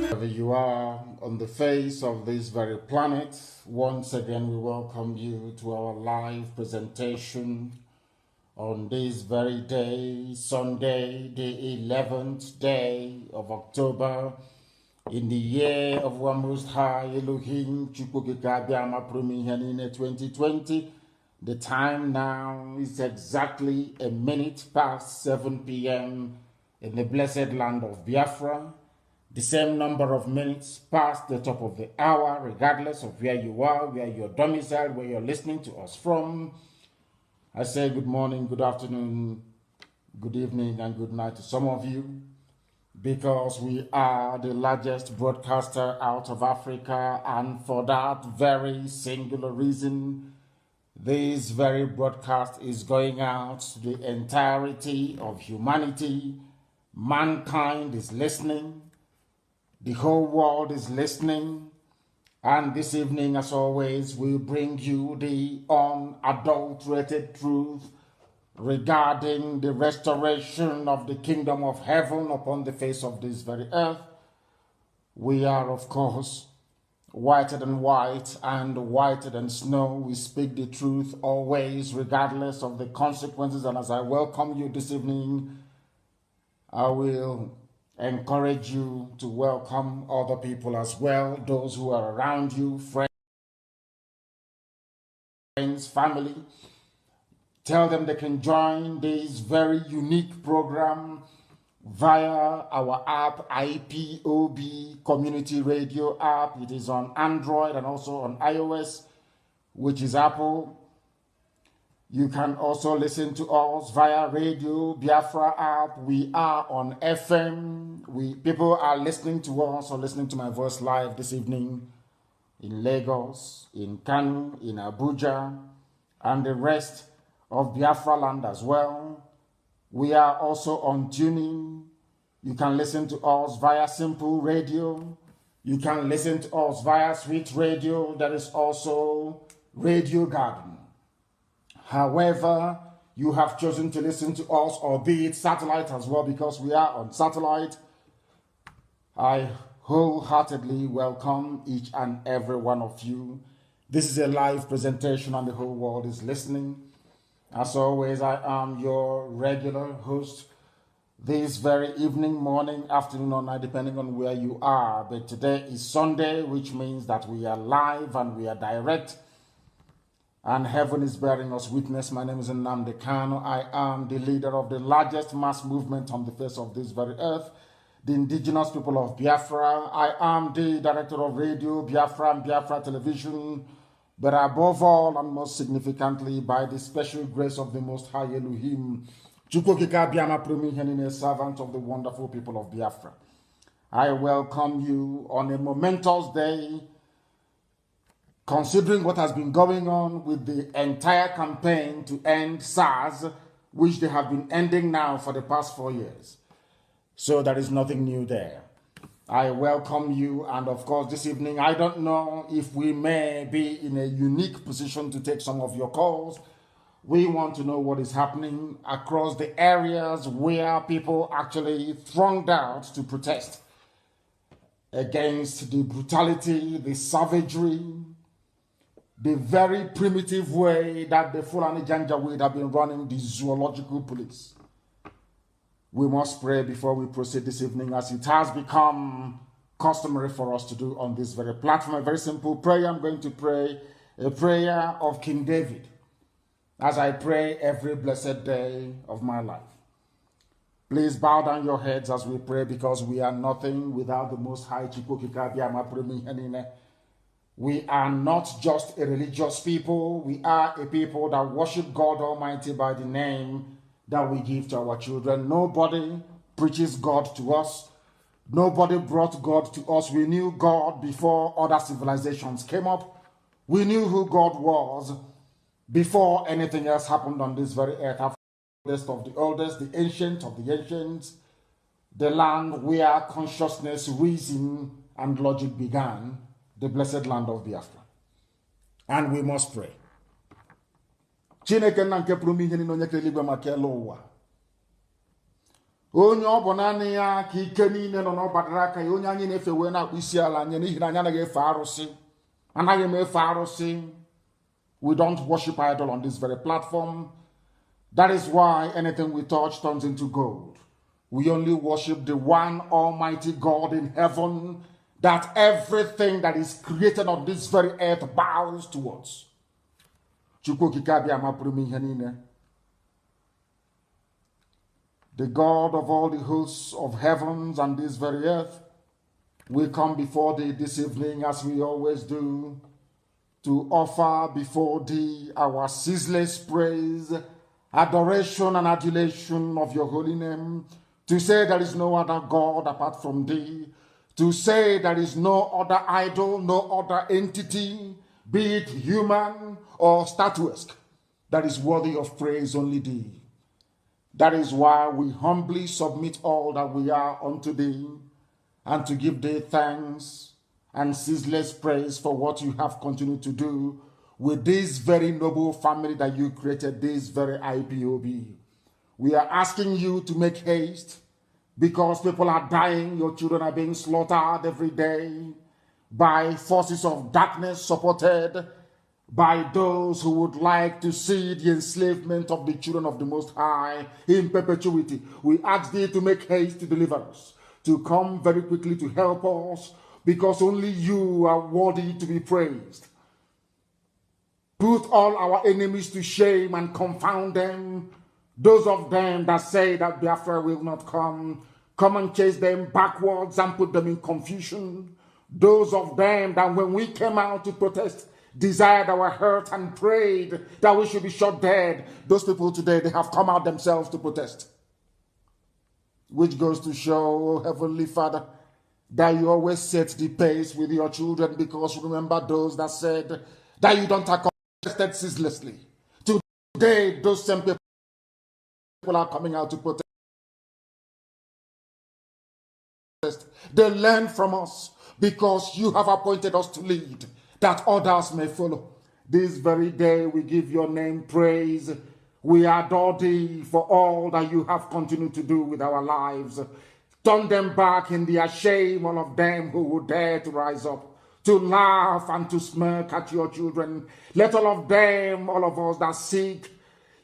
Wherever you are on the face of this very planet, once again we welcome you to our live presentation on this very day, Sunday, the 11th day of October, in the year of our Most High Elohim, Chukwukikabiama Prumihanine 2020. The time now is exactly a minute past 7 p.m. in the blessed land of Biafra. The same number of minutes past the top of the hour, regardless of where you are, where you're domiciled, where you're listening to us from. I say good morning, good afternoon, good evening, and good night to some of you, because we are the largest broadcaster out of Africa, and for that very singular reason, this very broadcast is going out to the entirety of humanity. Mankind is listening. The whole world is listening, and this evening, as always, we bring you the unadulterated truth regarding the restoration of the kingdom of heaven upon the face of this very earth. We are, of course, whiter than white and whiter than snow. We speak the truth always, regardless of the consequences, and as I welcome you this evening, I will encourage you to welcome other people as well, those who are around you, friends, family. Tell them they can join this very unique program via our app, IPOB Community Radio app. It is on Android and also on iOS, which is Apple. You can also listen to us via Radio Biafra app. We are on FM. People are listening to us or listening to my voice live this evening in Lagos, in Kanu, in Abuja, and the rest of Biafra land as well. We are also on tuning. You can listen to us via Simple Radio. You can listen to us via Sweet Radio. There is also Radio Garden. However, you have chosen to listen to us, albeit satellite as well, because we are on satellite. I wholeheartedly welcome each and every one of you. This is a live presentation and the whole world is listening. As always, I am your regular host this very evening, morning, afternoon, or night, depending on where you are. But today is Sunday, which means that we are live and we are direct. And heaven is bearing us witness. My name is Nnamdi Kanu. I am the leader of the largest mass movement on the face of this very earth, the indigenous people of Biafra. I am the director of Radio Biafra and Biafra Television, but above all and most significantly, by the special grace of the Most High Elohim, Chukwukikabiama Prumihanine, servant of the wonderful people of Biafra. I welcome you on a momentous day, considering what has been going on with the entire campaign to end SARS, which they have been ending now for the past 4 years. So there is nothing new there. I welcome you, and of course this evening, I don't know if we may be in a unique position to take some of your calls. We want to know what is happening across the areas where people actually thronged out to protest against the brutality, the savagery, the very primitive way that the Fulani Janjaweed have been running the zoological police. We must pray before we proceed this evening, as it has become customary for us to do on this very platform. A very simple prayer. I'm going to pray a prayer of King David, as I pray every blessed day of my life. Please bow down your heads as we pray, because we are nothing without the Most High Chukwukikabiama Prumihanine. We are not just a religious people. We are a people that worship God Almighty by the name that we give to our children. Nobody preaches God to us. Nobody brought God to us. We knew God before other civilizations came up. We knew who God was before anything else happened on this very earth. The oldest of the oldest, the ancient of the ancients, the land where consciousness, reason, and logic began, the blessed land of Biafra. And we must pray. Chineke na nke pụrụ ime ihe niile onye kere eluigwe maka elu ụwa. onye ọ bụ naanị ya ka ike niile nọ n'ọbadara aka ya onye anyị na-efe wee na-akpụ isi ala nye n'ihi na anyị anaghị efe arụsị anaghị m efe arụsị. We don't worship idol on this very platform. That is why anything we touch turns into gold. We only worship the one almighty God in heaven that everything that is created on this very earth bows towards. The God of all the hosts of heavens and this very earth, we come before thee this evening as we always do, to offer before thee our ceaseless praise, adoration and adulation of your holy name, to say there is no other God apart from thee, to say there is no other idol, no other entity, be it human or statuesque, that is worthy of praise, only thee. That is why we humbly submit all that we are unto thee, and to give thee thanks and ceaseless praise for what you have continued to do with this very noble family that you created, this very IPOB. We are asking you to make haste because people are dying, your children are being slaughtered every day by forces of darkness supported by those who would like to see the enslavement of the children of the Most High in perpetuity. We ask thee to make haste to deliver us, to come very quickly to help us, because only you are worthy to be praised. Put all our enemies to shame and confound them. Those of them that say that Biafra will not come and chase them backwards and put them in confusion. Those of them that when we came out to protest, desired our hurt and prayed that we should be shot dead. Those people today, they have come out themselves to protest. Which goes to show, Heavenly Father, that you always set the pace with your children, because remember those that said that you don't contested ceaselessly. Today, those same people are coming out to protest. They learn from us because you have appointed us to lead, that others may follow. This very day we give your name praise. We adore thee for all that you have continued to do with our lives. Turn them back in their shame, all of them who would dare to rise up, to laugh and to smirk at your children. Let all of them, all of us that seek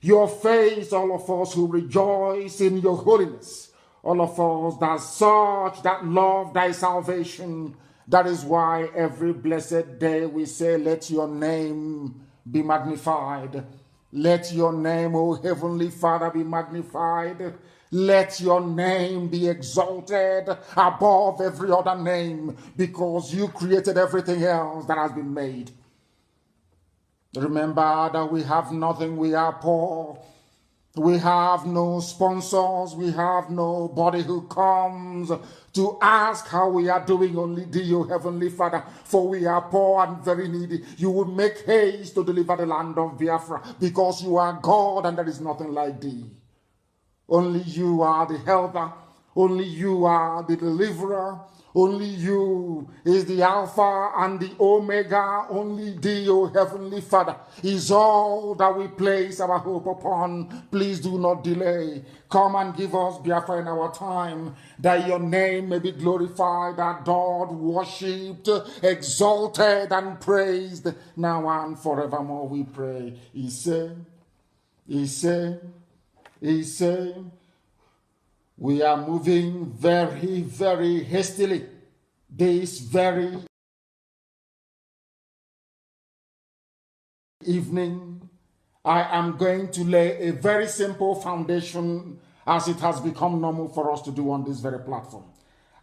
your face, all of us who rejoice in your holiness, all of us that search, that love thy salvation. That is why every blessed day we say, let your name be magnified. Let your name, O Heavenly Father, be magnified. Let your name be exalted above every other name, because you created everything else that has been made. Remember that we have nothing, we are poor. We have no sponsors, we have nobody who comes to ask how we are doing, only thee, O Heavenly Father, for we are poor and very needy. You will make haste to deliver the land of Biafra, because you are God and there is nothing like thee. Only you are the helper, only you are the deliverer, only you is the Alpha and the Omega, only thee, O Heavenly Father, is all that we place our hope upon. Please do not delay. Come and give us Biafra in our time, that your name may be glorified, adored, worshipped, exalted, and praised, now and forevermore, we pray. He said, we are moving very, very hastily this very evening. I am going to lay a very simple foundation, as it has become normal for us to do on this very platform.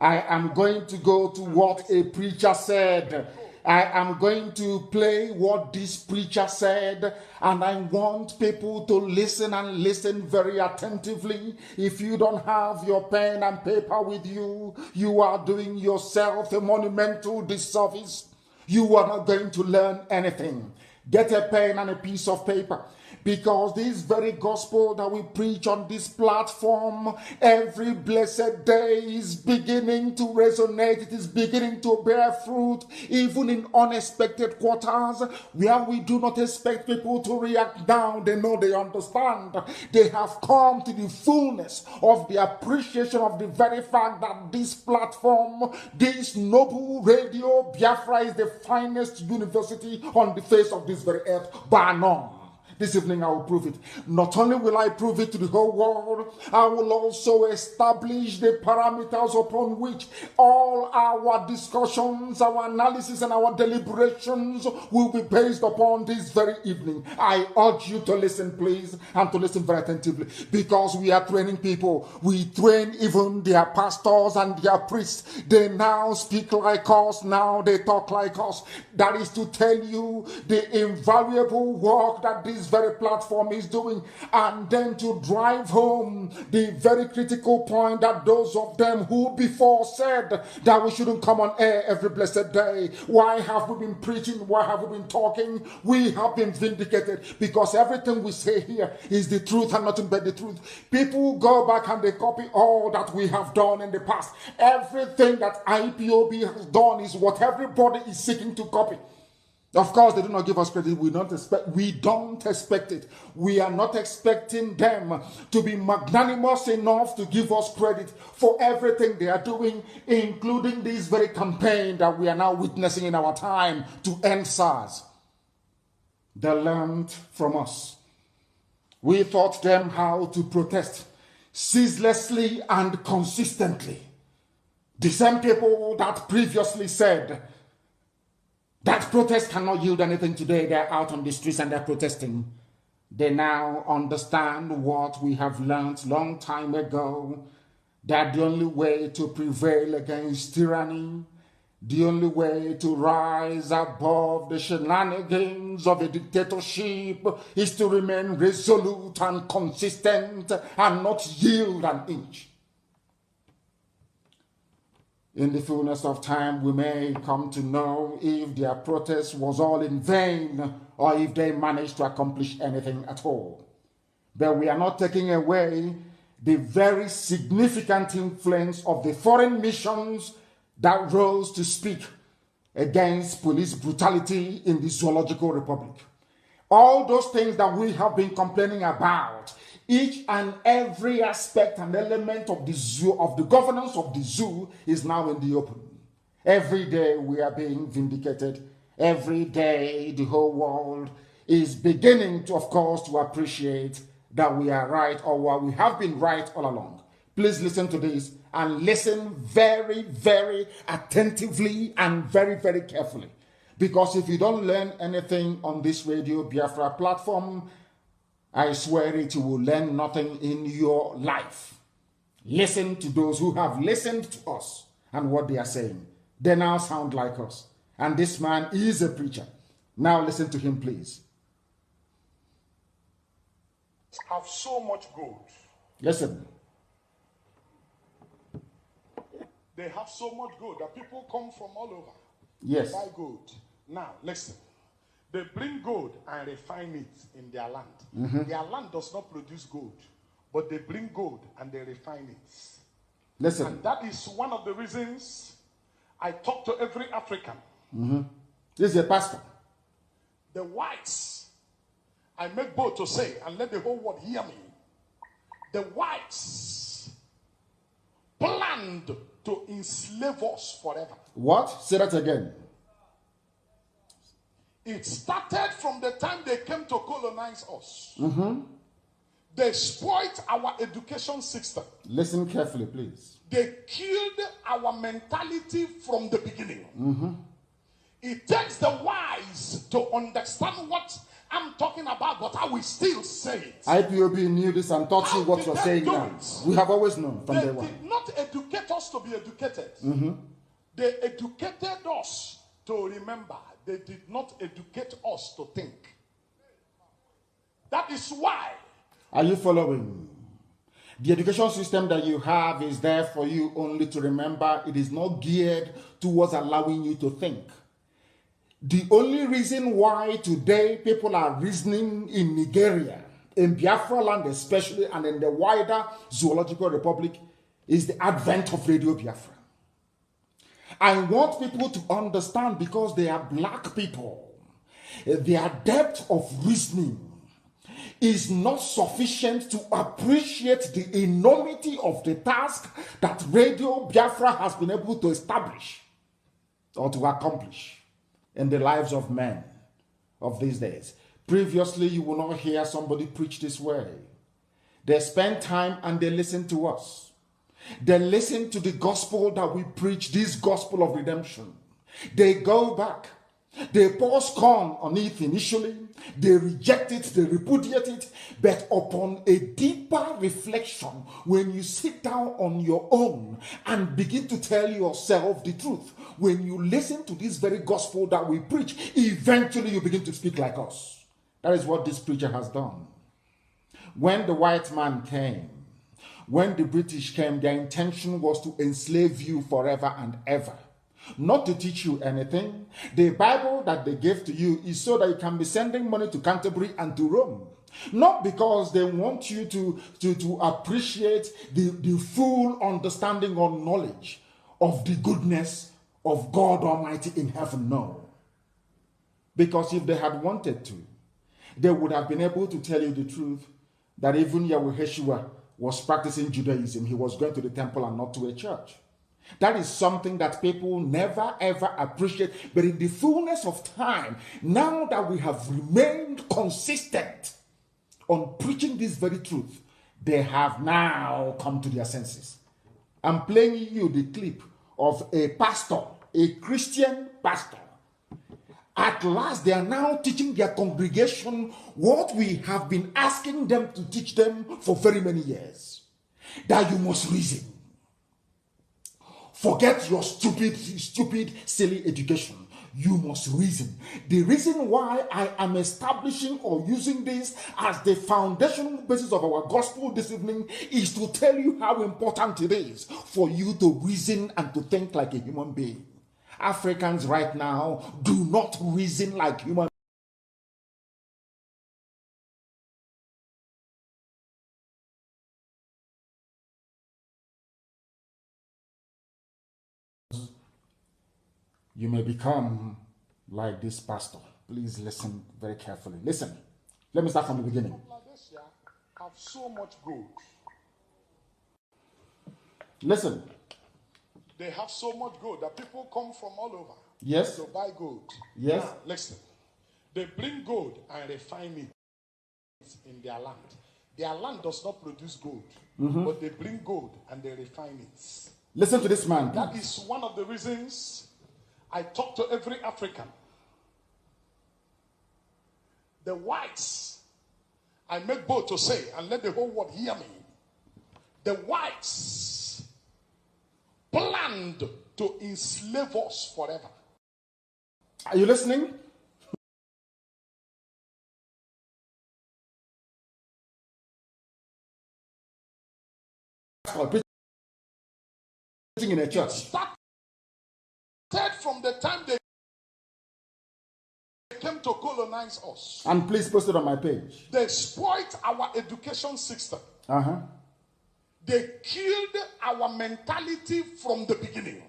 I am going to go to what a preacher said. I am going to play what this preacher said, and I want people to listen and listen very attentively. If you don't have your pen and paper with you, you are doing yourself a monumental disservice. You are not going to learn anything. Get a pen and a piece of paper, because this very gospel that we preach on this platform every blessed day is beginning to resonate. It is beginning to bear fruit, even in unexpected quarters where we do not expect people to react down. They know, they understand. They have come to the fullness of the appreciation of the very fact that this platform, this noble radio, Biafra, is the finest university on the face of this very earth, bar none. This evening I will prove it. Not only will I prove it to the whole world, I will also establish the parameters upon which all our discussions, our analysis, and our deliberations will be based upon this very evening. I urge you to listen, please, and to listen very attentively, because we are training people. We train even their pastors and their priests. They now speak like us, now they talk like us. That is to tell you the invariable work that this very platform is doing, and then to drive home the very critical point that those of them who before said that we shouldn't come on air every blessed day, why have we been preaching, why have we been talking? We have been vindicated, because everything we say here is the truth and nothing but the truth. People go back and they copy all that we have done in the past. Everything that IPOB has done is what everybody is seeking to copy. Of course, they do not give us credit. We don't expect it. We are not expecting them to be magnanimous enough to give us credit for everything they are doing, including this very campaign that we are now witnessing in our time to end SARS. They learned from us. We taught them how to protest ceaselessly and consistently. The same people that previously said that protest cannot yield anything today, they're out on the streets and they're protesting. They now understand what we have learned long time ago, that the only way to prevail against tyranny, the only way to rise above the shenanigans of a dictatorship is to remain resolute and consistent and not yield an inch. In the fullness of time, we may come to know if their protest was all in vain or if they managed to accomplish anything at all. But we are not taking away the very significant influence of the foreign missions that rose to speak against police brutality in the Zoological Republic. All those things that we have been complaining about, each and every aspect and element of the zoo, of the governance of the zoo, is now in the open. Every day we are being vindicated. Every day the whole world is beginning to, of course, to appreciate that we are right, or we have been right all along. Please listen to this and listen very, very attentively and very, very carefully. Because if you don't learn anything on this Radio Biafra platform, I swear it, you will learn nothing in your life. Listen to those who have listened to us and what they are saying. They now sound like us. And this man is a preacher. Now listen to him, please. Have so much gold. Listen. They have so much gold that people come from all over. Yes. To buy gold. Now, listen. They bring gold and refine it in their land. Mm-hmm. Their land does not produce gold, but they bring gold and they refine it. Listen. And that is one of the reasons I talk to every African. Mm-hmm. This is a pastor. The whites, I make bold to say, and let the whole world hear me. The whites planned to enslave us forever. What? Say that again. It started from the time they came to colonize us. Mm-hmm. They spoiled our education system. Listen carefully, please. They killed our mentality from the beginning. Mm-hmm. It takes the wise to understand what I'm talking about, but I will still say it. IPOB knew this and taught you what you're saying now. We have always known from day one. They did not educate us to be educated. Mm-hmm. They educated us to remember. They did not educate us to think. That is why. Are you following? The education system that you have is there for you only to remember. It is not geared towards allowing you to think. The only reason why today people are reasoning in Nigeria, in Biafra land especially, and in the wider Zoological Republic, is the advent of Radio Biafra. I want people to understand, because they are black people, their depth of reasoning is not sufficient to appreciate the enormity of the task that Radio Biafra has been able to establish or to accomplish in the lives of men of these days. Previously, you will not hear somebody preach this way. They spend time and they listen to us. They listen to the gospel that we preach, this gospel of redemption. They go back. They pour scorn on it initially. They reject it, they repudiate it. But upon a deeper reflection, when you sit down on your own and begin to tell yourself the truth, when you listen to this very gospel that we preach, eventually you begin to speak like us. That is what this preacher has done. When the white man came, when the British came, their intention was to enslave you forever and ever. Not to teach you anything. The Bible that they gave to you is so that you can be sending money to Canterbury and to Rome. Not because they want you to appreciate the full understanding or knowledge of the goodness of God Almighty in heaven. No. Because if they had wanted to, they would have been able to tell you the truth that even Yahweh was practicing Judaism. He was going to the temple and not to a church. That is something that people never ever appreciate. But in the fullness of time, now that we have remained consistent on preaching this very truth, they have now come to their senses. I'm playing you the clip of a pastor, a Christian pastor. At last, they are now teaching their congregation what we have been asking them to teach them for very many years. That you must reason. Forget your stupid, silly education. You must reason. The reason why I am establishing or using this as the foundational basis of our gospel this evening is to tell you how important it is for you to reason and to think like a human being. Africans right now do not reason like human beings. You may become like this pastor. Please listen very carefully. Listen. Let me start from the beginning. Have so much gold. Listen. They have so much gold that people come from all over. Yes. To buy gold. Yes. Now, listen. They bring gold and refine it in their land. Their land does not produce gold, but they bring gold and they refine it. Listen to this man. That is one of the reasons I talk to every African. The whites, I make bold to say, and let the whole world hear me. The whites planned to enslave us forever. Are you listening? Preaching in a church. Started from the time they came to colonize us. And please post it on my page. They spoiled our education system. They killed our mentality from the beginning.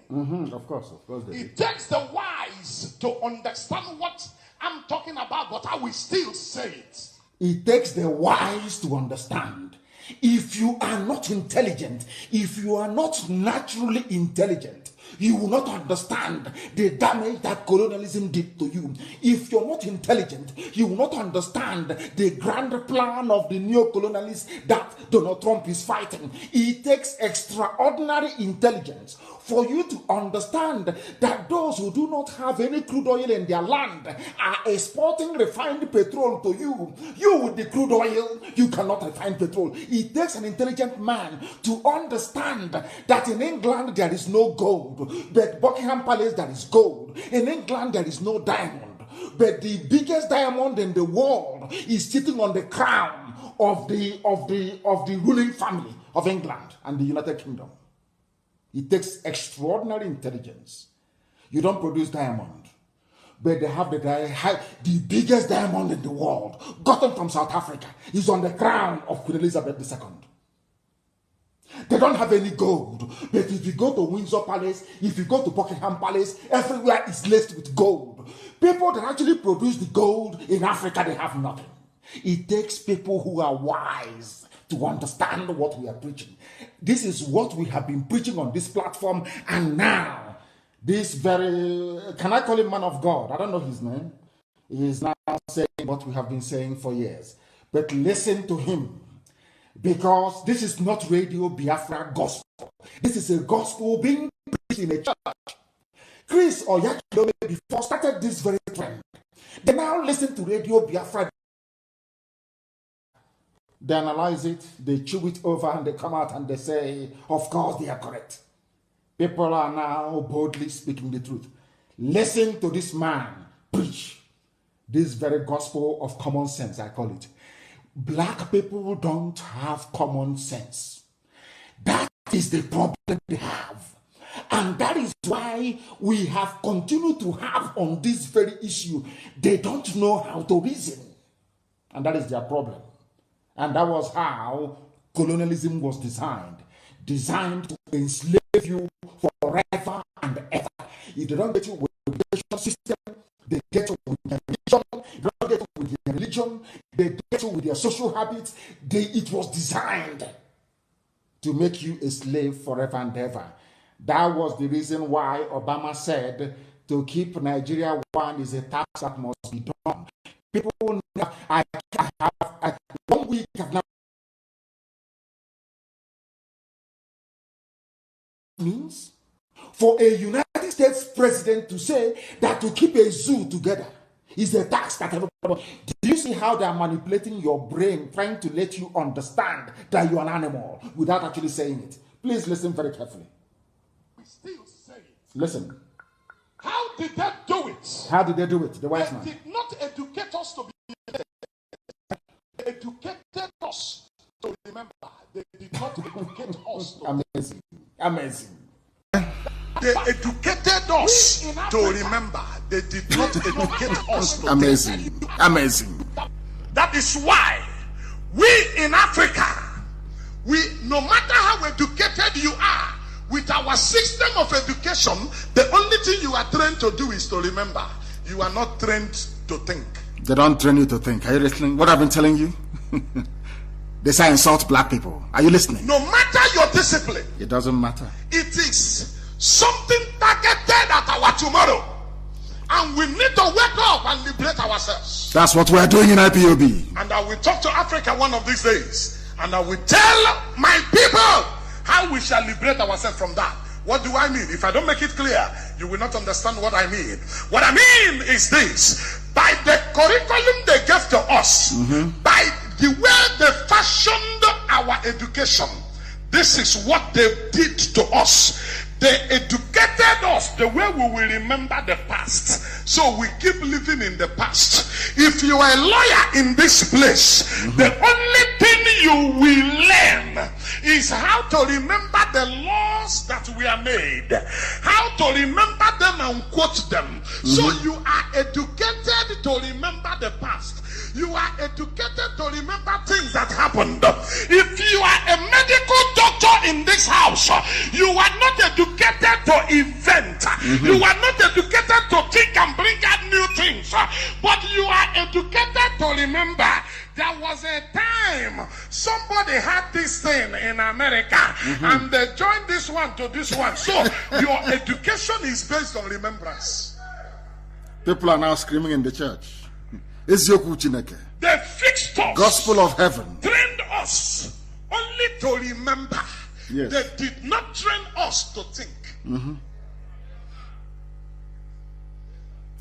Of course they It takes the wise to understand what I'm talking about, but I will still say it. It takes the wise to understand. If you are not intelligent, if you are not naturally intelligent, you will not understand the damage that colonialism did to you. If you're not intelligent, you will not understand the grand plan of the neo-colonialists that Donald Trump is fighting. It takes extraordinary intelligence for you to understand that those who do not have any crude oil in their land are exporting refined petrol to you. You with the crude oil, you cannot refine petrol. It takes an intelligent man to understand that in England there is no gold. But Buckingham Palace, there is gold. In England, there is no diamond. But the biggest diamond in the world is sitting on the crown of the ruling family of England and the United Kingdom. It takes extraordinary intelligence. You don't produce diamond, but they have the biggest diamond in the world, gotten from South Africa, is on the crown of Queen Elizabeth II. They don't have any gold, but if you go to Windsor Palace, if you go to Buckingham Palace, everywhere is laced with gold. People that actually produce the gold in Africa, they have nothing. It takes people who are wise to understand what we are preaching. This is what we have been preaching on this platform, and now this very, can I call him man of God? I don't know his name. He is now saying what we have been saying for years. But listen to him, because this is not Radio Biafra gospel. This is a gospel being preached in a church. Chris or Yakilome before started this very trend. They now listen to Radio Biafra. They analyze it, they chew it over, and they come out and they say, of course they are correct. People are now boldly speaking the truth. Listen to this man preach this very gospel of common sense, I call it. Black people don't have common sense. That is the problem they have. And that is why we have continued to have on this very issue. They don't know how to reason. And that is their problem. And that was how colonialism was designed to enslave you forever and ever. If they don't get you with the education system, they get you with their religion. If they don't get you with their religion, they get you with their social habits. It was designed to make you a slave forever and ever. That was the reason why Obama said to keep Nigeria one is a task that must be done. People, I 1 week have now means for a United States president to say that to keep a zoo together is a tax that everybody. Do you see how they are manipulating your brain, trying to let you understand that you're an animal without actually saying it? Please listen very carefully. We still say it. Listen. How did they do it? How did they do it? The white man. They did not educate us to be educated us to remember. They did not educate us to amazing. Amazing. They educated us to remember. They did not educate us to amazing. Amazing. That is why we in Africa, no matter how educated you are, with our system of education, the only thing you are trained to do is to remember. You are not trained to think. They don't train you to think. Are you listening? What I've been telling you? They say insult black people. Are you listening? No matter your discipline, it doesn't matter. It is something targeted at our tomorrow. And we need to wake up and liberate ourselves. That's what we're doing in IPOB. And I will talk to Africa one of these days. And I will tell my people how we shall liberate ourselves from that. What do I mean? If I don't make it clear, you will not understand what I mean. What I mean is this. By the curriculum they gave to us, by the way they fashioned our education, this is what they did to us. They educated us the way we will remember the past. So we keep living in the past. If you are a lawyer in this place, the only thing you will learn is how to remember the laws that were made, how to remember them and quote them. So you are educated to remember the past. You are educated to remember things that happened. If you are a medical doctor in this house, you are not educated to invent. You are not educated to think and bring out new things. But you are educated to remember. There was a time somebody had this thing in America and they joined this one to this one. So your education is based on remembrance. People are now screaming in the church. They fixed us. Gospel of heaven. Trained us only to remember. Yes. They did not train us to think.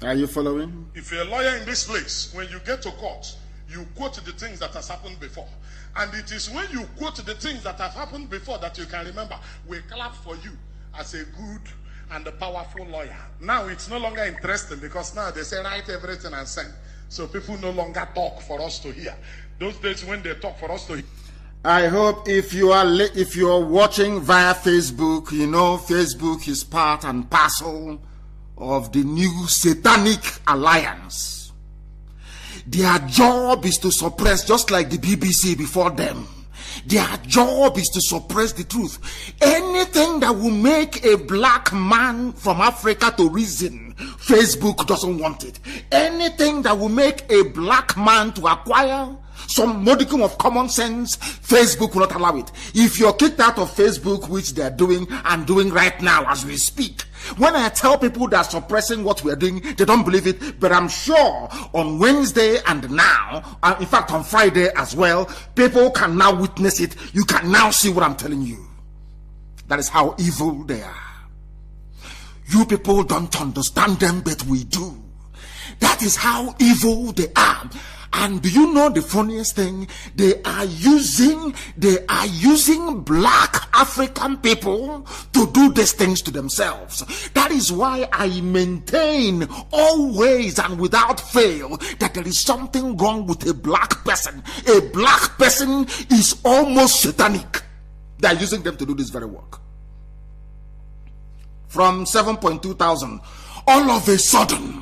Are you following? If you're a lawyer in this place, when you get to court, you quote the things that has happened before. And it is when you quote the things that have happened before that you can remember. We clap for you as a good and a powerful lawyer. Now it's no longer interesting because now they say write everything and send. So people no longer talk for us to hear. Those days when they talk for us to hear. I hope if you are watching via Facebook, you know Facebook is part and parcel of the new satanic alliance. Their job is to suppress, just like the BBC before them. Their job is to suppress the truth. Anything that will make a black man from Africa to reason, Facebook doesn't want it. Anything that will make a black man to acquire some modicum of common sense, Facebook will not allow it. If you're kicked out of Facebook, which they're doing and doing right now as we speak, when I tell people they're suppressing what we're doing, they don't believe it. But I'm sure on Wednesday and now, in fact on Friday as well, people can now witness it. You can now see what I'm telling you. That is how evil they are. You people don't understand them, but we do. That is how evil they are. And do you know the funniest thing? They are using black African people to do these things to themselves. That is why I maintain always and without fail that there is something wrong with a black person. A black person is almost satanic. They are using them to do this very work. From 7.2 thousand, all of a sudden,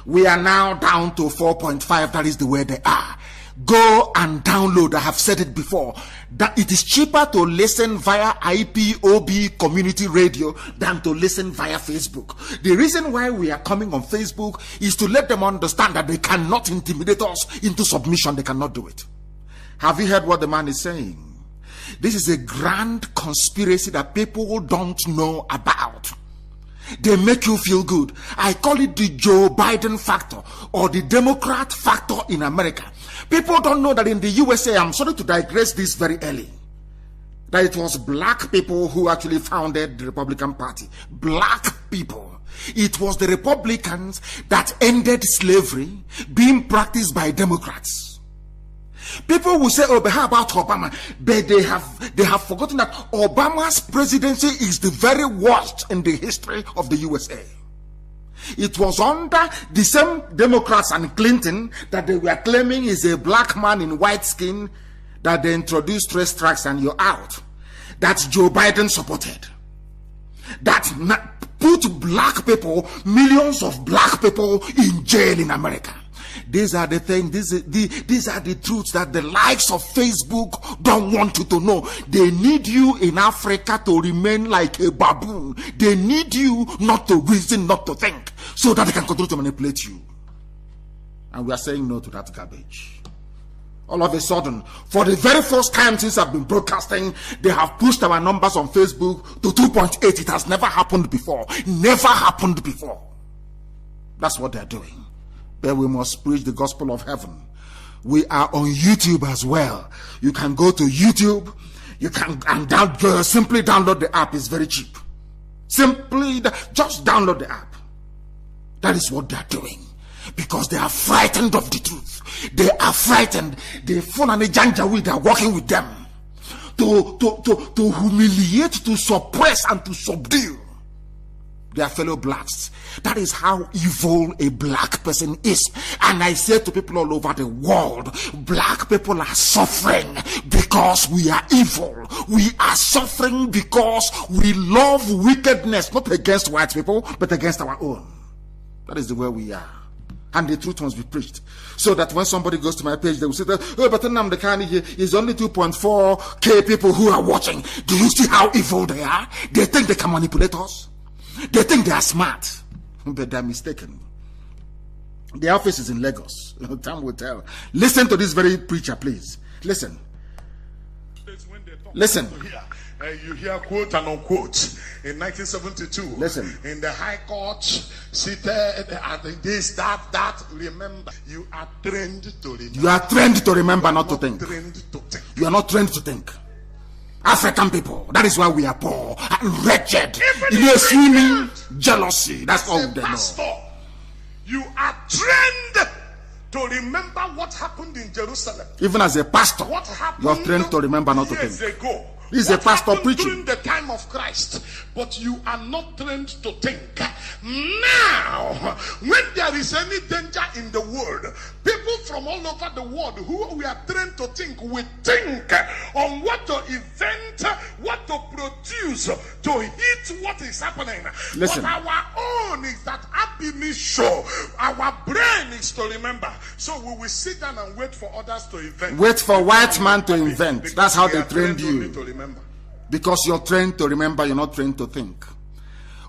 we are now down to 4.5. That is the way they are. Go and download. I have said it before, that it is cheaper to listen via IPOB community radio than to listen via Facebook. The reason why we are coming on Facebook is to let them understand that they cannot intimidate us into submission. They cannot do it. Have you heard what the man is saying? This is a grand conspiracy that people don't know about. They make you feel good. I call it the Joe Biden factor, or the Democrat factor in America. People don't know that in the USA, I'm sorry to digress this very early, that it was black people who actually founded the Republican Party. Black people. It was the Republicans that ended slavery being practiced by Democrats. People will say, oh, but how about Obama? But they have forgotten that Obama's presidency is the very worst in the history of the USA. It was under the same Democrats and Clinton that they were claiming is a black man in white skin that they introduced race tracks and you're out. That Joe Biden supported. That put black people, millions of black people in jail in America. These are the things, these are the truths that the likes of Facebook don't want you to know. They need you in Africa to remain like a baboon. They need you not to reason, not to think, so that they can continue to manipulate you. And we are saying no to that garbage. All of a sudden, for the very first time since I've been broadcasting, they have pushed our numbers on Facebook to 2.8. It has never happened before. Never happened before. That's what they're doing. But we must preach the gospel of heaven. We are on YouTube as well. You can go to YouTube. You can simply download the app. It's very cheap. Simply just download the app. That is what they are doing. Because they are frightened of the truth. They are frightened. The Fulani Janjaweed, they are working with them to humiliate, to suppress, and to subdue their fellow blacks. That is how evil a black person is. And I say to people all over the world, black people are suffering because we are evil. We are suffering because we love wickedness, not against white people, but against our own. That is the way we are. And the truth must be preached. So that when somebody goes to my page, they will say that, oh, but Nnamdi Kanu here is only 2.4K people who are watching. Do you see how evil they are? They think they can manipulate us. They think they are smart, but they're mistaken. The office is in Lagos. Time will tell. Listen to this very preacher, please. Listen. Listen. You hear quote and unquote in 1972. Listen. In the High Court, seated at this, that. Remember, you are trained to remember. You are trained to remember, not to think. Trained to think. You are not trained to think. African people, that is why we are poor and wretched. Feeling jealousy. That's all they know. You are trained to remember what happened in Jerusalem. Even as a pastor, what happened you are trained to remember, not to think. Ago. This is a pastor preaching during the time of Christ, but you are not trained to think. Now, when there is any danger in the world, people from all over the world who we are trained to think, we think on what to invent, what to produce, to hit what is happening. Listen. But our own is that happy show. Our brain is to remember. So we will sit down and wait for others to invent. Wait for white man to invent. That's how they trained you. To remember. Because you're trained to remember, you're not trained to think.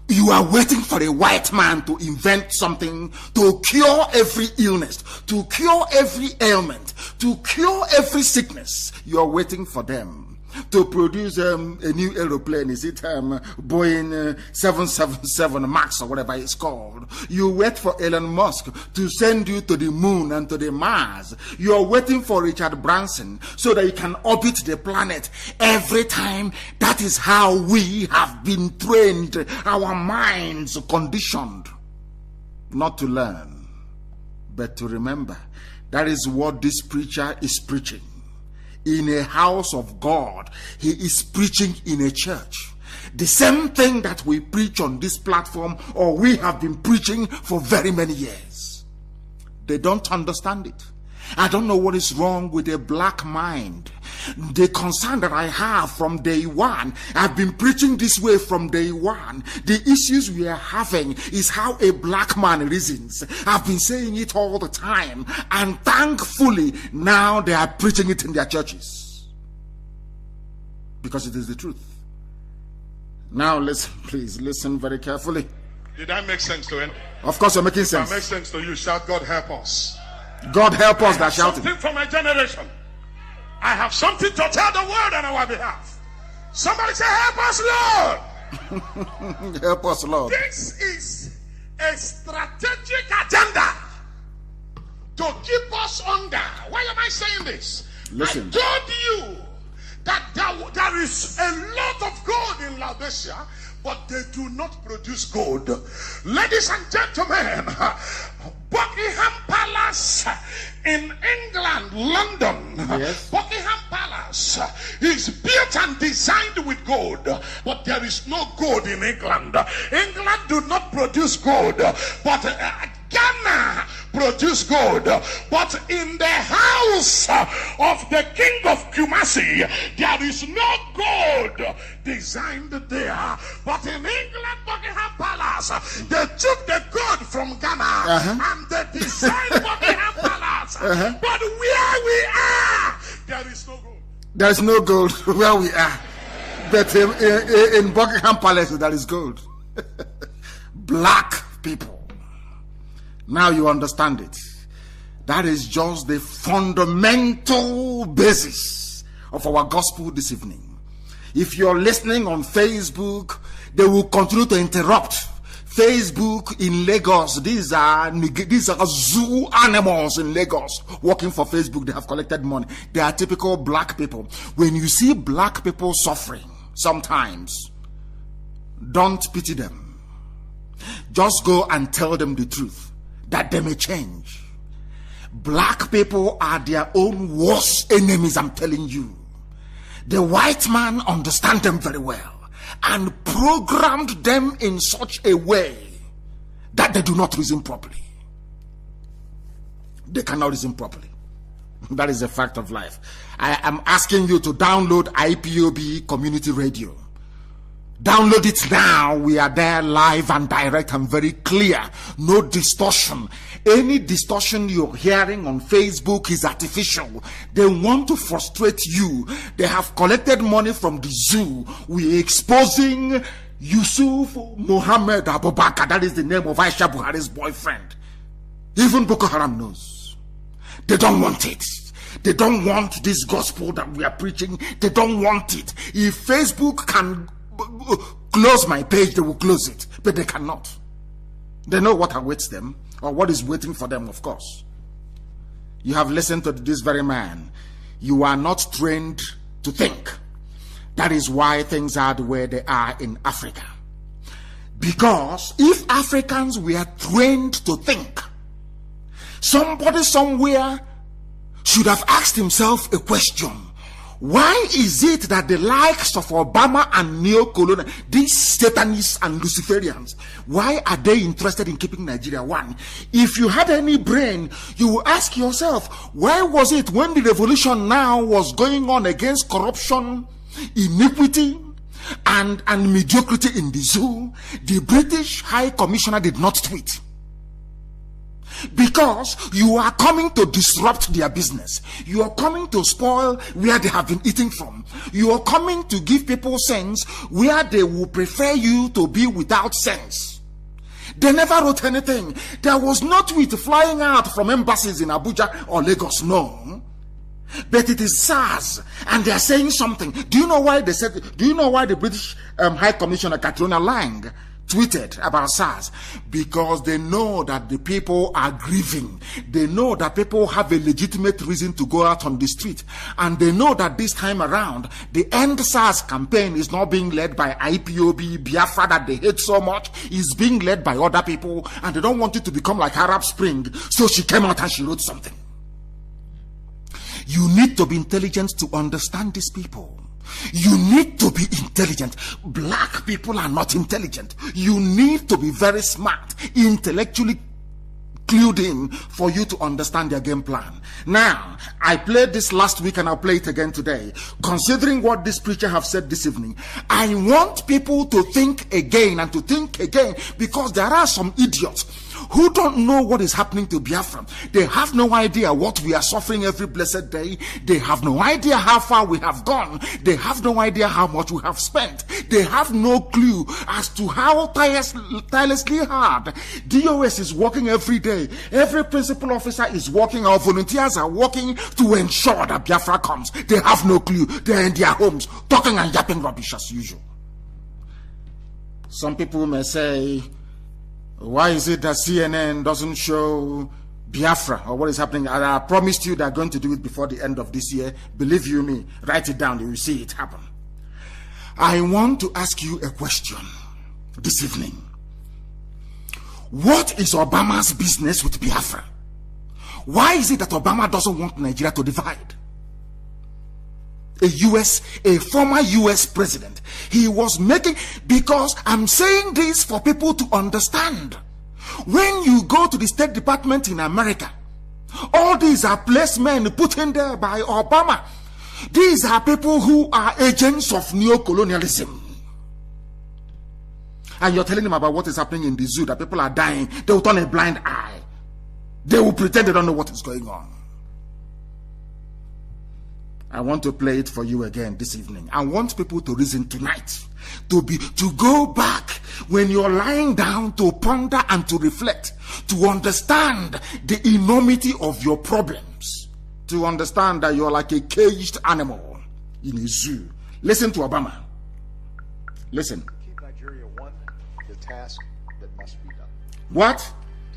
You are waiting for a white man to invent something to cure every illness, to cure every ailment, to cure every sickness. You are waiting for them to produce a new aeroplane. Is it Boeing 777 Max or whatever it's called? You wait for Elon Musk to send you to the moon and to the Mars. You are waiting for Richard Branson so that you can orbit the planet every time. That is how we have been trained, our minds conditioned not to learn, but to remember. That is what this preacher is preaching. In a house of God, he is preaching in a church. The same thing that we preach on this platform, or we have been preaching for very many years. They don't understand it. I don't know what is wrong with a black mind. The concern that I have from day one, I've been preaching this way from day one. The issues we are having is how a black man reasons. I've been saying it all the time, and thankfully now they are preaching it in their churches, because it is the truth. Now listen, please listen very carefully. Did that make sense to him? Of course, you're making sense. That makes sense to you. Shout, God help us. God help us that shouting. Something for my generation. I have something to tell the world on our behalf. Somebody say, help us, Lord. Help us, Lord. This is a strategic agenda to keep us under. Why am I saying this? Listen. I told you that there is a lot of gold in Laodicea, but they do not produce gold. Ladies and gentlemen, Buckingham Palace in England, London. Yes. Buckingham Palace is built and designed with gold, but there is no gold in England. England do not produce gold, but Ghana produce gold. But in the house of the king of Kumasi, there is no gold designed there. But in England, Buckingham Palace, they took the gold from Ghana and they designed Buckingham Palace. But where we are, there is no gold. There is no gold where we are. But in Buckingham Palace, there is gold. Black people. Now you understand it. That is just the fundamental basis of our gospel this evening. If you're listening on Facebook, they will continue to interrupt. Facebook in Lagos, these are zoo animals in Lagos working for Facebook. They have collected money. They are typical black people. When you see black people suffering, sometimes don't pity them. Just go and tell them the truth, that they may change. Black people are their own worst enemies, I'm telling you. The white man understands them very well and programmed them in such a way that they do not reason properly. They cannot reason properly. That is a fact of life. I am asking you to download IPOB Community Radio. Download it now. We are there live and direct and very clear. No distortion. Any distortion you're hearing on Facebook is artificial. They want to frustrate you. They have collected money from the zoo. We're exposing Yusuf Mohammed Abubakar. That is the name of Aisha Buhari's boyfriend. Even Boko Haram knows. They don't want it. They don't want this gospel that we are preaching. They don't want it. If Facebook can close my page, they will close it, but they cannot. They know what awaits them, or what is waiting for them, of course. You have listened to this very man. You are not trained to think. That is why things are the way they are in Africa. Because if Africans were trained to think, somebody somewhere should have asked himself a question. Why is it that the likes of Obama and neo-colonial, these Satanists and Luciferians, why are they interested in keeping Nigeria one? If you had any brain, you will ask yourself, why was it when the revolution now was going on against corruption, iniquity, and mediocrity in the zoo, the British High Commissioner did not tweet? Because you are coming to disrupt their business. You are coming to spoil where they have been eating from. You are coming to give people sense where they will prefer you to be without sense. They never wrote anything. There was no tweet flying out from embassies in Abuja or Lagos, no. But it is SARS, and they are saying something. Do you know why they said? Do you know why the British High Commissioner Katrina Lang tweeted about SARS? Because they know that the people are grieving. They know that people have a legitimate reason to go out on the street, and they know that this time around the End SARS campaign is not being led by IPOB, Biafra that they hate so much. Is being led by other people, and they don't want it to become like Arab Spring. So she came out and she wrote something. You need to be intelligent to understand these people. You need to be intelligent. Black people are not intelligent. You need to be very smart, intellectually clued in for you to understand their game plan. Now, I played this last week and I'll play it again today. Considering what this preacher have said this evening, I want people to think again and to think again, because there are some idiots who don't know what is happening to Biafra. They have no idea what we are suffering every blessed day. They have no idea how far we have gone. They have no idea how much we have spent. They have no clue as to how tirelessly hard DOS is working every day. Every principal officer is working. Our volunteers are working to ensure that Biafra comes. They have no clue. They're in their homes talking and yapping rubbish as usual. Some people may say, why is it that CNN doesn't show Biafra or what is happening? And I promised you they're going to do it before the end of this year. Believe you me, write it down, you will see it happen. I want to ask you a question this evening. What is Obama's business with Biafra? Why is it that Obama doesn't want Nigeria to divide? A former US president, he was making, because I'm saying this for people to understand. When you go to the State Department in America, all these are placemen put in there by Obama. These are people who are agents of neo-colonialism. And you're telling them about what is happening in the zoo, that people are dying. They will turn a blind eye. They will pretend they don't know what is going on. I want to play it for you again this evening. I want people to reason tonight, to go back when you're lying down, to ponder and to reflect, to understand the enormity of your problems, to understand that you're like a caged animal in a zoo. Listen to Obama. Listen. Keep Nigeria one, the task that must be done. What?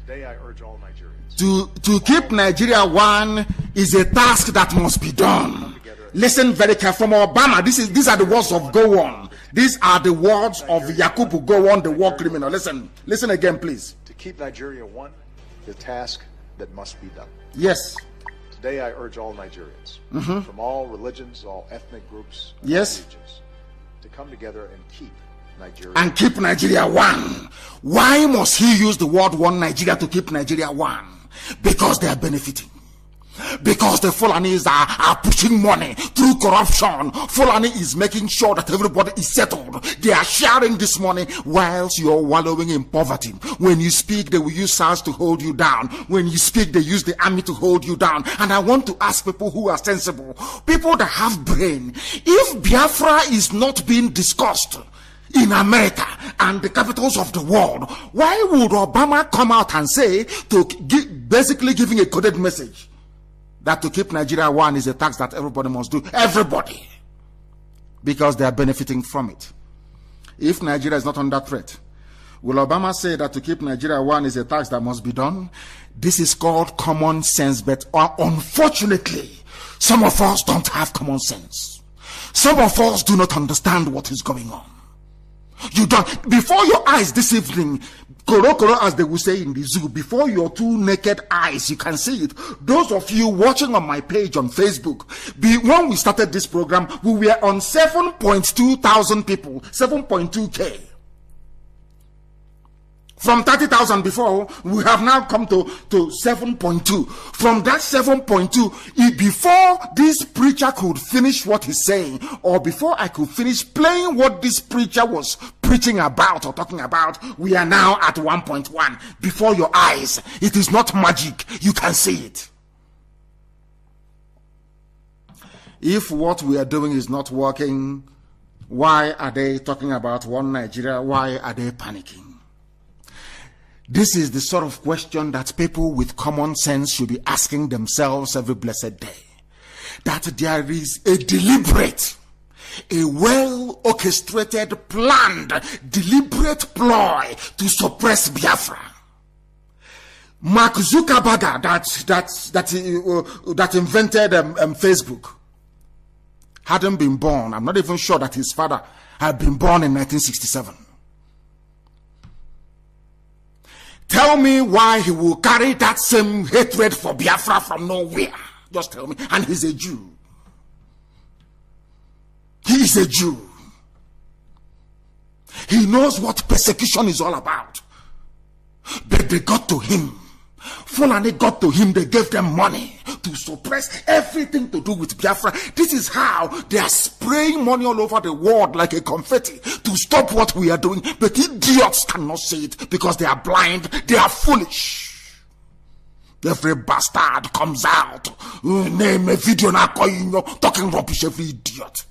Today I urge all Nigerians. To keep Nigeria one is a task that must be done. Listen very carefully from Obama. These are the words of Go On. These are the words of Yakubu Go On, the war criminal. Listen again, please. To keep Nigeria one, the task that must be done. Yes. Today I urge all Nigerians, from all religions, all ethnic groups, and yes, regions, to come together and keep Nigeria. And keep Nigeria one. Why must he use the word one Nigeria to keep Nigeria one? Because they are benefiting. Because the Fulanis are pushing money through corruption. Fulani is making sure that everybody is settled. They are sharing this money whilst you're wallowing in poverty. When you speak, they will use SARS to hold you down. When you speak, they use the army to hold you down. And I want to ask people who are sensible, people that have brain, if Biafra is not being discussed in America and the capitals of the world, why would Obama come out and say, basically giving a coded message, that to keep Nigeria one is a tax that everybody must do? Everybody. Because they are benefiting from it. If Nigeria is not under threat, will Obama say that to keep Nigeria one is a tax that must be done? This is called common sense, but unfortunately, some of us don't have common sense. Some of us do not understand what is going on. You don't. Before your eyes this evening, koro, as they will say in the zoo, before your two naked eyes, you can see it. Those of you watching on my page on Facebook, when we started this program, we were on 7.2 thousand people, 7.2K. From 30,000 before, we have now come to 7.2. From that 7.2, before this preacher could finish what he's saying, or before I could finish playing what this preacher was preaching about or talking about, we are now at 1.1. Before your eyes. It is not magic. You can see it. If what we are doing is not working, why are they talking about one Nigeria? Why are they panicking? This is the sort of question that people with common sense should be asking themselves every blessed day. That there is a deliberate, a well-orchestrated, planned, deliberate ploy to suppress Biafra. Mark Zuckerberg, that invented Facebook, hadn't been born. I'm not even sure that his father had been born in 1967. Tell me why he will carry that same hatred for Biafra from nowhere. Just tell me. And he's a Jew. He is a Jew. He knows what persecution is all about. But they got to him. Fulani got to him. They gave them money to suppress everything to do with Biafra. This is how they are spraying money all over the world like a confetti to stop what we are doing. But idiots cannot see it because they are blind. They are foolish. Every bastard comes out, name a video now talking rubbish, every idiot.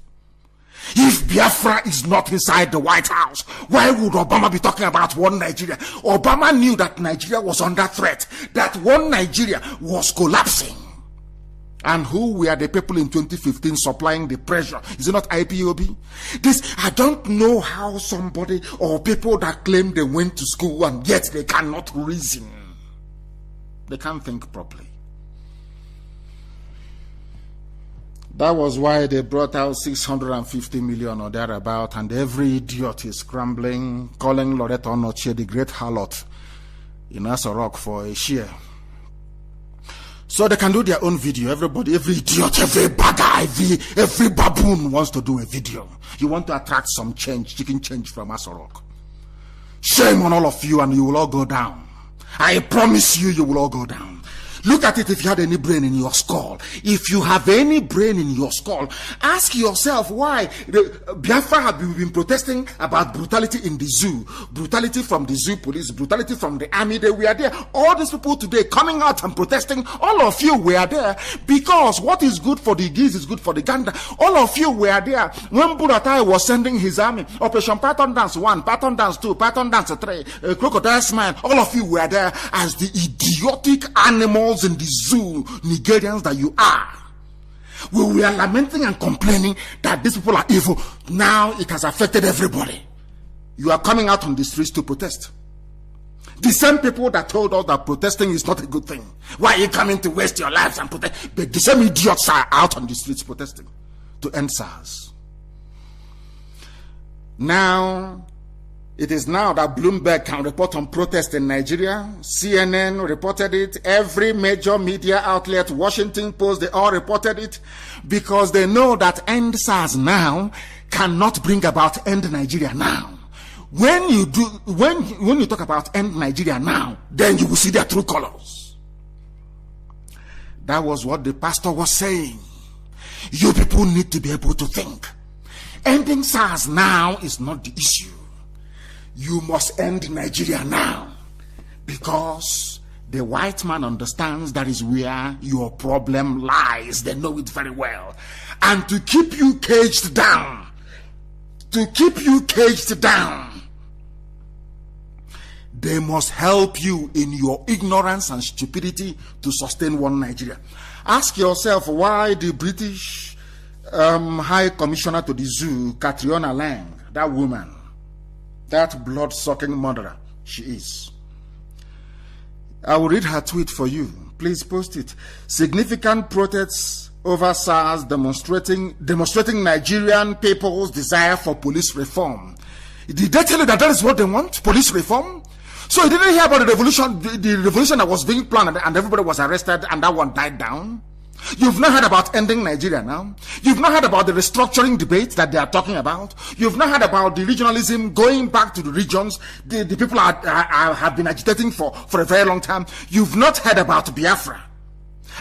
If Biafra is not inside the White House, why would Obama be talking about one Nigeria? Obama knew that Nigeria was under threat, that one Nigeria was collapsing. And who were the people in 2015 supplying the pressure? Is it not IPOB? I don't know how somebody or people that claim they went to school and yet they cannot reason. They can't think properly. That was why they brought out 650 million or thereabout, and every idiot is scrambling, calling Loretta Onochie the great harlot in Asorok for a share. So they can do their own video. Everybody, every idiot, every bagger, every baboon wants to do a video. You want to attract some change, chicken change from Asorok. Shame on all of you, and you will all go down. I promise you, you will all go down. Look at it if you had any brain in your skull. If you have any brain in your skull, ask yourself why Biafra have been protesting about brutality in the zoo. Brutality from the zoo police, brutality from the army. They were there. All these people today coming out and protesting, all of you were there because what is good for the geese is good for the gander. All of you were there when Buratai was sending his army. Operation Python Dance 1, Python Dance 2, Python Dance 3, Crocodile Smile. All of you were there as the idiotic animals in the zoo, Nigerians that you are. We were lamenting and complaining that these people are evil. Now it has affected everybody. You are coming out on the streets to protest. The same people that told us that protesting is not a good thing. Why are you coming to waste your lives and protest? But the same idiots are out on the streets protesting to end SARS. Now, it is now that Bloomberg can report on protests in Nigeria. CNN reported it. Every major media outlet, Washington Post, they all reported it because they know that end SARS now cannot bring about end Nigeria now. When you talk about end Nigeria now, then you will see their true colors. That was what the pastor was saying. You people need to be able to think. Ending SARS now is not the issue. You must end Nigeria now because the white man understands that is where your problem lies. They know it very well. And to keep you caged down, they must help you in your ignorance and stupidity to sustain one Nigeria. Ask yourself why the British High Commissioner to the Zoo, Catriona Lang, that woman, that blood-sucking murderer she is. I will read her tweet for you. Please post it. Significant protests over SARS demonstrating Nigerian people's desire for police reform. Did they tell you that is what they want? Police reform? So you didn't hear about the revolution that was being planned and everybody was arrested and that one died down? You've not heard about ending Nigeria now. You've not heard about the restructuring debate that they are talking about. You've not heard about the regionalism going back to the regions. The people have been agitating for a very long time. You've not heard about Biafra.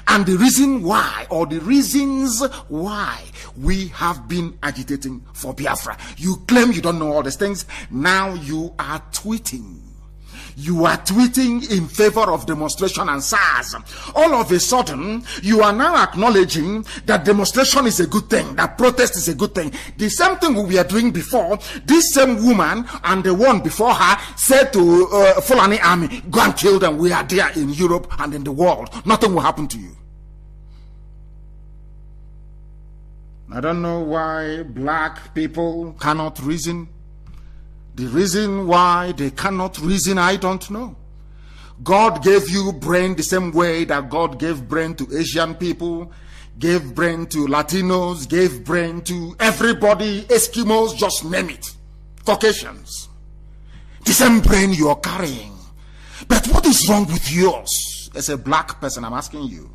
And the reason why, or the reasons why we have been agitating for Biafra. You claim you don't know all these things. Now you are tweeting. You are tweeting in favor of demonstration and SARS. All of a sudden, you are now acknowledging that demonstration is a good thing, that protest is a good thing. The same thing we were doing before. This same woman and the one before her said to Fulani army, go and kill them. We are there in Europe and in the world. Nothing will happen to you. I don't know why black people cannot reason. The reason why they cannot reason, I don't know. God gave you brain the same way that God gave brain to Asian people, gave brain to Latinos, gave brain to everybody, Eskimos, just name it, Caucasians. The same brain you're carrying. But what is wrong with yours? As a black person, I'm asking you.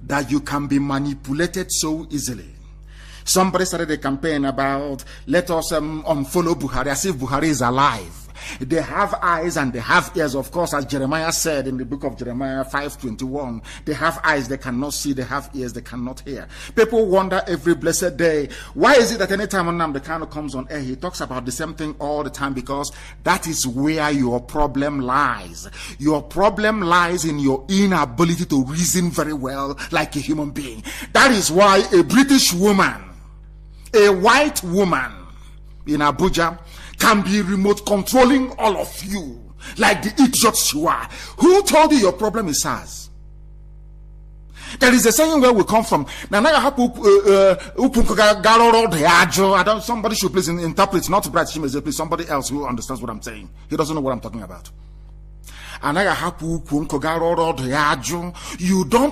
That you can be manipulated so easily. Somebody started a campaign about let us unfollow Buhari as if Buhari is alive. They have eyes and they have ears, of course, as Jeremiah said in the book of Jeremiah 5:21. They have eyes, they cannot see. They have ears, they cannot hear. People wonder every blessed day, why is it that anytime Nnamdi Kanu comes on air, he talks about the same thing all the time? Because that is where your problem lies. Your problem lies in your inability to reason very well like a human being. That is why a British woman, a white woman in Abuja, can be remote controlling all of you like the idiots you are. Who told you your problem is SARS? There is a saying where we come from. Somebody should please interpret, not Bright Shimeze, please, somebody else who understands what I'm saying. He doesn't know what I'm talking about. You don't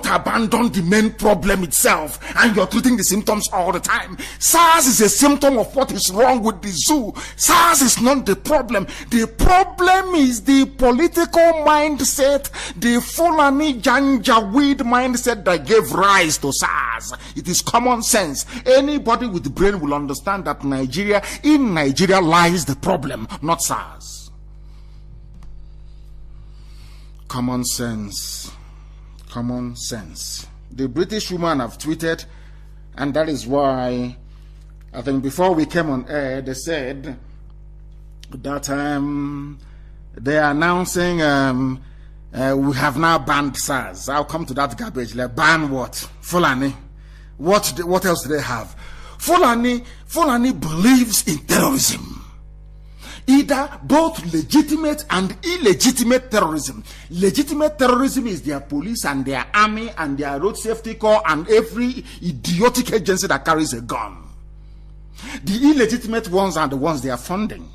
abandon the main problem itself and you're treating the symptoms all the time. SARS is a symptom of what is wrong with the zoo. SARS is not the problem. The problem is the political mindset, the Fulani Janjaweed mindset that gave rise to SARS. It is common sense. Anybody with the brain will understand that in Nigeria lies the problem, not SARS. Common sense. Common sense. The British woman have tweeted, and that is why I think before we came on air, they said that they are announcing we have now banned SARS. I'll come to that garbage. Like, ban what? Fulani. What else do they have? Fulani believes in terrorism. Either both legitimate and illegitimate terrorism. Legitimate terrorism is their police and their army and their road safety corps and every idiotic agency that carries a gun. The illegitimate ones are the ones they are funding.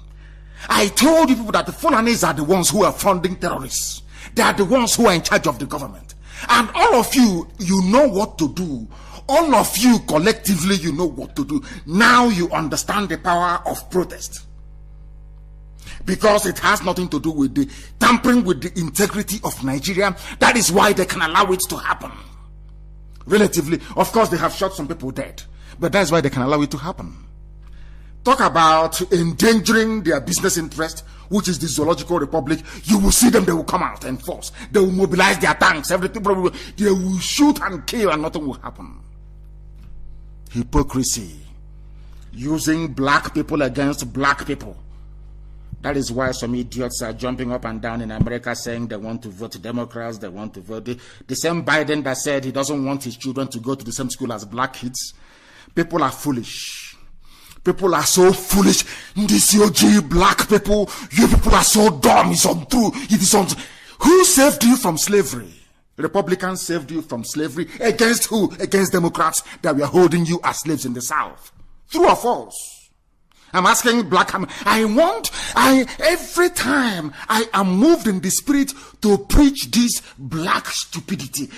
I told you people that the Fulanis are the ones who are funding terrorists. They are the ones who are in charge of the government. And all of you, you know what to do. All of you collectively, you know what to do. Now you understand the power of protest. Because it has nothing to do with the tampering with the integrity of Nigeria. That is why they can allow it to happen. Relatively, of course, they have shot some people dead, but that's why they can allow it to happen. Talk about endangering their business interest, which is the Zoological Republic. You will see them, they will come out and force. They will mobilize their tanks, everything. They will shoot and kill and nothing will happen. Hypocrisy. Using black people against black people. That is why some idiots are jumping up and down in America saying they want to vote Democrats, they want to vote the same Biden that said he doesn't want his children to go to the same school as black kids. People are foolish. People are so foolish. This OG black people, you people are so dumb. It's untrue. It is untrue. Who saved you from slavery? Republicans saved you from slavery. Against who? Against Democrats that were holding you as slaves in the South. True or false? I'm asking black. Every time I am moved in the spirit to preach this black stupidity.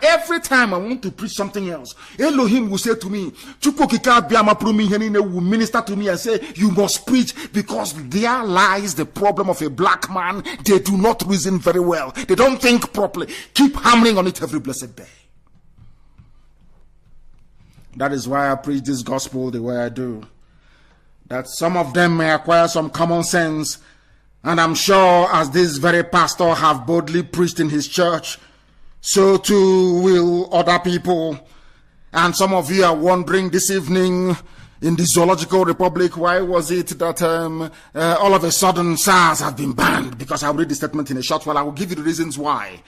Every time I want to preach something else, Elohim will say to me, will minister to me and say, you must preach, because there lies the problem of a black man. They do not reason very well. They don't think properly. Keep hammering on it every blessed day. That is why I preach this gospel the way I do. That some of them may acquire some common sense. And I'm sure as this very pastor have boldly preached in his church, so too will other people. And some of you are wondering this evening in the Zoological Republic, why was it that all of a sudden SARS have been banned? Because I'll read the statement in a short while. I will give you the reasons why.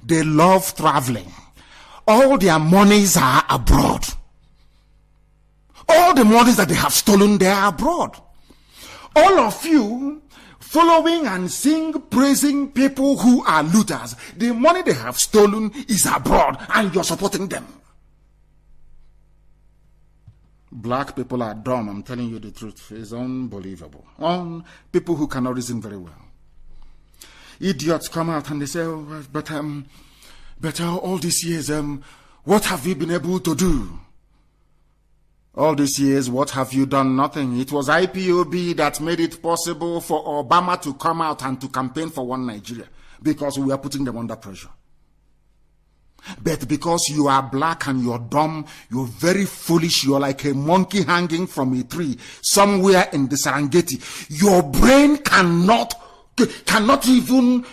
They love traveling. All their monies are abroad. All the monies that they have stolen, they are abroad. All of you following and praising people who are looters, the money they have stolen is abroad and you're supporting them. Black people are dumb, I'm telling you the truth. It's unbelievable. People who cannot reason very well. Idiots come out and they say, oh, but all these years, what have you been able to do? All these years, what have you done? Nothing. It was IPOB that made it possible for Obama to come out and to campaign for one Nigeria, because we are putting them under pressure. But because you are black and you're dumb, you're very foolish, you're like a monkey hanging from a tree somewhere in the Serengeti, your brain cannot even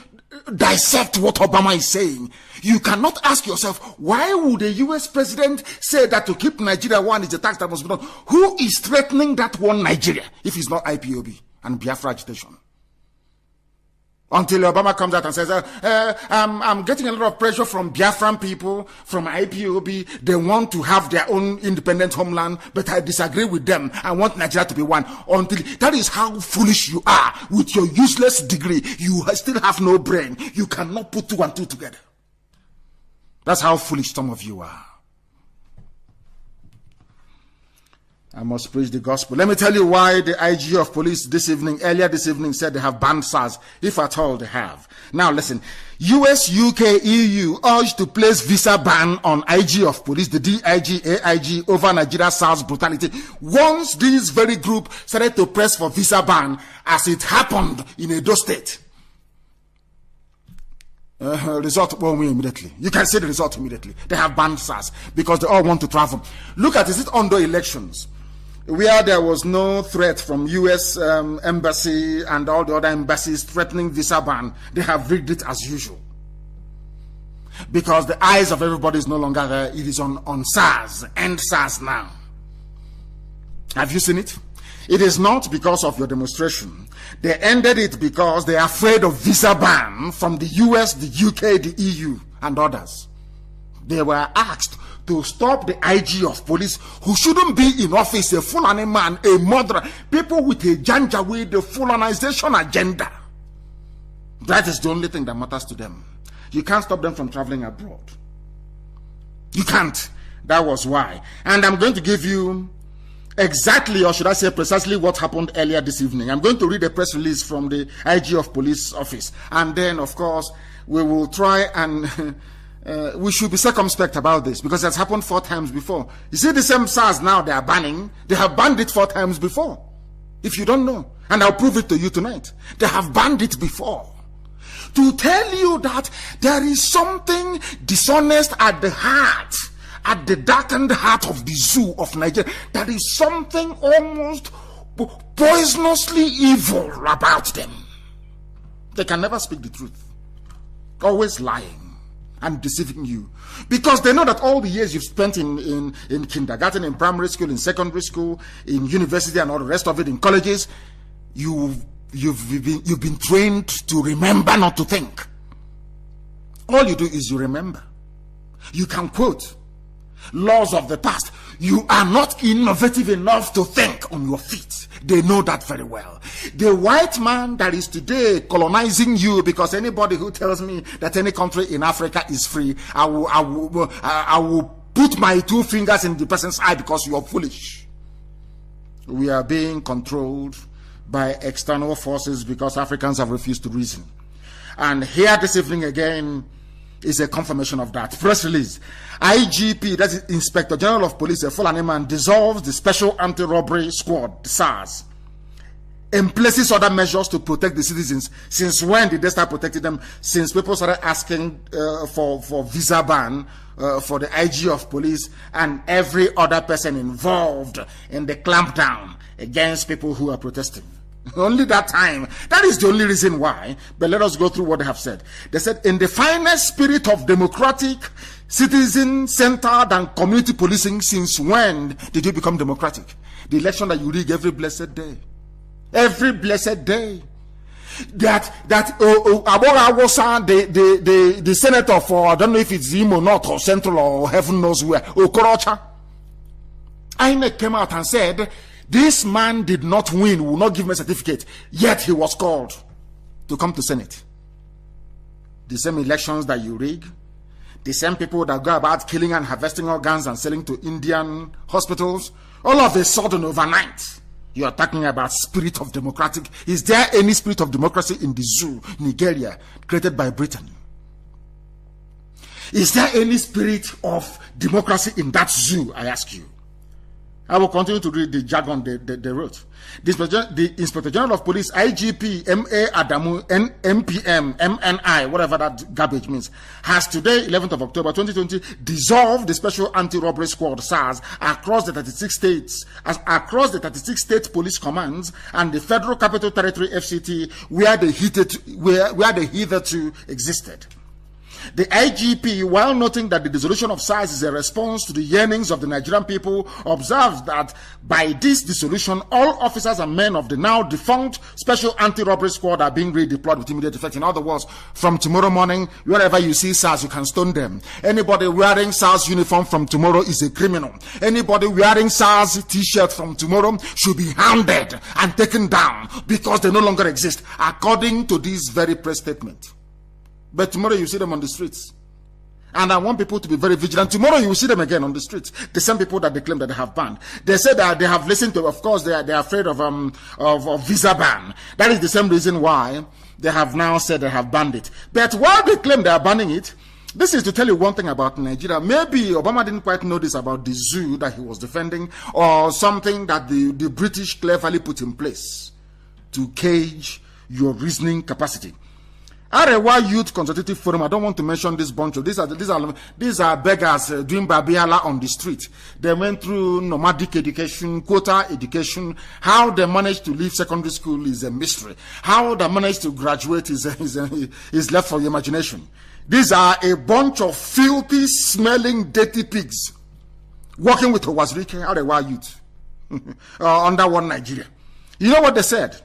dissect what Obama is saying. You cannot ask yourself, why would a US president say that to keep Nigeria one is the tax that must be done? Who is threatening that one Nigeria if it's not IPOB and Biafra agitation? Until Obama comes out and says, I'm getting a lot of pressure from Biafran people, from IPOB. They want to have their own independent homeland, but I disagree with them. I want Nigeria to be one. That is how foolish you are. With your useless degree, you still have no brain. You cannot put 2 and 2 together. That's how foolish some of you are. I must preach the gospel. Let me tell you why the IG of police earlier this evening said they have banned SARS, if at all they have. Now listen, US, UK, EU urged to place visa ban on IG of police, the DIG, AIG, over Nigeria SARS brutality. Once this very group started to press for visa ban, as it happened in Edo State, result won't win immediately. You can see the result immediately. They have banned SARS because they all want to travel. Look at, is it under elections, where there was no threat from US embassy and all the other embassies threatening visa ban, they have rigged it as usual. Because the eyes of everybody is no longer there. It is on SARS. End SARS now. Have you seen it? It is not because of your demonstration. They ended it because they are afraid of visa ban from the US, the UK, the EU, and others. They were asked to stop the IG of police, who shouldn't be in office, a Fulani man, a murderer, people with a Janjaweed, the Fulanization agenda. That is the only thing that matters to them. You can't stop them from traveling abroad. You can't. That was why. And I'm going to give you exactly, or should I say precisely, what happened earlier this evening. I'm going to read a press release from the IG of police office. And then, of course, we will try and we should be circumspect about this, because it has happened 4 times before. You see the same SARS now they are banning. They have banned it 4 times before. If you don't know, and I'll prove it to you tonight. They have banned it before. To tell you that there is something dishonest at the heart, at the darkened heart of the zoo of Nigeria. There is something almost poisonously evil about them. They can never speak the truth. Always lying and deceiving you, because they know that all the years you've spent in kindergarten, in primary school, in secondary school, in university, and all the rest of it, in colleges, you've been trained to remember, not to think. All you do is you remember. You can quote laws of the past. You are not innovative enough to think on your feet. They know that very well. The white man that is today colonizing you, because anybody who tells me that any country in Africa is free, I will put my 2 fingers in the person's eye, because you are foolish. we are being controlled by external forces because Africans have refused to reason. And here this evening again is a confirmation of that. Press release. IGP, that is Inspector General of Police, a Fulani man, dissolves the Special Anti-Robbery Squad, SARS, and places other measures to protect the citizens. Since when did they start protecting them? Since people started asking for visa ban for the IG of police and every other person involved in the clampdown against people who are protesting. Only that time. That is the only reason why. But let us go through what they have said. They said, in the finest spirit of democratic, citizen-centered and community policing, since when did you become democratic? The election that you rig every blessed day. Every blessed day. The senator for, I don't know if it's Imo North or Central or heaven knows where, Okorocha, INEC came out and said, this man did not win, will not give me a certificate, yet he was called to come to Senate. The same elections that you rig, the same people that go about killing and harvesting organs and selling to Indian hospitals, all of a sudden overnight, you are talking about spirit of democratic. Is there any spirit of democracy in the zoo, Nigeria, created by Britain? Is there any spirit of democracy in that zoo, I ask you? I will continue to read the jargon they wrote. The Inspector General of Police, IGP, M.A. Adamu, MPM, MNI, whatever that garbage means, has today, 11th of October 2020, dissolved the Special Anti-Robbery Squad, SARS, across the 36 states, across the 36 state police commands and the Federal Capital Territory, FCT, where they hitherto existed. The IGP, while noting that the dissolution of SARS is a response to the yearnings of the Nigerian people, observes that by this dissolution, all officers and men of the now defunct Special Anti-Robbery Squad are being redeployed with immediate effect. In other words, from tomorrow morning, wherever you see SARS, you can stone them. Anybody wearing SARS uniform from tomorrow is a criminal. Anybody wearing SARS t-shirt from tomorrow should be hounded and taken down because they no longer exist, according to this very press statement. But tomorrow you see them on the streets. And I want people to be very vigilant. Tomorrow you will see them again on the streets. The same people that they claim that they have banned. They say that they have listened to, of course, they are afraid of visa ban. That is the same reason why they have now said they have banned it. But while they claim they are banning it, this is to tell you one thing about Nigeria. Maybe Obama didn't quite know this about the zoo that he was defending, or something that the British cleverly put in place to cage your reasoning capacity. Arewa Youth Consultative Forum, I don't want to mention this bunch of, these are beggars doing babiala on the street. They went through nomadic education, quota education. How they managed to leave secondary school is a mystery. How they managed to graduate is left for your imagination. These are a bunch of filthy, smelling, dirty pigs working with Owazirike, Arewa Youth, under one Nigeria. You know what they said?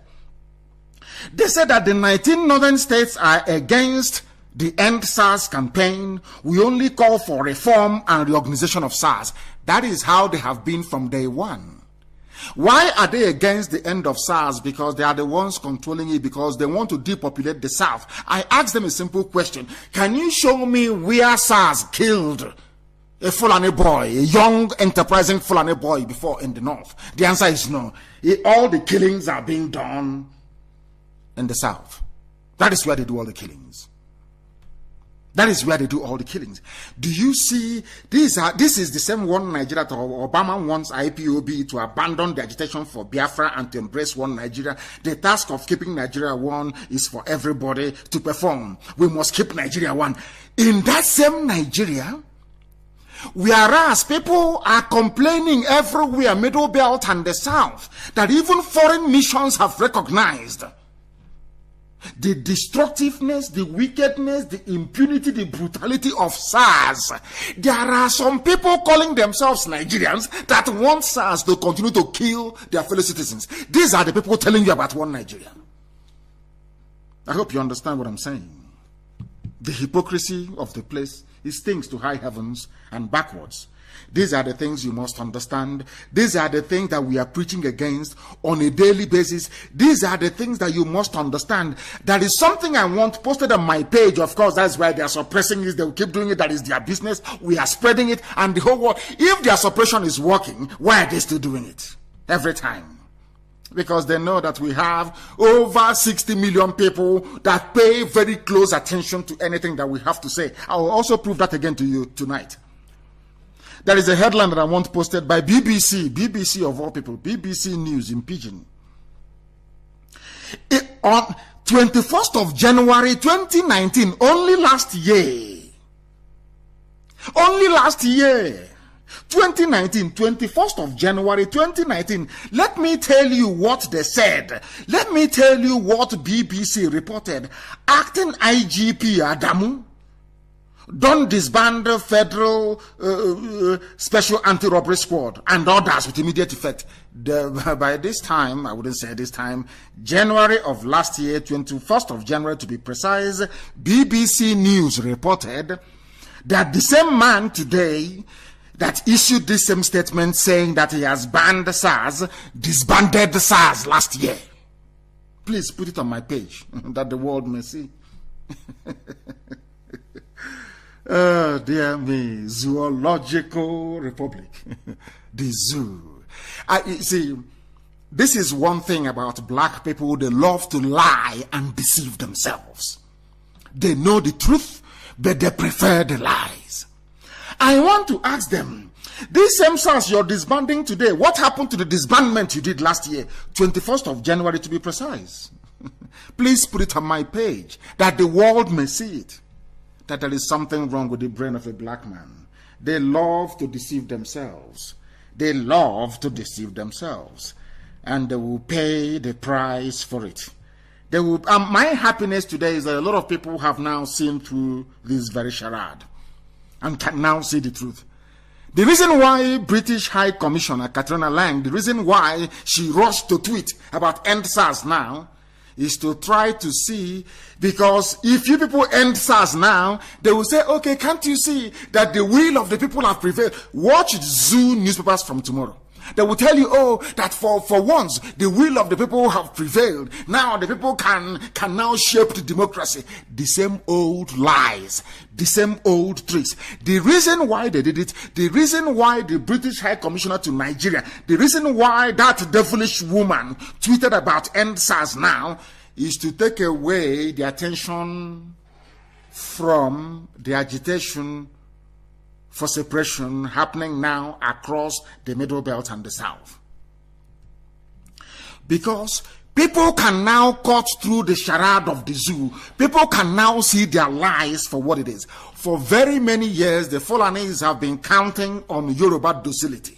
They said that the 19 northern states are against the End SARS campaign. We only call for reform and reorganization of SARS. That is how they have been from day one. Why are they against the end of SARS? Because they are the ones controlling it, because they want to depopulate the South. I asked them a simple question. Can you show me where SARS killed a Fulani boy, a young, enterprising Fulani boy before in the North? The answer is no. All the killings are being done in the South. That is where they do all the killings. That is where they do all the killings. Do you see, this is the same one Nigeria that Obama wants IPOB to abandon the agitation for Biafra and to embrace one Nigeria. The task of keeping Nigeria one is for everybody to perform. We must keep Nigeria one. In that same Nigeria, whereas people are complaining everywhere, Middle Belt and the South, that even foreign missions have recognized the destructiveness, the wickedness, the impunity, the brutality of SARS. There are some people calling themselves Nigerians that want SARS to continue to kill their fellow citizens. These are the people telling you about one Nigeria. I hope you understand what I'm saying. The hypocrisy of the place, it stinks to high heavens and backwards. These are the things you must understand. These are the things that we are preaching against on a daily basis. These are the things that you must understand. That is something I want posted on my page. Of course, that's why they are suppressing it. They will keep doing it. That is their business. We are spreading it. And the whole world, if their suppression is working, why are they still doing it? every time. Because they know that we have over 60 million people that pay very close attention to anything that we have to say. I will also prove that again to you tonight. There is a headline that I want posted by BBC of all people, BBC News in Pidgin. On 21st of January 2019, only last year, 2019, 21st of January 2019. Let me tell you what they said. Let me tell you what BBC reported. Acting IGP Adamu don't disband the Federal Special Anti-Robbery Squad and others with immediate effect. By this time, I wouldn't say this time, January of last year, 21st of January to be precise, BBC News reported that the same man today that issued this same statement saying that he has banned SARS, disbanded SARS last year. Please put it on my page that the world may see. Oh, dear me, Zoological Republic, the zoo. See, this is one thing about black people. They love to lie and deceive themselves. They know the truth, but they prefer the lies. I want to ask them, this same SARS you're disbanding today, what happened to the disbandment you did last year, 21st of January to be precise? Please put it on my page that the world may see it, that there is something wrong with the brain of a black man. They love to deceive themselves. They love to deceive themselves. And they will pay the price for it. They will. My happiness today is that a lot of people have now seen through this very charade and can now see the truth. The reason why British High Commissioner Katrina Lang, the reason why she rushed to tweet about end SARS now, is to try to see, because if you people end SARS now, they will say, okay, can't you see that the will of the people have prevailed? Watch Zoo newspapers from tomorrow. They will tell you, oh, that for once, the will of the people have prevailed. Now the people can now shape the democracy. The same old lies, the same old tricks. The reason why they did it, the reason why the British High Commissioner to Nigeria, the reason why that devilish woman tweeted about end SARS now, is to take away the attention from the agitation for separation happening now across the Middle Belt and the South. Because people can now cut through the charade of the zoo. People can now see their lies for what it is. For very many years, the Fulanis have been counting on Yoruba docility.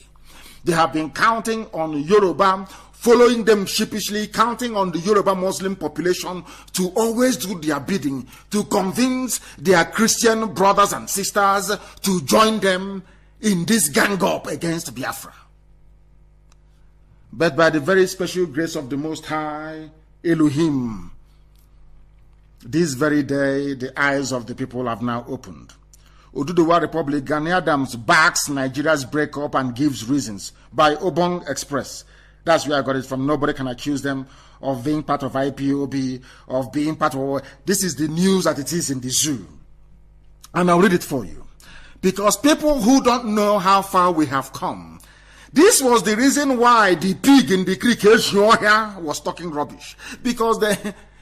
They have been counting on Yoruba, following them sheepishly, counting on the Yoruba Muslim population to always do their bidding, to convince their Christian brothers and sisters to join them in this gang up against Biafra. But by the very special grace of the Most High, Elohim, this very day, the eyes of the people have now opened. Oduduwa Republic, Gani Adams backs Nigeria's breakup and gives reasons by Obong Express. That's where I got it from. Nobody can accuse them of being part of IPOB, of being part of... This is the news that it is in the zoo. And I'll read it for you. Because people who don't know how far we have come, this was the reason why the pig in the creek was talking rubbish. Because they,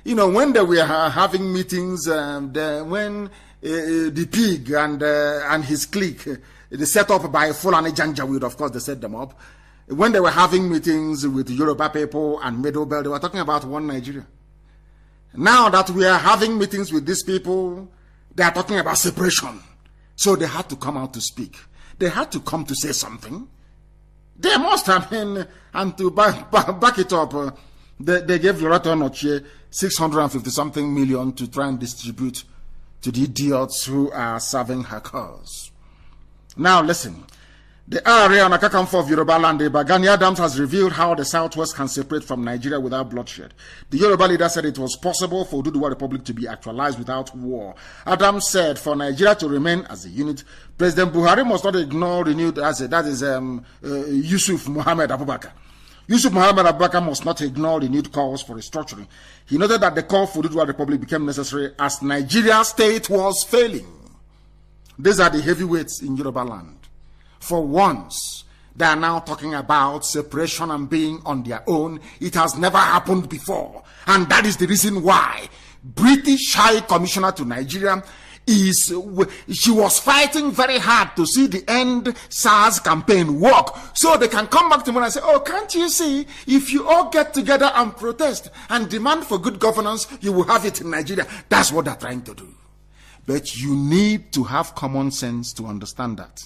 when they were having meetings, when the pig and his clique, they set up by Fulani Janjaweed, of course they set them up. When they were having meetings with Yoruba people and Middle Belt, they were talking about one Nigeria. Now that we are having meetings with these people, they are talking about separation. So they had to come out to speak. They had to come to say something. They must have been, and to back it up, they gave Loretta Noche 650-something million to try and distribute to the idiots who are serving her cause. Now listen. The area on Akakamfo of Yoruba land, Gani Adams has revealed how the Southwest can separate from Nigeria without bloodshed. The Yoruba leader said it was possible for Oduduwa Republic to be actualized without war. Adams said for Nigeria to remain as a unit, President Buhari must not ignore renewed, Yusuf Muhammad Abubakar. Yusuf Muhammad Abubakar must not ignore renewed calls for restructuring. He noted that the call for Oduduwa Republic became necessary as Nigeria's state was failing. These are the heavyweights in Yoruba land. For once, They are now talking about separation and being on their own. It has never happened before. And that is the reason why British High Commissioner to Nigeria she was fighting very hard to see the End SARS campaign work, so they can come back to me and say, oh, can't you see, if you all get together and protest and demand for good governance, you will have it in Nigeria. That's what they're trying to do. But you need to have common sense to understand that.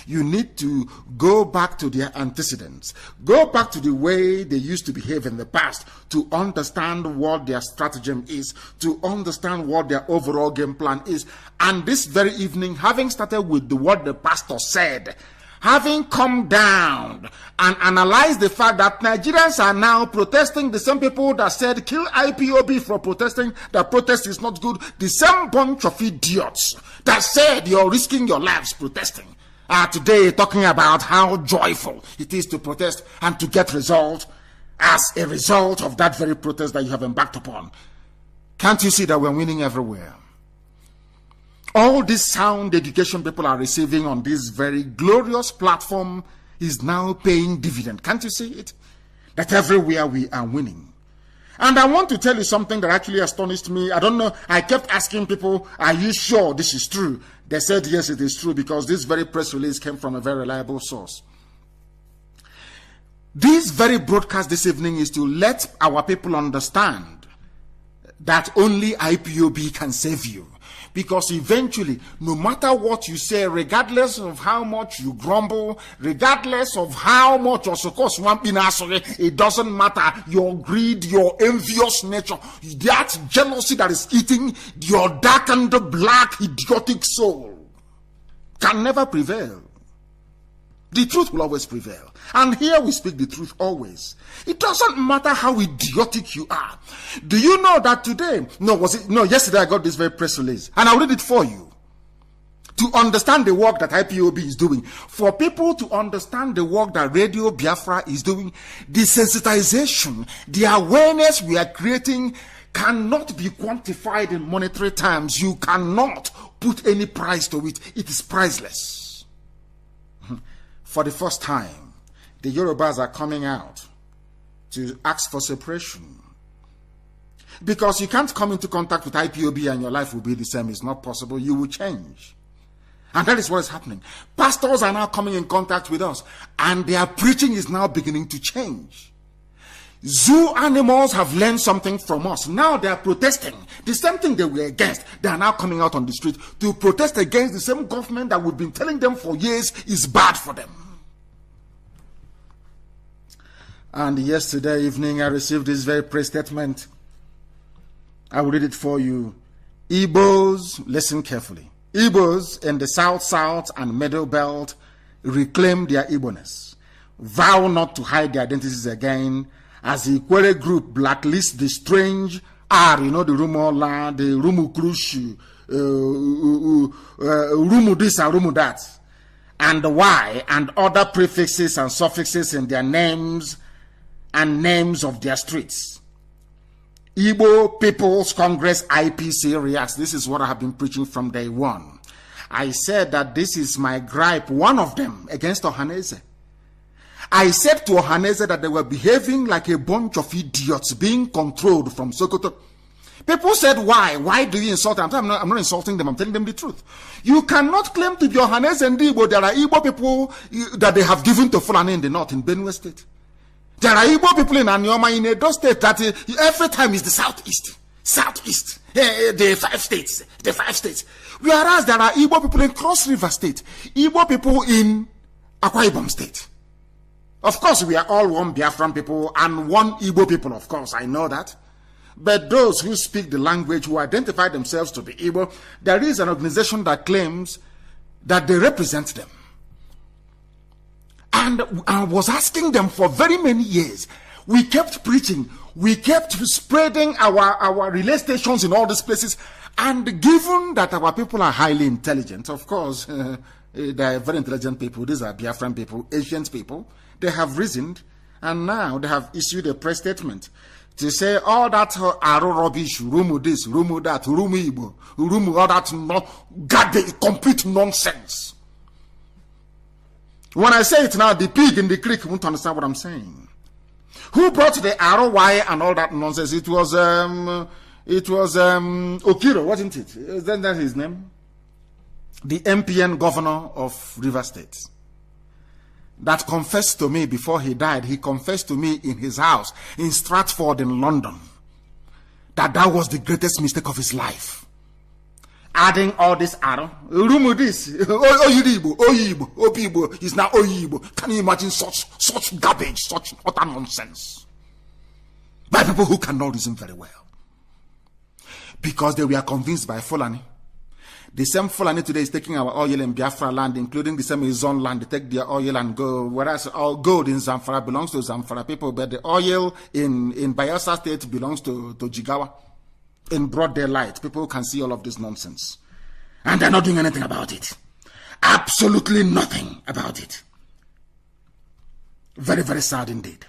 You need to go back to their antecedents, go back to the way they used to behave in the past to understand what their stratagem is, to understand what their overall game plan is. And this very evening, having started with what the pastor said, having come down and analyzed the fact that Nigerians are now protesting, the same people that said kill IPOB for protesting, that protest is not good, the same bunch of idiots that said you're risking your lives protesting, are today talking about how joyful it is to protest and to get result as a result of that very protest that you have embarked upon. Can't you see that we're winning everywhere? All this sound education people are receiving on this very glorious platform is now paying dividend. Can't you see it? That everywhere we are winning. And I want to tell you something that actually astonished me. I don't know. I kept asking people, are you sure this is true? They said, yes, it is true, because this very press release came from a very reliable source. This very broadcast this evening is to let our people understand that only IPOB can save you. Because eventually, no matter what you say, regardless of how much you grumble, regardless of how much you're supposed to be nasty, it doesn't matter. Your greed, your envious nature, that jealousy that is eating your darkened, black, idiotic soul can never prevail. The truth will always prevail. And here we speak the truth always. It doesn't matter how idiotic you are. Do you know that today, yesterday I got this very press release, and I'll read it for you. To understand the work that IPOB is doing, for people to understand the work that Radio Biafra is doing, the sensitization, the awareness we are creating cannot be quantified in monetary terms. You cannot put any price to it. It is priceless. For the first time, the Yorubas are coming out to ask for separation. Because you can't come into contact with IPOB and your life will be the same. It's not possible. You will change. And that is what is happening. Pastors are now coming in contact with us, and their preaching is now beginning to change. Zoo animals have learned something from us. Now they are protesting. The same thing they were against, they are now coming out on the street to protest against the same government that we've been telling them for years is bad for them. And yesterday evening, I received this very press statement. I will read it for you. Igbos, listen carefully. Igbos in the South and Middle Belt reclaim their Igbo-ness. Vow not to hide their identities again, as the Ikwere group blacklist the strange the Rumola, the Rumu Krushu, Rumu this and Rumu that, and the Y, and other prefixes and suffixes in their names and names of their streets. Igbo People's Congress IPC reacts. This is what I have been preaching from day one. I said that this is my gripe, one of them, against Ohaneze. I said to Ohaneze that they were behaving like a bunch of idiots being controlled from Sokoto. People said, why? Why do you insult them? I'm not insulting them. I'm telling them the truth. You cannot claim to be Ohaneze and Igbo. There are Igbo people that they have given to Fulani in the north, in Benue State. There are Igbo people in Anioma, in Edo State, that every time is the southeast. The five states. Whereas there are Igbo people in Cross River State, Igbo people in Akwa Ibom State. Of course, we are all one Biafran people and one Igbo people, of course, I know that. But those who speak the language, who identify themselves to be Igbo, there is an organization that claims that they represent them. And I was asking them for very many years. We kept preaching. We kept spreading our relay stations in all these places. And given that our people are highly intelligent, of course, they are very intelligent people. These are Biafran people, ancient people. They have reasoned, and now they have issued a press statement to say all that arrow rubbish, rumu this, rumu that, rumu Igbo, rumu all that, complete nonsense. When I say it now, the pig in the creek won't understand what I'm saying. Who brought the ROY and all that nonsense? It was Okiro, wasn't it? Isn't that his name? The MPN governor of River State. That confessed to me before he died. He confessed to me in his house in Stratford in London that was the greatest mistake of his life. Adding all this arrow, this Oyibo is now Oyibo. Can you imagine such garbage, such utter nonsense? By people who cannot reason very well. Because they were convinced by Fulani. The same Fulani today is taking our oil in Biafra land, including the same Izon land. They take their oil and go, whereas all gold in Zamfara belongs to Zamfara people, but the oil in Bayelsa State belongs to Jigawa. In broad daylight, people can see all of this nonsense. And they're not doing anything about it. Absolutely nothing about it. Very, very sad indeed.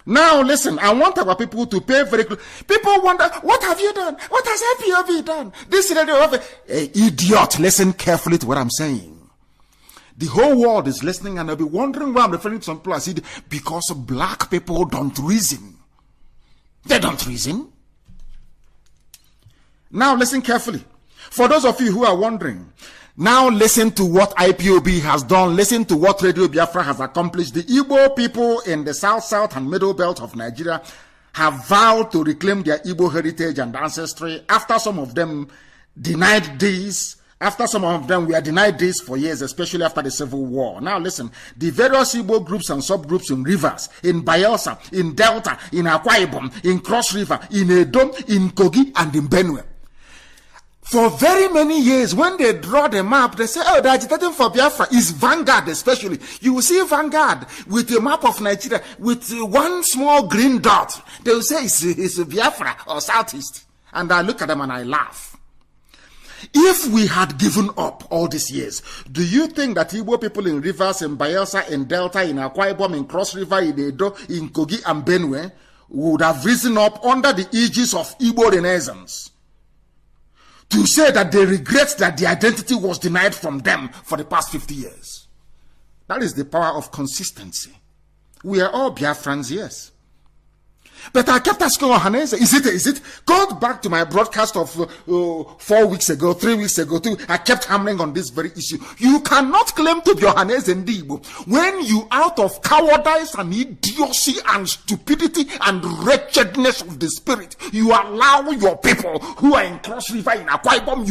Now listen, I want our people to pay very close. People wonder, what have you done? What has IPOB done? This radio, idiot, listen carefully to what I'm saying. The whole world is listening and they'll be wondering why I'm referring to some people. I said, because black people don't reason. They don't reason. Now listen carefully. For those of you who are wondering, now listen to what IPOB has done. Listen to what Radio Biafra has accomplished. The Igbo people in the south and middle belt of Nigeria have vowed to reclaim their Igbo heritage and ancestry after some of them denied this. After some of them were denied this for years, especially after the Civil War. Now listen, the various Igbo groups and subgroups in rivers, in Bayelsa, in Delta, in Akwa Ibom, in Cross River, in Edo, in Kogi, and in Benue. For very many years, when they draw the map, they say, oh, they're agitating for Biafra. It's Vanguard especially. You will see Vanguard with a map of Nigeria with one small green dot. They will say it's Biafra or Southeast. And I look at them and I laugh. If we had given up all these years, do you think that Igbo people in rivers, in Bayelsa, in Delta, in Akwa Ibom, in Cross River, in Edo, in Kogi and Benue would have risen up under the aegis of Igbo Renaissance to say that they regret that the identity was denied from them for the past 50 years? That is the power of consistency. We are all Biafrans, yes. But I kept asking Ohaneze, is it? Go back to my broadcast of 4 weeks ago, 3 weeks ago, too. I kept hammering on this very issue. You cannot claim to be Ohaneze Ndigbo when you, out of cowardice and idiocy and stupidity and wretchedness of the spirit, you allow your people who are in Cross River, in Akwa Ibom,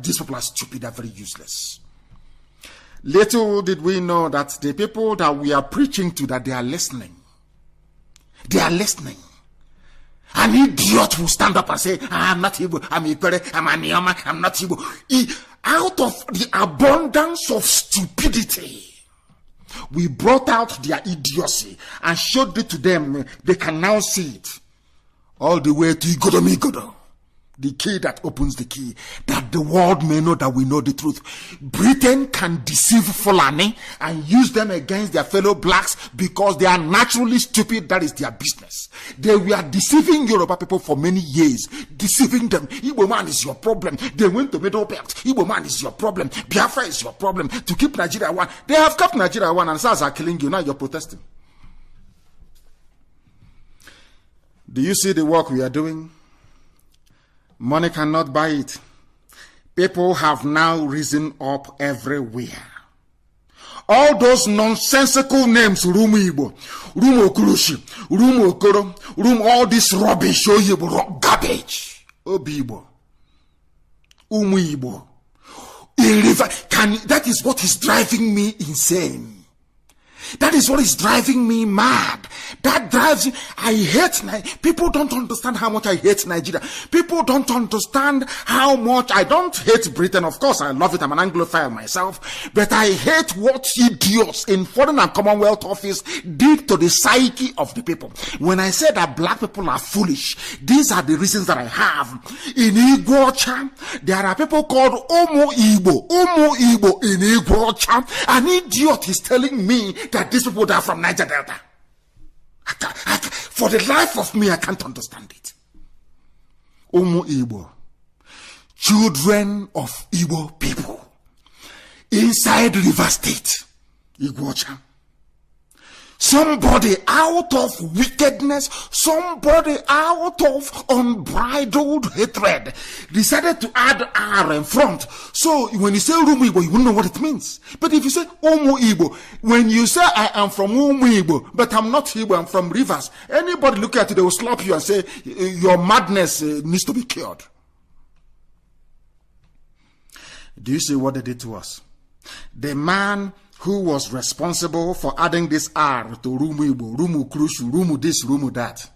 these people are stupid, they're very useless. Little did we know that the people that we are preaching to, that they are listening. They are listening. An idiot will stand up and say, I'm not Igbo, I'm Ikere, I'm Anioma, I'm not Igbo. Out of the abundance of stupidity, we brought out their idiocy and showed it to them. They can now see it. All the way to Igodo. The key that opens the key, that the world may know that we know the truth. Britain can deceive Fulani and use them against their fellow blacks because they are naturally stupid. That is their business. They were deceiving Yoruba people for many years, deceiving them. Igbo man is your problem. They went to Middle Belt. Igbo man is your problem. Biafra is your problem. To keep Nigeria one. They have kept Nigeria one and SARS are killing you. Now you're protesting. Do you see the work we are doing? Money cannot buy it. People have now risen up everywhere. All those nonsensical names, Rumu Igbo, Rumu Okurushi, Rumu Okoro, Rumu, all this rubbish, Oyibo, garbage. Obi Igbo, Umu Igbo. That is what is driving me insane. That is what is driving me mad. That drives me. I hate Nigeria. People don't understand how much I hate Nigeria. People don't understand how much I don't hate Britain. Of course, I love it. I'm an Anglophile myself. But I hate what idiots in foreign and Commonwealth office did to the psyche of the people. When I say that black people are foolish, these are the reasons that I have. In Igbocha, there are people called Omo Igbo in Igbocha. An idiot is telling me that these people are from Niger Delta. For the life of me, I can't understand it. Omo Igbo, children of Igbo people, inside River State, Igwocha. Somebody out of wickedness, somebody out of unbridled hatred decided to add R in front. So when you say Umu Igbo, you wouldn't know what it means. But if you say Umu Igbo, when you say I am from Umu Igbo, but I'm not Igbo, I'm from Rivers, anybody look at you, they will slap you and say your madness needs to be cured. Do you see what they did to us? The man who was responsible for adding this R to Rumu Igbo, Rumu Krushu, Rumu this, Rumu that,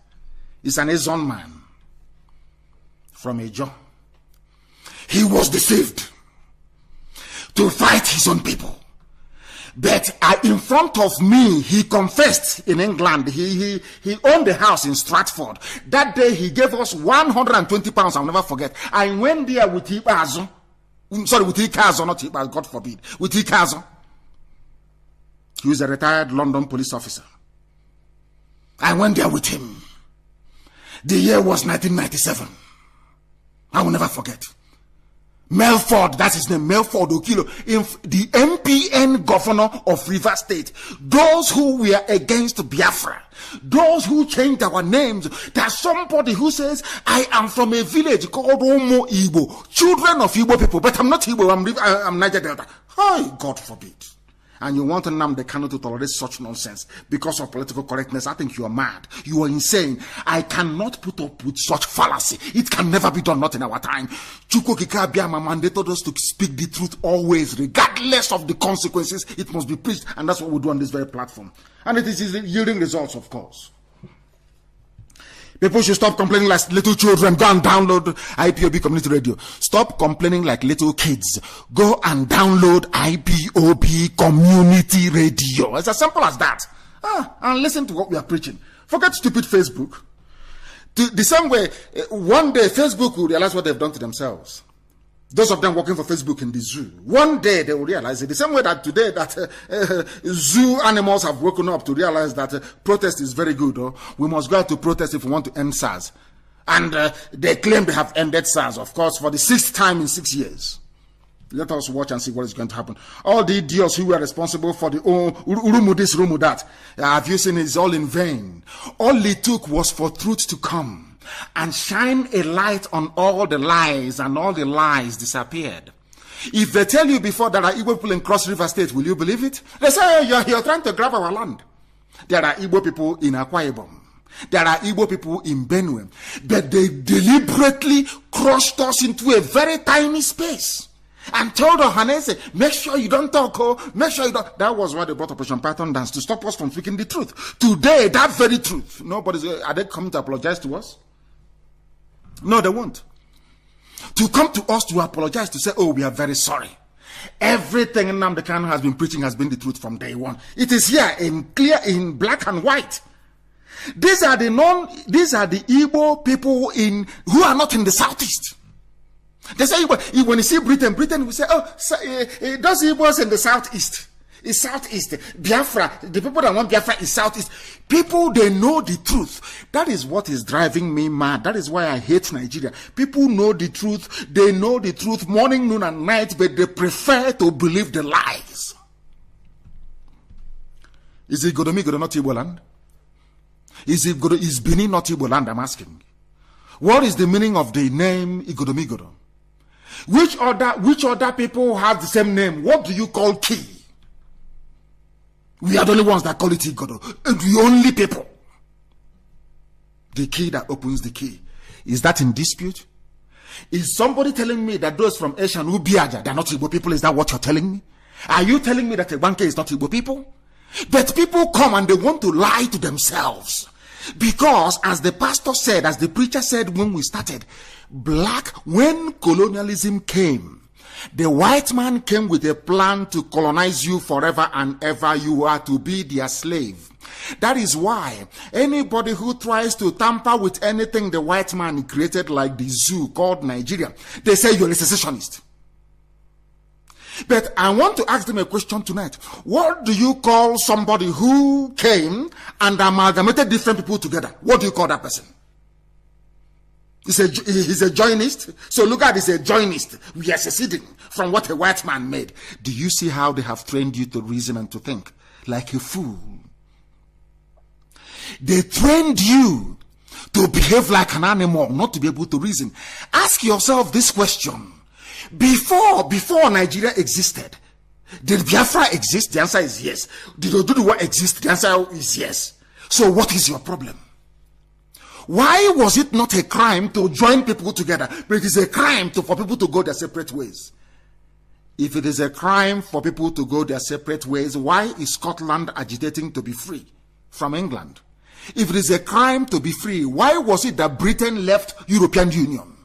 is an Ezon man from Ejo. He was deceived to fight his own people. But in front of me, he confessed in England. He owned a house in Stratford. That day, he gave us 120 pounds. I'll never forget. I went there with Ibazo. Sorry, with Ikazo, not Ibazo, God forbid. With Ikazo. He was a retired London police officer. I went there with him. The year was 1997. I will never forget. Melford, that's his name, Melford Okilo, the MPN governor of Rivers State. Those who were against Biafra, those who changed our names. There's somebody who says, I am from a village called Omo Igbo, children of Igbo people, but I'm not Igbo, I'm Niger Delta. Hi, God forbid. And you want Nnamdi Kanu to tolerate such nonsense because of political correctness? I think you are mad. You are insane. I cannot put up with such fallacy. It can never be done, not in our time. Chukwu Okike Abiama mandated us to speak the truth always, regardless of the consequences. It must be preached, and that's what we do on this very platform. And it is yielding results, of course. People should stop complaining like little children. Go and download IPOB Community Radio. Stop complaining like little kids. Go and download IPOB Community Radio. It's as simple as that. And listen to what we are preaching. Forget stupid Facebook. The same way, one day Facebook will realize what they've done to themselves. Those of them working for Facebook in the zoo, one day they will realize it. The same way that today that zoo animals have woken up to realize that protest is very good. We must go out to protest if we want to end SARS. And they claim they have ended SARS, of course, for the 6th time in 6 years. Let us watch and see what is going to happen. All the idiots who were responsible for the Urumu this, Urumu that, have you seen, it's all in vain. All it took was for truth to come and shine a light on all the lies, and all the lies disappeared. If they tell you before there are Igbo people in Cross River State, will you believe it? They say, you're trying to grab our land. There are Igbo people in Akwa Ibom. There are Igbo people in Benue. But they deliberately crushed us into a very tiny space and told Ohanese, make sure you don't talk, make sure you don't. That was why they brought Operation Python Dance, to stop us from speaking the truth. Today, that very truth, are they coming to apologize to us? No, they won't. To come to us to apologize, to say, oh, we are very sorry. Everything Nnamdi Kanu has been preaching has been the truth from day one. It is here in clear, in black and white. These are the Igbo people who are not in the southeast. They say, when you see Britain, we say, oh, those Igbos in the southeast. It's southeast. Biafra, the people that want Biafra is southeast. People, they know the truth. That is what is driving me mad. That is why I hate Nigeria. People know the truth. They know the truth morning, noon, and night, but they prefer to believe the lies. Is it Godomigodo not Igbo land? Is Benin not Igbo land, I'm asking? What is the meaning of the name Igodomigodo? Which other people have the same name? What do you call Ki? We are the only ones that call it Igodo. The only people. The key that opens the key. Is that in dispute? Is somebody telling me that those from Asia and Ubiaja, they're not Igbo people? Is that what you're telling me? Are you telling me that Ebanke is not Igbo people? But people come and they want to lie to themselves. Because as the pastor said, as the preacher said when we started, when colonialism came, the white man came with a plan to colonize you forever and ever. You are to be their slave. That is why anybody who tries to tamper with anything the white man created, like the zoo called Nigeria, they say you're a secessionist. But I want to ask them a question tonight. What do you call somebody who came and amalgamated different people together? What do you call that person? He's a joinist. So look at, he's a joinist. We are seceding from what a white man made. Do you see how they have trained you to reason and to think? Like a fool. They trained you to behave like an animal, not to be able to reason. Ask yourself this question. Before Nigeria existed, did Biafra exist? The answer is yes. Did Oduduwa exist? The answer is yes. So what is your problem? Why was it not a crime to join people together? But it is a crime for people to go their separate ways. If it is a crime for people to go their separate ways, why is Scotland agitating to be free from England? If it is a crime to be free, why was it that Britain left European Union?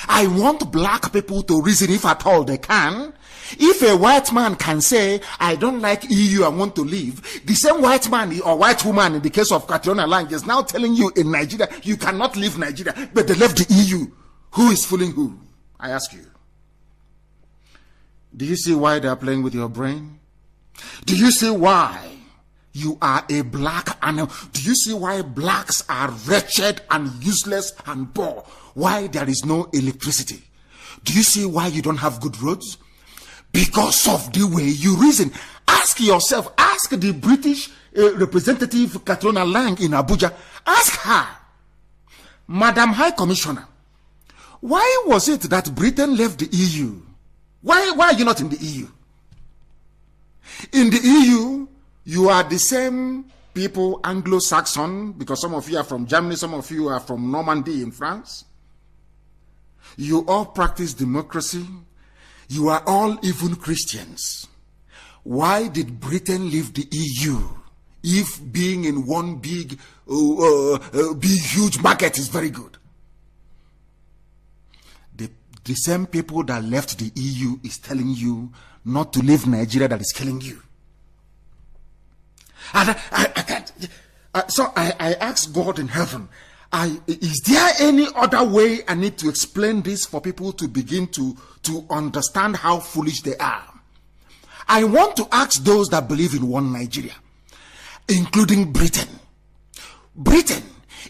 I want black people to reason, if at all they can. If a white man can say, I don't like EU, I want to leave, the same white man or white woman in the case of Catriona Lang is now telling you in Nigeria, you cannot leave Nigeria, but they left the EU. Who is fooling who? I ask you. Do you see why they are playing with your brain? Do you see why you are a black animal? Do you see why blacks are wretched and useless and poor? Why there is no electricity? Do you see why you don't have good roads? Because of the way you reason. Ask yourself, ask the British representative Catriona Lang in Abuja, ask her, Madam High Commissioner, why was it that Britain left the EU? Why are you not in the EU? In the EU, you are the same people, Anglo-Saxon, because some of you are from Germany, some of you are from Normandy in France. You all practice democracy. You are all even Christians. Why did Britain leave the EU if being in one big huge market is very good? The same people that left the EU is telling you not to leave Nigeria, that is killing you. And I can't. So I asked God in heaven, is there any other way I need to explain this for people to begin to understand how foolish they are? I want to ask those that believe in one Nigeria, including Britain. Britain,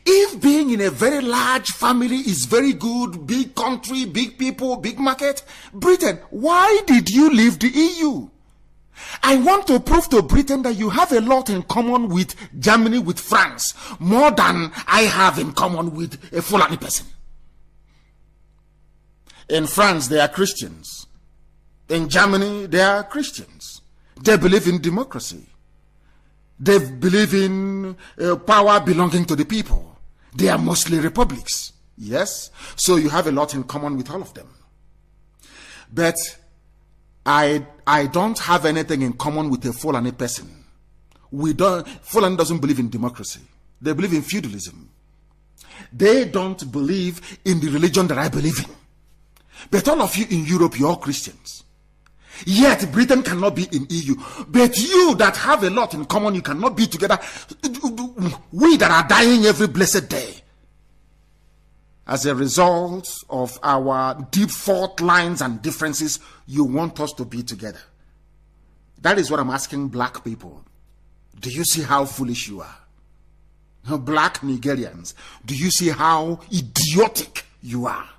if being in a very large family is very good, big country, big people, big market, Britain, why did you leave the EU? I want to prove to Britain that you have a lot in common with Germany, with France, more than I have in common with a Fulani person. In France, they are Christians. In Germany, they are Christians. They believe in democracy. They believe in power belonging to the people. They are mostly republics. Yes? So you have a lot in common with all of them. But I don't have anything in common with a Fulani person. Fulani doesn't believe in democracy. They believe in feudalism. They don't believe in the religion that I believe in. But all of you in Europe, you're all Christians. Yet Britain cannot be in EU. But you that have a lot in common, you cannot be together. We that are dying every blessed day, as a result of our deep fault lines and differences, you want us to be together. That is what I'm asking black people. Do you see how foolish you are? Black Nigerians, do you see how idiotic you are?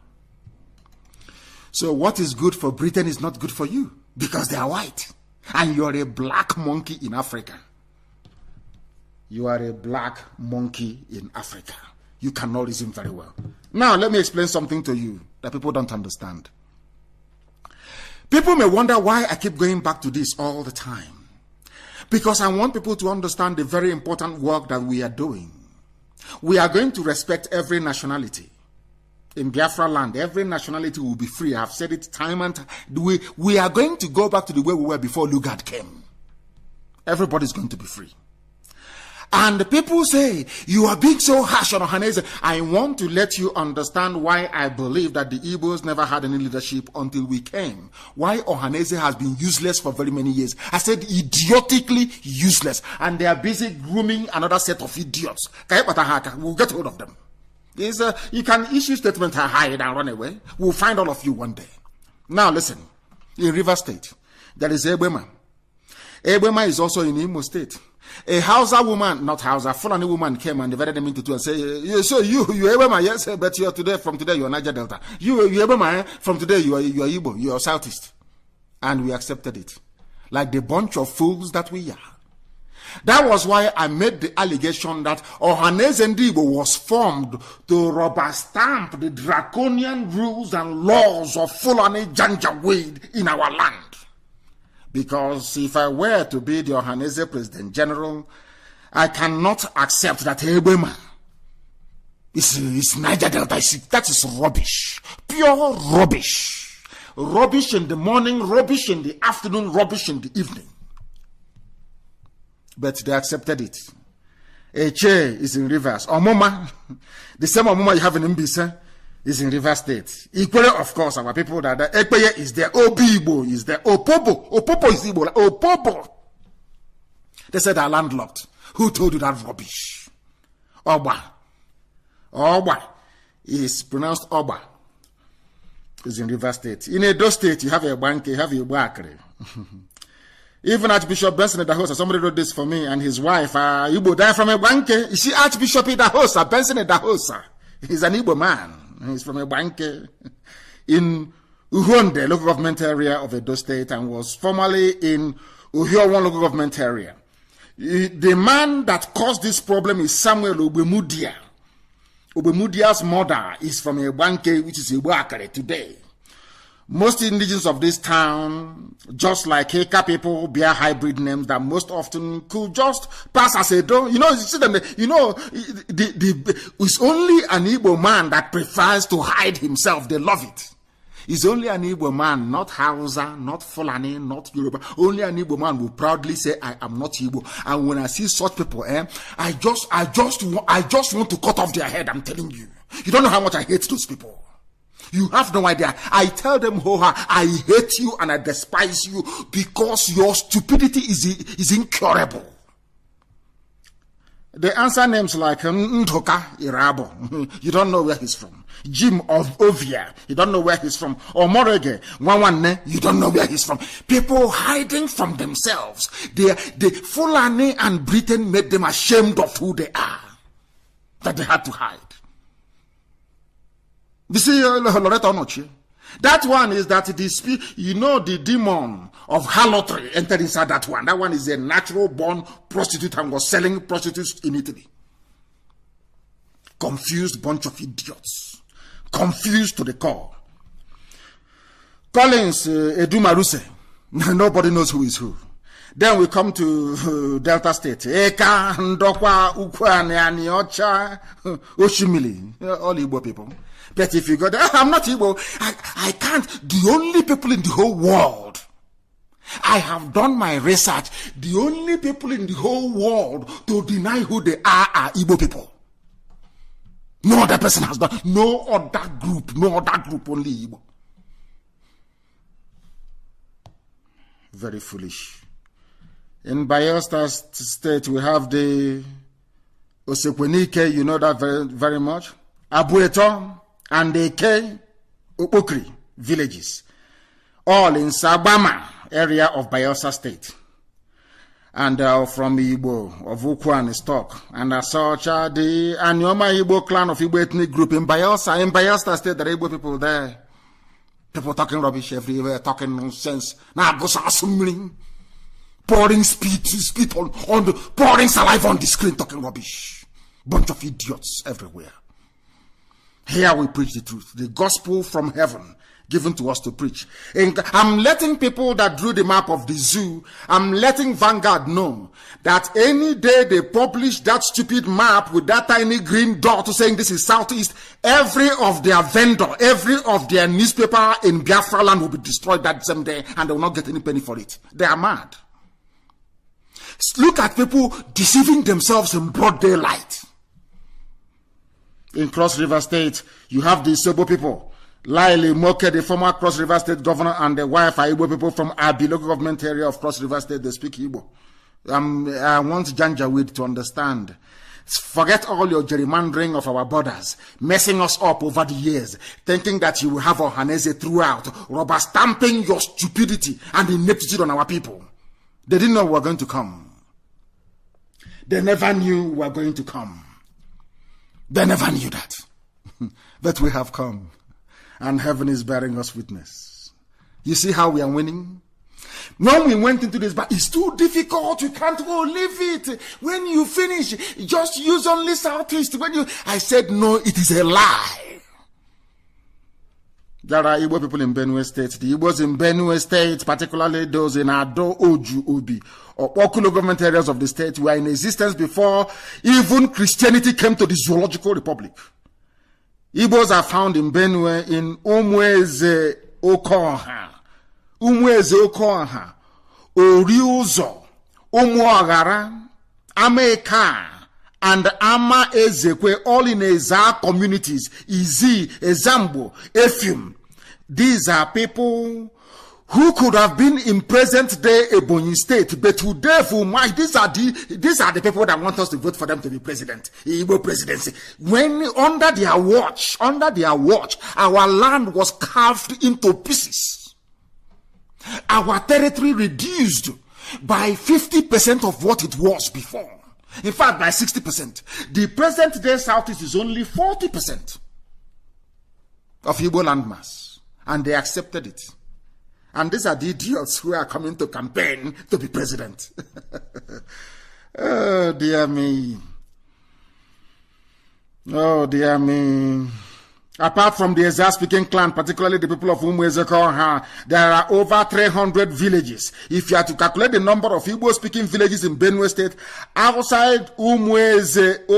So what is good for Britain is not good for you, because they are white. And you are a black monkey in Africa. You are a black monkey in Africa. You cannot reason very well. Now, let me explain something to you that people don't understand. People may wonder why I keep going back to this all the time. Because I want people to understand the very important work that we are doing. We are going to respect every nationality. In Biafra land, every nationality will be free. I've said it time and time. We are going to go back to the way we were before Lugard came. Everybody's going to be free. And the people say, you are being so harsh on Ohanese. I want to let you understand why I believe that the Igbos never had any leadership until we came. Why Ohanese has been useless for very many years. I said idiotically useless. And they are busy grooming another set of idiots. We'll get hold of them. You can issue statement and hide and run away. We'll find all of you one day. Now listen. In River State, there is Ebema. Ebema is also in Imo State. A Hausa woman, not Hausa, Fulani woman came and divided them into two and said, so you Ebema, yes, but you're from today, you're Niger Delta. You Ebema, from today, you are Igbo, you are Southeast. And we accepted it. Like the bunch of fools that we are. That was why I made the allegation that Ohaneze Ndigbo was formed to rubber stamp the draconian rules and laws of Fulani Janjaweed in our land. Because if I were to be the Ohaneze President General, I cannot accept that Ebema is Niger Delta. That is rubbish. Pure rubbish. Rubbish in the morning, rubbish in the afternoon, rubbish in the evening. But they accepted it. Eche is in Rivers. Omoma, the same Omoma you have in Mbisa, is in Rivers State. Equally, of course, our people that Ekpeye is there, Obibo is there, Opopo is Igbo, Opopo. They said they're landlocked. Who told you that rubbish? Oba is pronounced Oba. Is in Rivers State. In Edo State, you have a bank, you have a Bakri. Even Archbishop Benson Idahosa, somebody wrote this for me, and his wife, Igbo died from a bank. You see, Archbishop Idahosa, Benson Idahosa, he's an Igbo man. He's from a bank in Uhonde, local government area of Edo State, and was formerly in Uhio 1 local government area. The man that caused this problem is Samuel Obemudia. Obemudia's mother is from Ebanke, which is Ibuakare today. Most indigenous of this town, just like Heka people, bear hybrid names that most often could just pass as Edo. You know, you see them, you know, it's only an Igbo man that prefers to hide himself. They love it. It's only an Igbo man, not Hausa, not Fulani, not Yoruba. Only an Igbo man will proudly say, I am not Igbo. And when I see such people, I just want to cut off their head. I'm telling you. You don't know how much I hate those people. You have no idea. I tell them, I hate you and I despise you because your stupidity is incurable. They answer names like Ndoka Irabo. You don't know where he's from. Jim of Ovia, you don't know where he's from. Or Morege, Wanwane, you don't know where he's from. People hiding from themselves. The Fulani and Britain made them ashamed of who they are. That they had to hide. You see, Loretta Onochi? That one is that the demon of harlotry entered inside that one. That one is a natural born prostitute and was selling prostitutes in Italy. Confused bunch of idiots. Confused to the core. Collins Edumaruse. Nobody knows who is who. Then we come to Delta State. Eka, Ndokwa, Ukwane, Aniocha, Oshimili. All Igbo people. But if you go there, I'm not Igbo. I can't. The only people in the whole world. I have done my research. The only people in the whole world to deny who they are Igbo people. No other person has done. No other group, only Igbo. Very foolish. In Bayelsa State, we have the Osekwenike, you know that very, very much. Abueto and the Eke Okpokri villages. All in Sabama area of Bayelsa State. And from Igbo of Ukwan stock. And as such, the Anyoma Igbo clan of Igbo ethnic group in Bayelsa. In Bayelsa State, there are Igbo people there. People talking rubbish everywhere, talking nonsense. Now go assuming, pouring spit on the, pouring saliva on the screen, talking rubbish. Bunch of idiots everywhere. Here we preach the truth, the gospel from heaven, given to us to preach. And I'm letting people that drew the map of the zoo, I'm letting Vanguard know that any day they publish that stupid map with that tiny green dot saying this is southeast, every of their vendor, every of their newspaper in Biafra land will be destroyed that same day and they will not get any penny for it. They are mad. Look at people deceiving themselves in broad daylight. In Cross River State, you have the Sebo people. Laili Moke, the former Cross River State governor, and the wife are Igbo people from Abi, local government area of Cross River State. They speak Igbo. I want Janjaweed to understand. Forget all your gerrymandering of our borders, messing us up over the years, thinking that you will have Ohaneze throughout, rubber stamping your stupidity and ineptitude on our people. They didn't know we were going to come. They never knew we were going to come. They never knew that. But we have come. And heaven is bearing us witness. You see how we are winning? When we went into this, but it's too difficult. You can't go leave it. When you finish, just use only Southeast. I said, no, it is a lie. There are Igbo people in Benue State. The Igbos in Benue State, particularly those in Ado, Oju, Obi, or Okulo government areas of the state, were in existence before even Christianity came to the Zoological Republic. Igbos are found in Benue in Umweze Okoha, Oriuzo, Umuagara, Ameka, and Ama Ezekwe, all in Eza communities, Izi, Ezambo, Efim. These are people who could have been in present day Ebonyi State, but today, these are the people that want us to vote for them to be president, Igbo presidency. When under their watch, our land was carved into pieces. Our territory reduced by 50% of what it was before. In fact, by 60%. The present day Southeast is only 40% of Igbo landmass. And they accepted it. And these are the idiots who are coming to campaign to be president. Oh, dear me. Oh, dear me. Apart from the Eza-speaking clan, particularly the people of Umweze, there are over 300 villages. If you are to calculate the number of Igbo-speaking villages in Benue State, outside Umweze,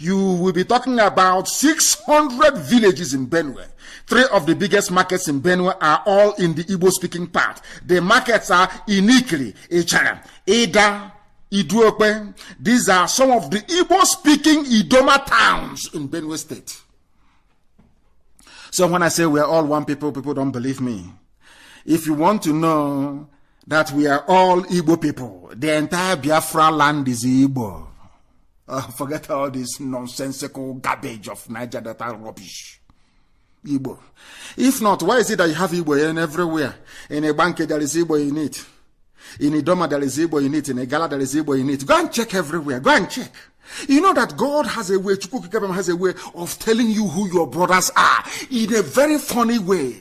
you will be talking about 600 villages in Benue. 3 of the biggest markets in Benue are all in the Igbo-speaking part. The markets are Inikiri, Echara, Eda, Iduokwe. These are some of the Igbo-speaking Idoma towns in Benue State. So when I say we are all one people, people don't believe me. If you want to know that we are all Igbo people, the entire Biafra land is Igbo. Forget all this nonsensical garbage of Niger Delta rubbish. Igbo. If not, why is it that you have Igbo in everywhere? In a bank there is Igbo in it. In Idoma there is Igbo in it. In a Gala there is Igbo in it. Go and check everywhere. Go and check. You know that God has a way, Chukwukikabem has a way of telling you who your brothers are in a very funny way.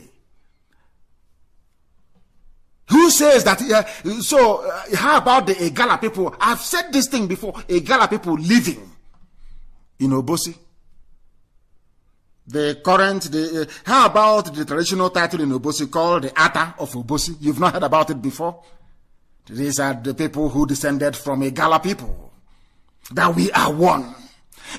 Who says that? How about the Egala people? I've said this thing before. Egala people living in Obosi. How about the traditional title in Obosi called the Ata of Obosi? You've not heard about it before? These are the people who descended from Egala people. That we are one.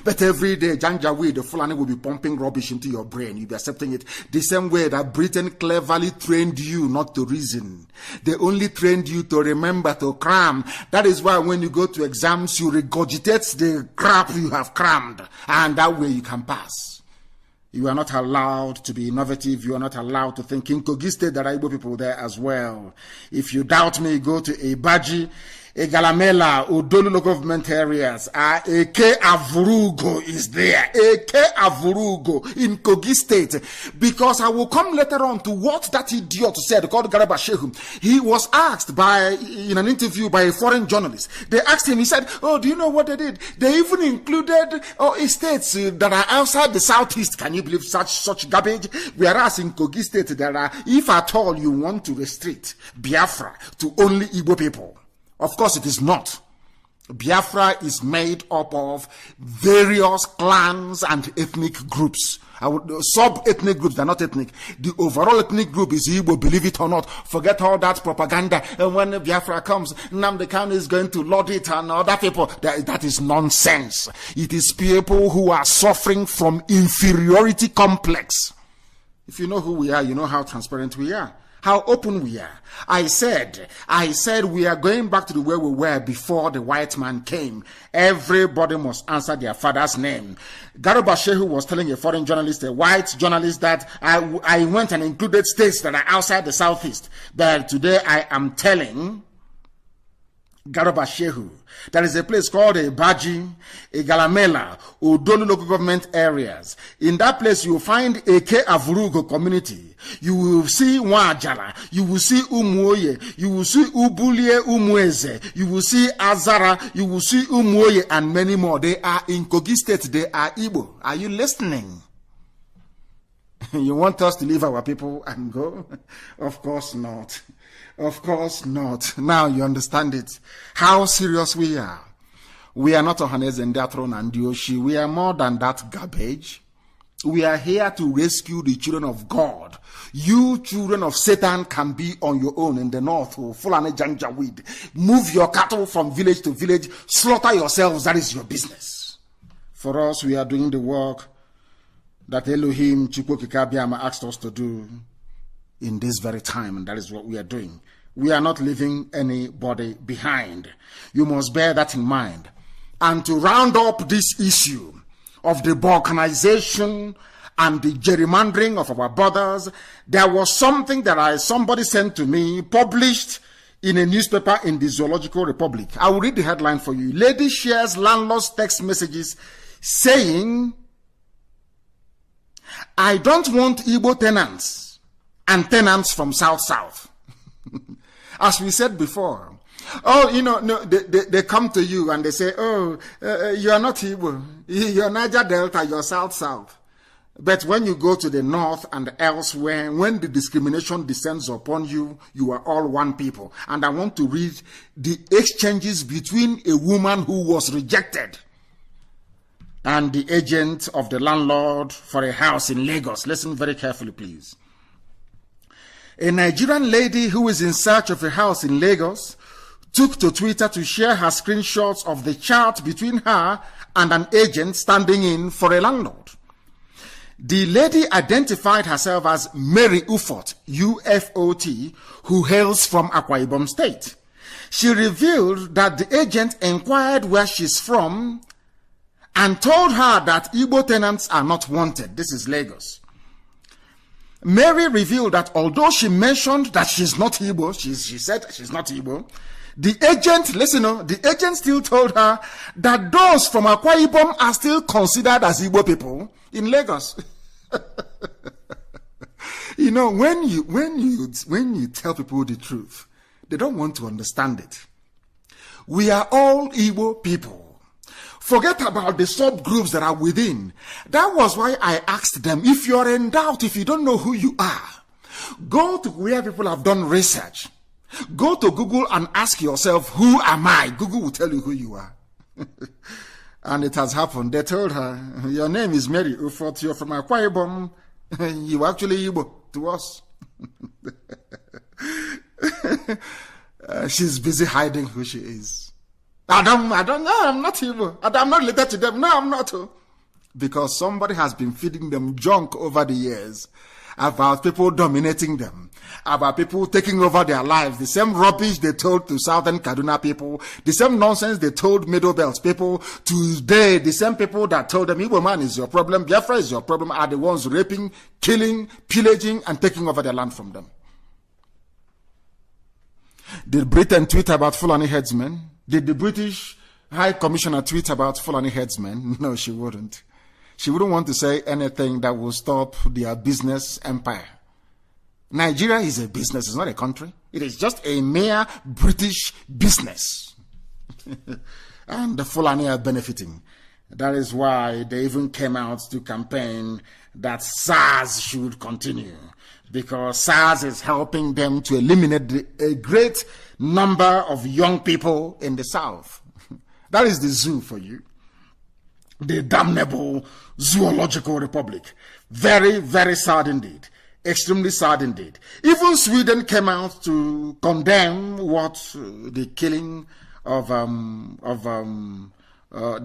But every day, Janjaweed, the Fulani will be pumping rubbish into your brain. You'll be accepting it. The same way that Britain cleverly trained you not to reason. They only trained you to remember, to cram. That is why when you go to exams, you regurgitate the crap you have crammed. And that way you can pass. You are not allowed to be innovative. You are not allowed to think. In Kogi State, there are Igbo people there as well. If you doubt me, go to Ibaji, Egalamela, Odolu local government areas. Eke Avurugo is there. Eke Avurugo in Kogi State. Because I will come later on to what that idiot said, called Garaba Shehu. He was asked in an interview by a foreign journalist. They asked him, he said, oh, do you know what they did? They even included states that are outside the Southeast. Can you believe such garbage? Whereas in Kogi State, there are, if at all you want to restrict Biafra to only Igbo people, of course, it is not. Biafra is made up of various clans and ethnic groups. Sub-ethnic groups, they're not ethnic. The overall ethnic group is Igbo, believe it or not. Forget all that propaganda. And when Biafra comes, Nnamdi Kanu is going to lord it and other people. That is nonsense. It is people who are suffering from inferiority complex. If you know who we are, you know how transparent we are. How open we are. I said we are going back to the way we were before the white man came. Everybody must answer their father's name. Garba Shehu was telling a foreign journalist, a white journalist, that I went and included states that are outside the Southeast. But today I am telling Garba Shehu. There is a place called Baji, Galamela, Odolu local government areas. In that place, you will find Eke Avurugo community. You will see Wajala. You will see Umuoye. You will see Ubulie Umweze. You will see Azara. You will see Umuoye and many more. They are in Kogi State. They are Igbo. Are you listening? You want us to leave our people and go? Of course not. Of course not. Now you understand it. How serious we are. We are not Ohaneze and Datron and Dioshi. We are more than that garbage. We are here to rescue the children of God. You children of Satan can be on your own in the north. Fulani Janjaweed. Move your cattle from village to village. Slaughter yourselves. That is your business. For us, we are doing the work that Elohim Chukwokikabiama asked us to do in this very time, and that is what we are doing. We are not leaving anybody behind. You must bear that in mind. And to round up this issue of the balkanization and the gerrymandering of our borders, there was something that somebody sent to me, published in a newspaper in the Zoological Republic. I will read the headline for you. Lady shares landlord's text messages saying, I don't want Igbo tenants and tenants from South. As we said before, they come to you and they say, you are not Igbo, you're Niger Delta, you're South. But when you go to the north and elsewhere, when the discrimination descends upon you, you are all one people. And I want to read the exchanges between a woman who was rejected and the agent of the landlord for a house in Lagos. Listen very carefully, please. A Nigerian lady who is in search of a house in Lagos took to Twitter to share her screenshots of the chat between her and an agent standing in for a landlord. The lady identified herself as Mary Ufot, U-F-O-T, who hails from Akwa Ibom State. She revealed that the agent inquired where she's from and told her that Igbo tenants are not wanted. This is Lagos. Mary revealed that although she mentioned that she's not Igbo, she said she's not Igbo, the agent still told her that those from Akwa Ibom are still considered as Igbo people in Lagos. When you tell people the truth, they don't want to understand it. We are all Igbo people. Forget about the subgroups that are within. That was why I asked them, if you're in doubt, if you don't know who you are, go to where people have done research. Go to Google and ask yourself, who am I? Google will tell you who you are. And it has happened. They told her, your name is Mary Ufot, you're from Akwa Ibom. You actually Igbo to us. She's busy hiding who she is. I don't know, I'm not Igbo. I'm not related to them. No, I'm not. Because somebody has been feeding them junk over the years about people dominating them, about people taking over their lives. The same rubbish they told to Southern Kaduna people, the same nonsense they told Middle Belt people. Today, the same people that told them Igbo man is your problem, Biafra is your problem, are the ones raping, killing, pillaging, and taking over their land from them. Did Britain tweet about Fulani headsmen? Did the British High Commissioner tweet about Fulani headsmen? No, she wouldn't. She wouldn't want to say anything that will stop their business empire. Nigeria is a business, it's not a country. It is just a mere British business. And the Fulani are benefiting. That is why they even came out to campaign that SARS should continue. Because SARS is helping them to eliminate a great number of young people in the South. That is the zoo for you. The damnable Zoological Republic. Very, very sad indeed. Extremely sad indeed. Even Sweden came out to condemn the killing of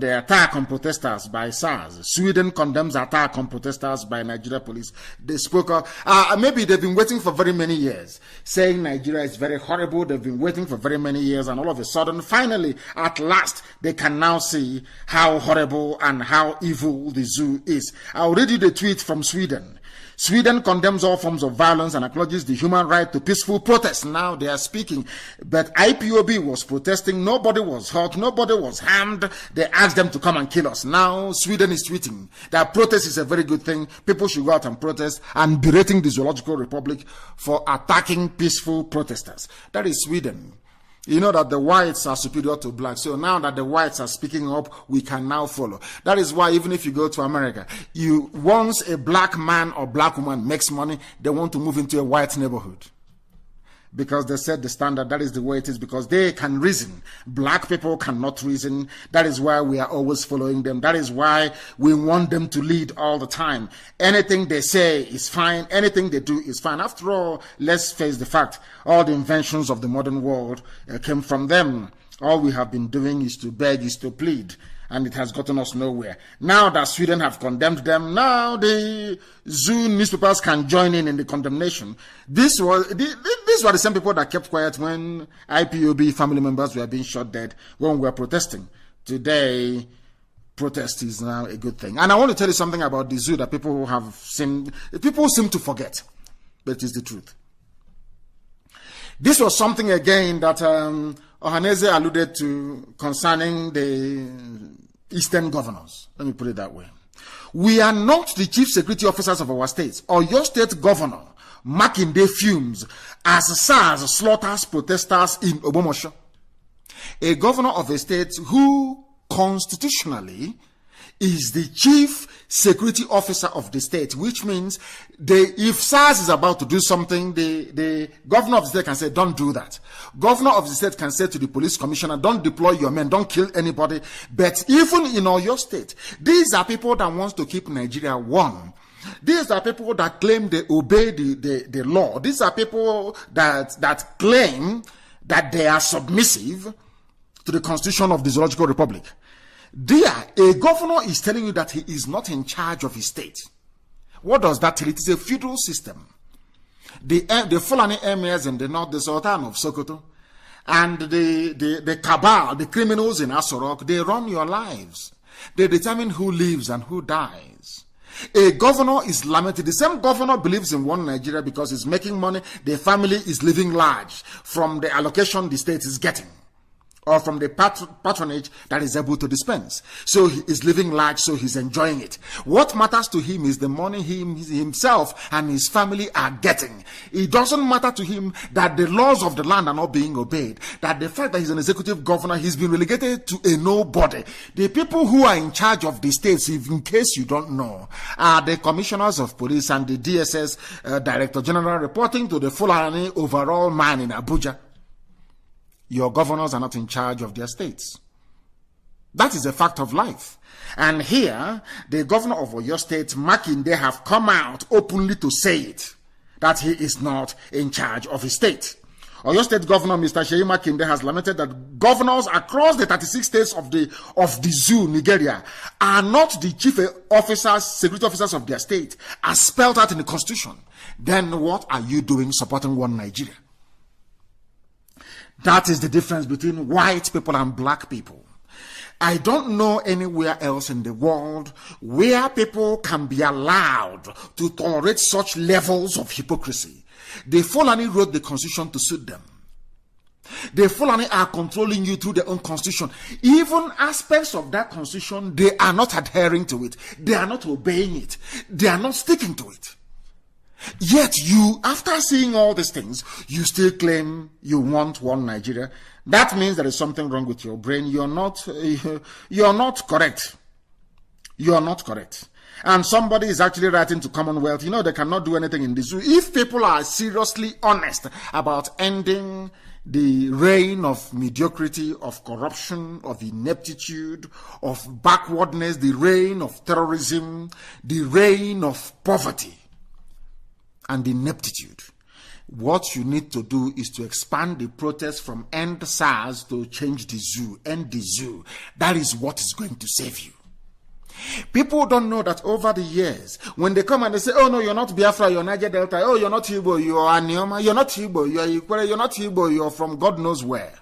the attack on protesters by SARS. Sweden condemns attack on protesters by Nigeria police. They spoke of, maybe they've been waiting for very many years, saying Nigeria is very horrible. They've been waiting for very many years, and all of a sudden, finally, at last, they can now see how horrible and how evil the zoo is. I'll read you the tweet from Sweden. Sweden condemns all forms of violence and acknowledges the human right to peaceful protest. Now they are speaking. But IPOB was protesting. Nobody was hurt. Nobody was harmed. They asked them to come and kill us. Now Sweden is tweeting that protest is a very good thing. People should go out and protest, and berating the Zoological Republic for attacking peaceful protesters. That is Sweden. You know that the whites are superior to blacks. So now that the whites are speaking up, we can now follow. That is why even if you go to America, once a black man or black woman makes money, they want to move into a white neighborhood. Because they set the standard, that is the way it is, because they can reason. Black people cannot reason. That is why we are always following them. That is why we want them to lead all the time. Anything they say is fine. Anything they do is fine. After all, let's face the fact, all the inventions of the modern world came from them. All we have been doing is to beg, is to plead, and it has gotten us nowhere. Now that Sweden have condemned them, now the zoo newspapers can join in the condemnation. These were the same people that kept quiet when IPOB family members were being shot dead when we were protesting. Today, protest is now a good thing. And I want to tell you something about the zoo that people seem to forget, but it is the truth. This was something again that Ohaneze alluded to concerning the Eastern governors. Let me put it that way. We are not the chief security officers of our states, or your state governor Makinde fumes as SARS slaughters protesters in Obomosho. A governor of a state who constitutionally is the chief security officer of the state, which means if SARS is about to do something, the governor of the state can say, don't do that. Governor of the state can say to the police commissioner, don't deploy your men, don't kill anybody. But even in your state, these are people that want to keep Nigeria warm. These are people that claim they obey the law. These are people that claim that they are submissive to the Constitution of the Zoological Republic. A governor is telling you that he is not in charge of his state. What does that tell you? It is a feudal system. The Fulani emirs in the north, the Sultan of Sokoto, and the cabal, the criminals in Asorok, they run your lives. They determine who lives and who dies. A governor is lamented. The same governor believes in one Nigeria because he's making money. The family is living large from the allocation the state is getting, or from the patronage that is able to dispense. So he is living large, so he's enjoying it. What matters to him is the money he himself and his family are getting. It doesn't matter to him that the laws of the land are not being obeyed, that the fact that he's an executive governor, he's been relegated to a nobody. The people who are in charge of the states, if in case you don't know, are the commissioners of police and the DSS Director General reporting to the Fulani overall man in Abuja. Your governors are not in charge of their states. That is a fact of life. And here, the governor of your state, Makinde, have come out openly to say it, that he is not in charge of his state. Oyo State Governor Mr. Sheyi Makinde has lamented that governors across the 36 states of the zoo, Nigeria, are not the chief officers, security officers of their state, as spelled out in the Constitution. Then what are you doing supporting one Nigeria? That is the difference between white people and black people. I don't know anywhere else in the world where people can be allowed to tolerate such levels of hypocrisy. The Fulani wrote the constitution to suit them. The Fulani are controlling you through their own constitution. Even aspects of that constitution, they are not adhering to it. They are not obeying it. They are not sticking to it. Yet you, after seeing all these things, you still claim you want one Nigeria. That means there is something wrong with your brain. You're not correct. You're not correct. And somebody is actually writing to Commonwealth. You know, they cannot do anything in the zoo. If people are seriously honest about ending the reign of mediocrity, of corruption, of ineptitude, of backwardness, the reign of terrorism, the reign of poverty, and ineptitude, what you need to do is to expand the protest from end SARS to change the zoo, end the zoo. That is what is going to save you. People don't know that over the years, when they come and they say, oh no, you're not Biafra, you're Niger Delta, oh, you're not Igbo, you're Anioma, you're not Igbo, you're Ikwere, you're not Igbo, you're from God knows where.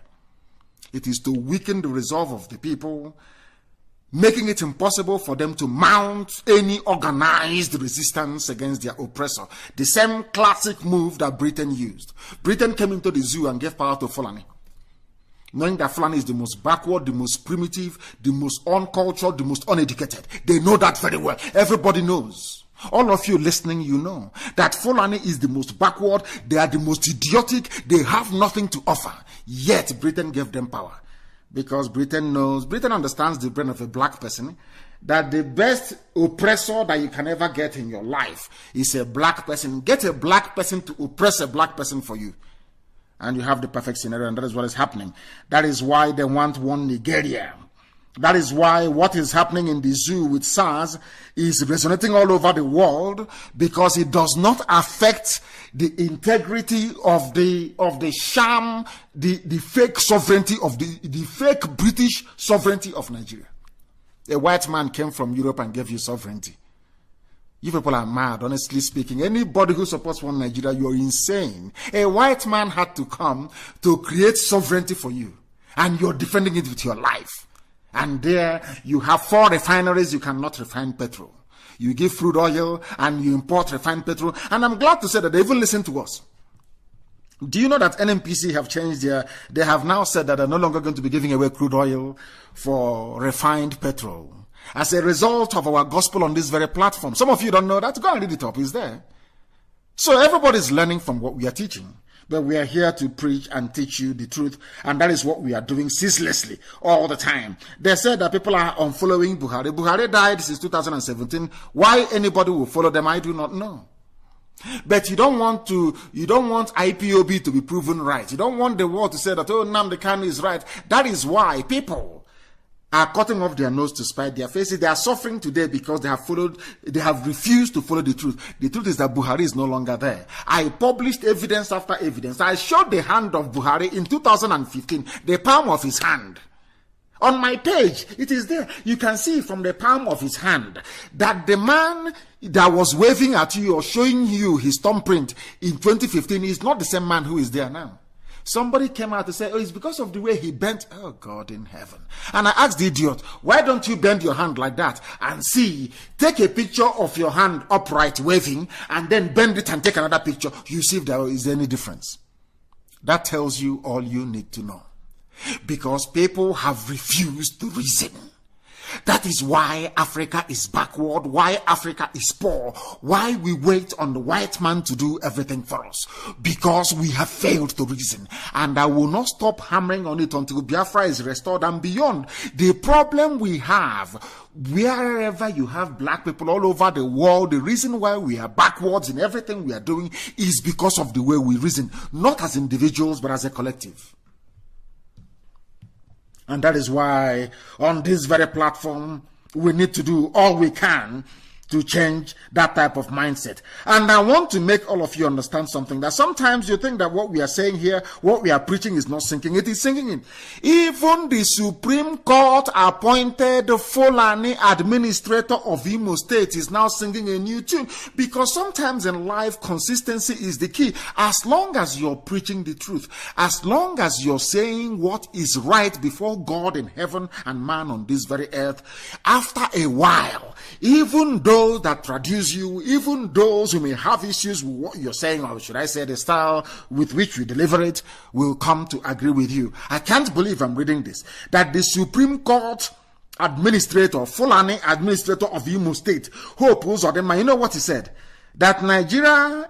It is to weaken the resolve of the people, and the commissioners of police and the DSS Director General reporting to the Fulani overall man in Abuja. Your governors are not in charge of their states. That is a fact of life. And here, the governor of your state, Makinde, have come out openly to say it, that he is not in charge of his state. A governor is telling you that he is not in charge of his state. What does that tell you? It is a feudal system. The Fulani are controlling you through their own constitution. making it impossible for them to mount any organized resistance against their oppressor. The same classic move that Britain used. Britain came into the zoo and gave power to Fulani, knowing that Fulani is the most backward, the most primitive, the most uncultured, the most uneducated. They know that very well. Everybody knows. All of you listening, you know that Fulani is the most backward, they are the most idiotic, they have nothing to offer. Yet Britain gave them power. Because Britain understands the brain of a black person, that the best oppressor that you can ever get in your life is a black person. Get a black person to oppress a black person for you, and you have the perfect scenario, and that is what is happening. That is why they want one Nigeria. That is why what is happening in the zoo with SARS is resonating all over the world, because it does not affect the integrity of the sham, the fake sovereignty of the fake British sovereignty of Nigeria. A white man came from Europe and gave you sovereignty. You people are mad, honestly speaking. Anybody who supports one Nigeria, you're insane. A white man had to come to create sovereignty for you, and you're defending it with your life. And there you have 4 refineries, you cannot refine petrol. You give crude oil and you import refined petrol. And I'm glad to say that they even listen to us. Do you know that NNPC have changed they have now said that they're no longer going to be giving away crude oil for refined petrol as a result of our gospel on this very platform? Some of you don't know that. Go and read it up. It's there. So everybody's learning from what we are teaching. But we are here to preach and teach you the truth, and that is what we are doing ceaselessly all the time. They said that people are unfollowing Buhari. Buhari died since 2017. Why anybody will follow them, I do not know. But you don't want IPOB to be proven right. You don't want the world to say that, oh, Nnamdi Kanu is right. That is why people are cutting off their nose to spite their faces. They are suffering today because they have refused to follow the truth. The truth is that Buhari is no longer there. I published evidence after evidence. I showed the hand of Buhari in 2015, the palm of his hand. On my page, it is there. You can see from the palm of his hand that the man that was waving at you or showing you his thumbprint in 2015 is not the same man who is there now. Somebody came out to say, oh, it's because of the way he bent. Oh, God in heaven. And I asked the idiot, why don't you bend your hand like that and see, take a picture of your hand upright waving and then bend it and take another picture. You see if there is any difference. That tells you all you need to know. Because people have refused to reason. That is why Africa is backward, why Africa is poor, why we wait on the white man to do everything for us. Because we have failed to reason. And I will not stop hammering on it until Biafra is restored and beyond. The problem we have, wherever you have black people all over the world, the reason why we are backwards in everything we are doing is because of the way we reason. Not as individuals, but as a collective. And that is why on this very platform, we need to do all we can to change that type of mindset. And I want to make all of you understand something, that sometimes you think that what we are saying here, what we are preaching is not sinking. It is sinking in. Even the Supreme Court appointed Fulani administrator of Imo State is now singing a new tune, because sometimes in life, consistency is the key. As long as you're preaching the truth, as long as you're saying what is right before God in heaven and man on this very earth, after a while, even those that traduce you, even those who may have issues with what you're saying, or should I say the style with which you deliver it, will come to agree with you. I can't believe I'm reading this, that the Supreme Court administrator, Fulani administrator of Imo State, Hope Uzodinma, you know what he said? That Nigeria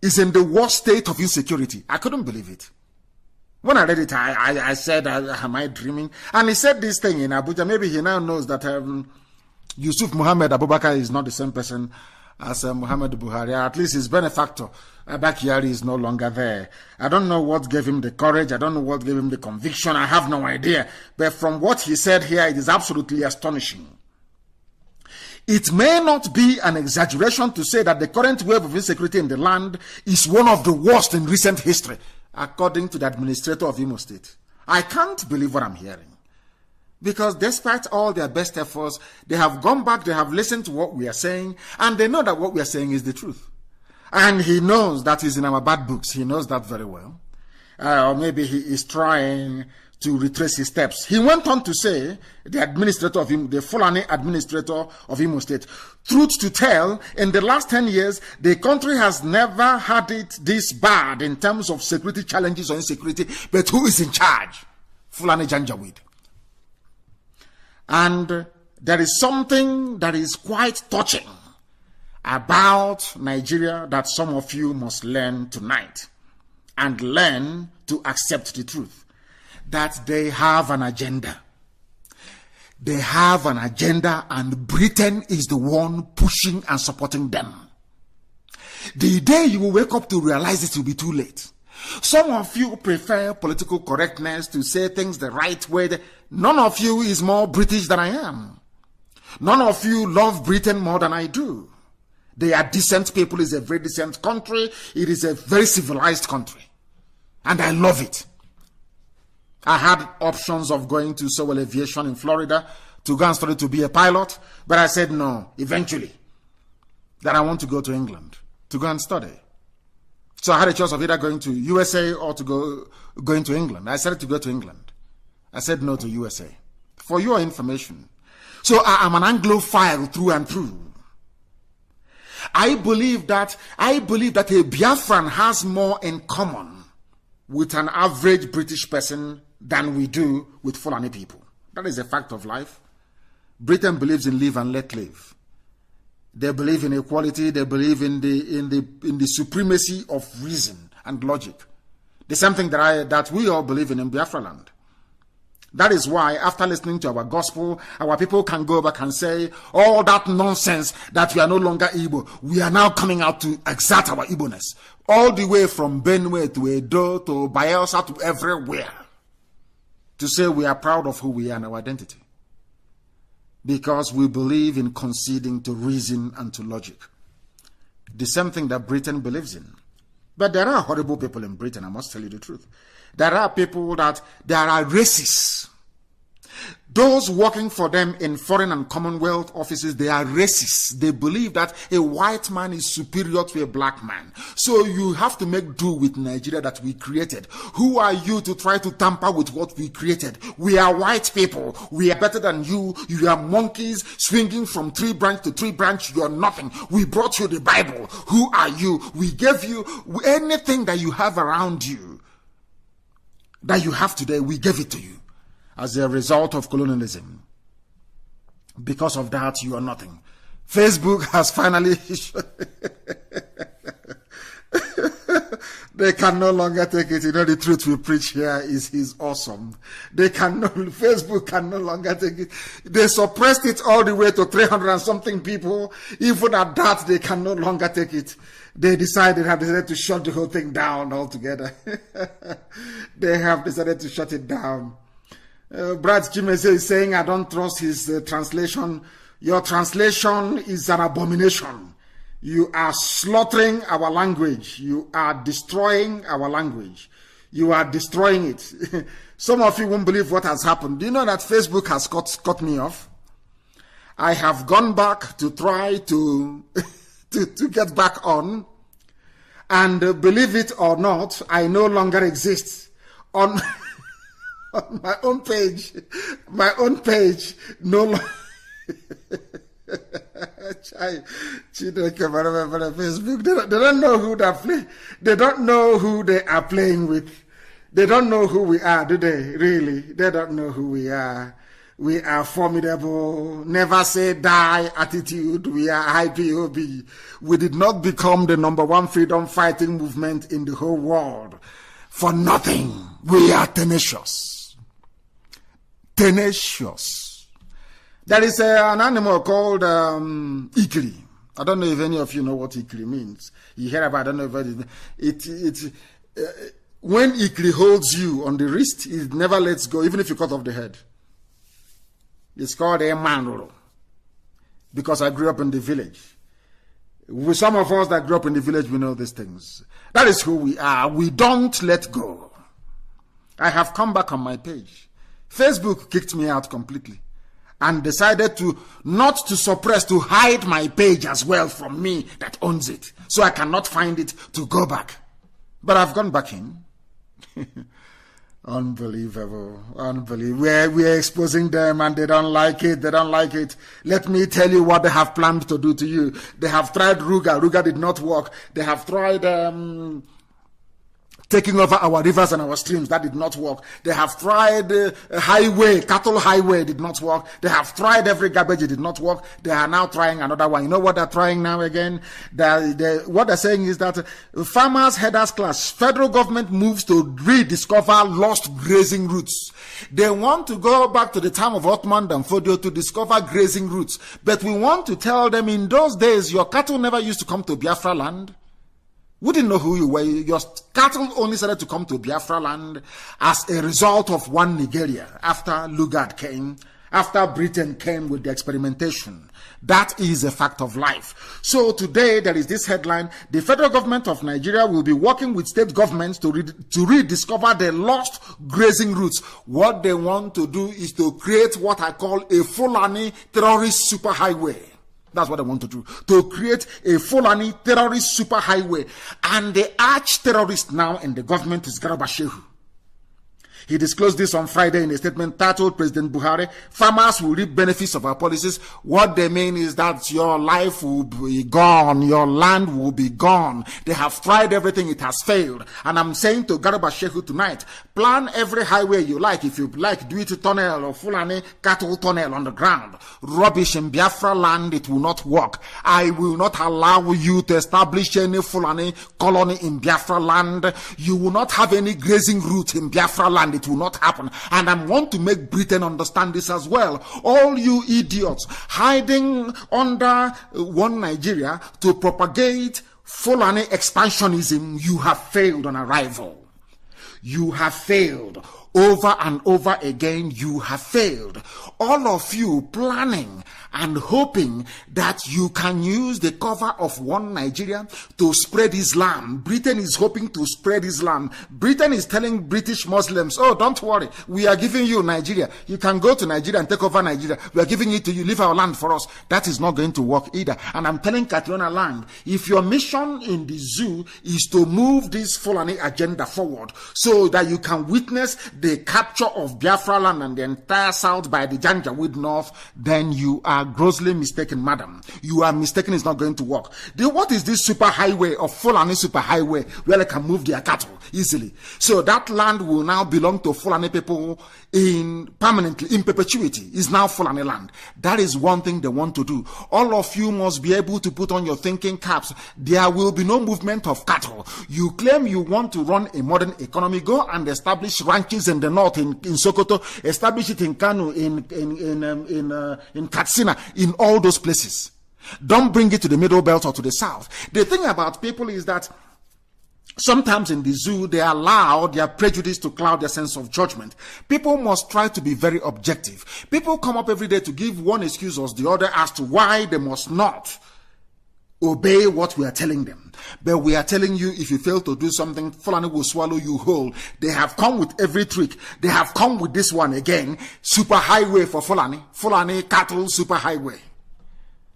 is in the worst state of insecurity. I couldn't believe it. When I read it, I said, am I dreaming? And he said this thing in Abuja. Maybe he now knows that Yusuf Muhammad Abubakar is not the same person as Muhammad Buhari. At least his benefactor, Abakari, is no longer there. I don't know what gave him the courage. I don't know what gave him the conviction. I have no idea. But from what he said here, it is absolutely astonishing. It may not be an exaggeration to say that the current wave of insecurity in the land is one of the worst in recent history, according to the administrator of Imo State. I can't believe what I'm hearing. Because despite all their best efforts, they have gone back, they have listened to what we are saying, and they know that what we are saying is the truth. And he knows that is in our bad books. He knows that very well. Or maybe he is trying to retrace his steps. He went on to say, the Fulani administrator of Imo State, truth to tell, in the last 10 years, the country has never had it this bad in terms of security challenges or insecurity, but who is in charge? Fulani Janjaweed. And there is something that is quite touching about Nigeria that some of you must learn tonight, and learn to accept the truth. That they have an agenda. They have an agenda, and Britain is the one pushing and supporting them. The day you will wake up to realize it will be too late. Some of you prefer political correctness, to say things the right way. None of you is more British than I am. None of you love Britain more than I do. They are decent people. It's a very decent country. It is a very civilized country. And I love it. I had options of going to Sewell Aviation in Florida to go and study to be a pilot, but I said no, eventually, that I want to go to England to go and study. So I had a choice of either going to USA or to going to England. I decided to go to England. I said no to USA. For your information. So I am an Anglophile through and through. I believe that a Biafran has more in common with an average British person than we do with Fulani people. That is a fact of life. Britain believes in live and let live. They believe in equality. They believe in the supremacy of reason and logic. The same thing that we all believe in Biafra land. That is why, after listening to our gospel, our people can go back and say, all that nonsense that we are no longer Igbo, we are now coming out to exert our Igbo-ness. All the way from Benue to Edo to Bayelsa to everywhere. To say we are proud of who we are and our identity. Because we believe in conceding to reason and to logic. The same thing that Britain believes in. But there are horrible people in Britain, I must tell you the truth. There are people there are racists. Those working for them in foreign and commonwealth offices, they are racists. They believe that a white man is superior to a black man. So you have to make do with Nigeria that we created. Who are you to try to tamper with what we created? We are white people. We are better than you. You are monkeys swinging from tree branch to tree branch. You are nothing. We brought you the Bible. Who are you? We gave you anything that you have around you, that you have today, we gave it to you. As a result of colonialism. Because of that, you are nothing. Facebook has finally... They can no longer take it. You know, the truth we preach here is awesome. Facebook can no longer take it. They suppressed it all the way to 300 and something people. Even at that, they can no longer take it. They have decided to shut the whole thing down altogether. They have decided to shut it down. Brad Chimese is saying, I don't trust his translation. Your translation is an abomination. You are slaughtering our language. You are destroying our language. You are destroying it. Some of you won't believe what has happened. Do you know that Facebook has cut me off? I have gone back to try to, to get back on. And believe it or not, I no longer exist on... On my own page, no longer. Facebook, they don't know who they're playing. They don't know who they are playing with. They don't know who we are, do they? Really? They don't know who we are. We are formidable, never say die attitude. We are IPOB. We did not become the #1 freedom fighting movement in the whole world for nothing. We are tenacious. Tenacious. There is an animal called ikri. I don't know if any of you know what ikri means. You hear about it, I don't know if it when ikri holds you on the wrist, it never lets go, even if you cut off the head. It's called a manrolo. Because I grew up in the village. With some of us that grew up in the village, we know these things. That is who we are. We don't let go. I have come back on my page. Facebook kicked me out completely and decided to not to suppress, to hide my page as well from me that owns it. So I cannot find it to go back. But I've gone back in. Unbelievable. Unbelievable. We're exposing them and they don't like it. They don't like it. Let me tell you what they have planned to do to you. They have tried Ruga. Ruga did not work. They have tried taking over our rivers and our streams. That did not work. They have tried highway, cattle highway, did not work. They have tried every garbage, it did not work. They are now trying another one. You know what they're trying now again? What they're saying is that farmers headers class, federal government moves to rediscover lost grazing routes. They want to go back to the time of Ottoman Danfodio to discover grazing routes. But we want to tell them in those days, your cattle never used to come to Biafra land. We didn't know who you were. Your cattle only started to come to Biafra land as a result of one Nigeria, after Lugard came, after Britain came with the experimentation. That is a fact of life. So today there is this headline: the federal government of Nigeria will be working with state governments to rediscover the lost grazing routes. What they want to do is to create what I call a Fulani terrorist superhighway. That's what I want to do. To create a Fulani terrorist superhighway. And the arch-terrorist now in the government is Garba Shehu. He disclosed this on Friday in a statement titled President Buhari, farmers will reap benefits of our policies. What they mean is that your life will be gone, your land will be gone. They have tried everything, it has failed. And I'm saying to Garba Shehu tonight, plan every highway you like. If you like, do it a tunnel or Fulani cattle tunnel on the ground. Rubbish in Biafra land, it will not work. I will not allow you to establish any Fulani colony in Biafra land. You will not have any grazing route in Biafra land. It will not happen. And I want to make Britain understand this as well. All you idiots hiding under one Nigeria to propagate Fulani expansionism, you have failed on arrival. You have failed. Over and over again, you have failed. All of you planning and hoping that you can use the cover of one Nigeria to spread Islam. Britain is hoping to spread Islam. Britain is telling British Muslims, oh, don't worry, we are giving you Nigeria. You can go to Nigeria and take over Nigeria. We are giving it to you. Leave our land for us. That is not going to work either. And I'm telling Catriona Lang, if your mission in the zoo is to move this Fulani agenda forward so that you can witness the capture of Biafra land and the entire south by the Janjaweed North, then you are grossly mistaken, madam. You are mistaken. It's not going to work. What is this superhighway of Fulani superhighway where they can move their cattle easily? So that land will now belong to Fulani people permanently, in perpetuity. Is now Fulani land. That is one thing they want to do. All of you must be able to put on your thinking caps. There will be no movement of cattle. You claim you want to run a modern economy. Go and establish ranches in the north, in Sokoto. Establish it in Kanu, in Katsina, in all those places. Don't bring it to the middle belt or to the south. The thing about people is that sometimes in the zoo, they allow their prejudice to cloud their sense of judgment. People must try to be very objective. People come up every day to give one excuse or the other as to why they must not obey what we are telling them. But we are telling you, if you fail to do something, Fulani will swallow you whole. They have come with every trick. They have come with this one again. Superhighway for Fulani. Fulani cattle superhighway.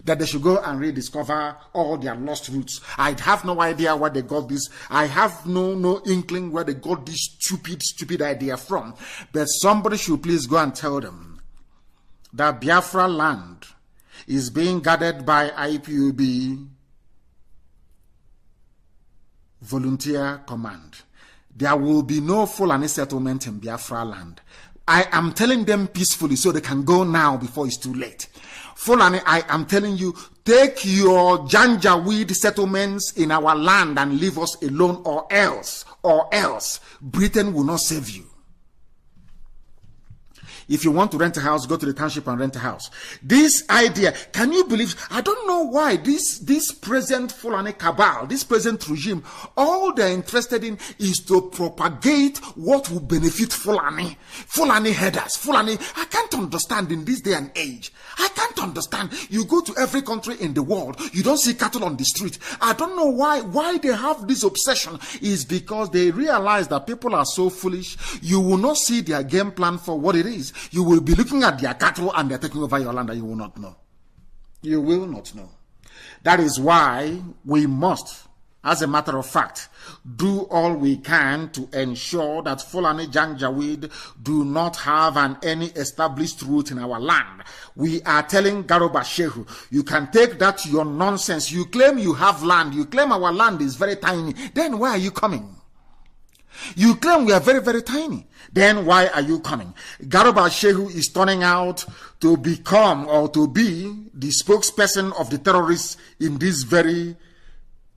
That they should go and rediscover all their lost routes. I have no idea where they got this. I have no inkling where they got this stupid idea from. But somebody should please go and tell them that Biafra land is being guarded by IPOB Volunteer Command. There will be no Fulani settlement in Biafra land. I am telling them peacefully so they can go now before it's too late. Fulani, I am telling you, take your Janjaweed settlements in our land and leave us alone, or else Britain will not save you. If you want to rent a house, go to the township and rent a house. This idea, can you believe? I don't know why this present Fulani cabal, this present regime, all they're interested in is to propagate what will benefit Fulani headers. Fulani, I can't understand in this day and age. I can't understand. You go to every country in the world, you don't see cattle on the street. I don't know why they have this obsession. Is because they realize that people are so foolish. You will not see their game plan for what it is. You will be looking at their cattle and they're taking over your land and you will not know. You will not know. That is why we must as a matter of fact, do all we can to ensure that Fulani Janjaweed do not have any established root in our land. We are telling Garoba Shehu, you can take that your nonsense. You claim you have land. You claim our land is very tiny. Then why are you coming? You claim we are very, very tiny. Then why are you coming? Garoba Shehu is turning out to become or to be the spokesperson of the terrorists in this very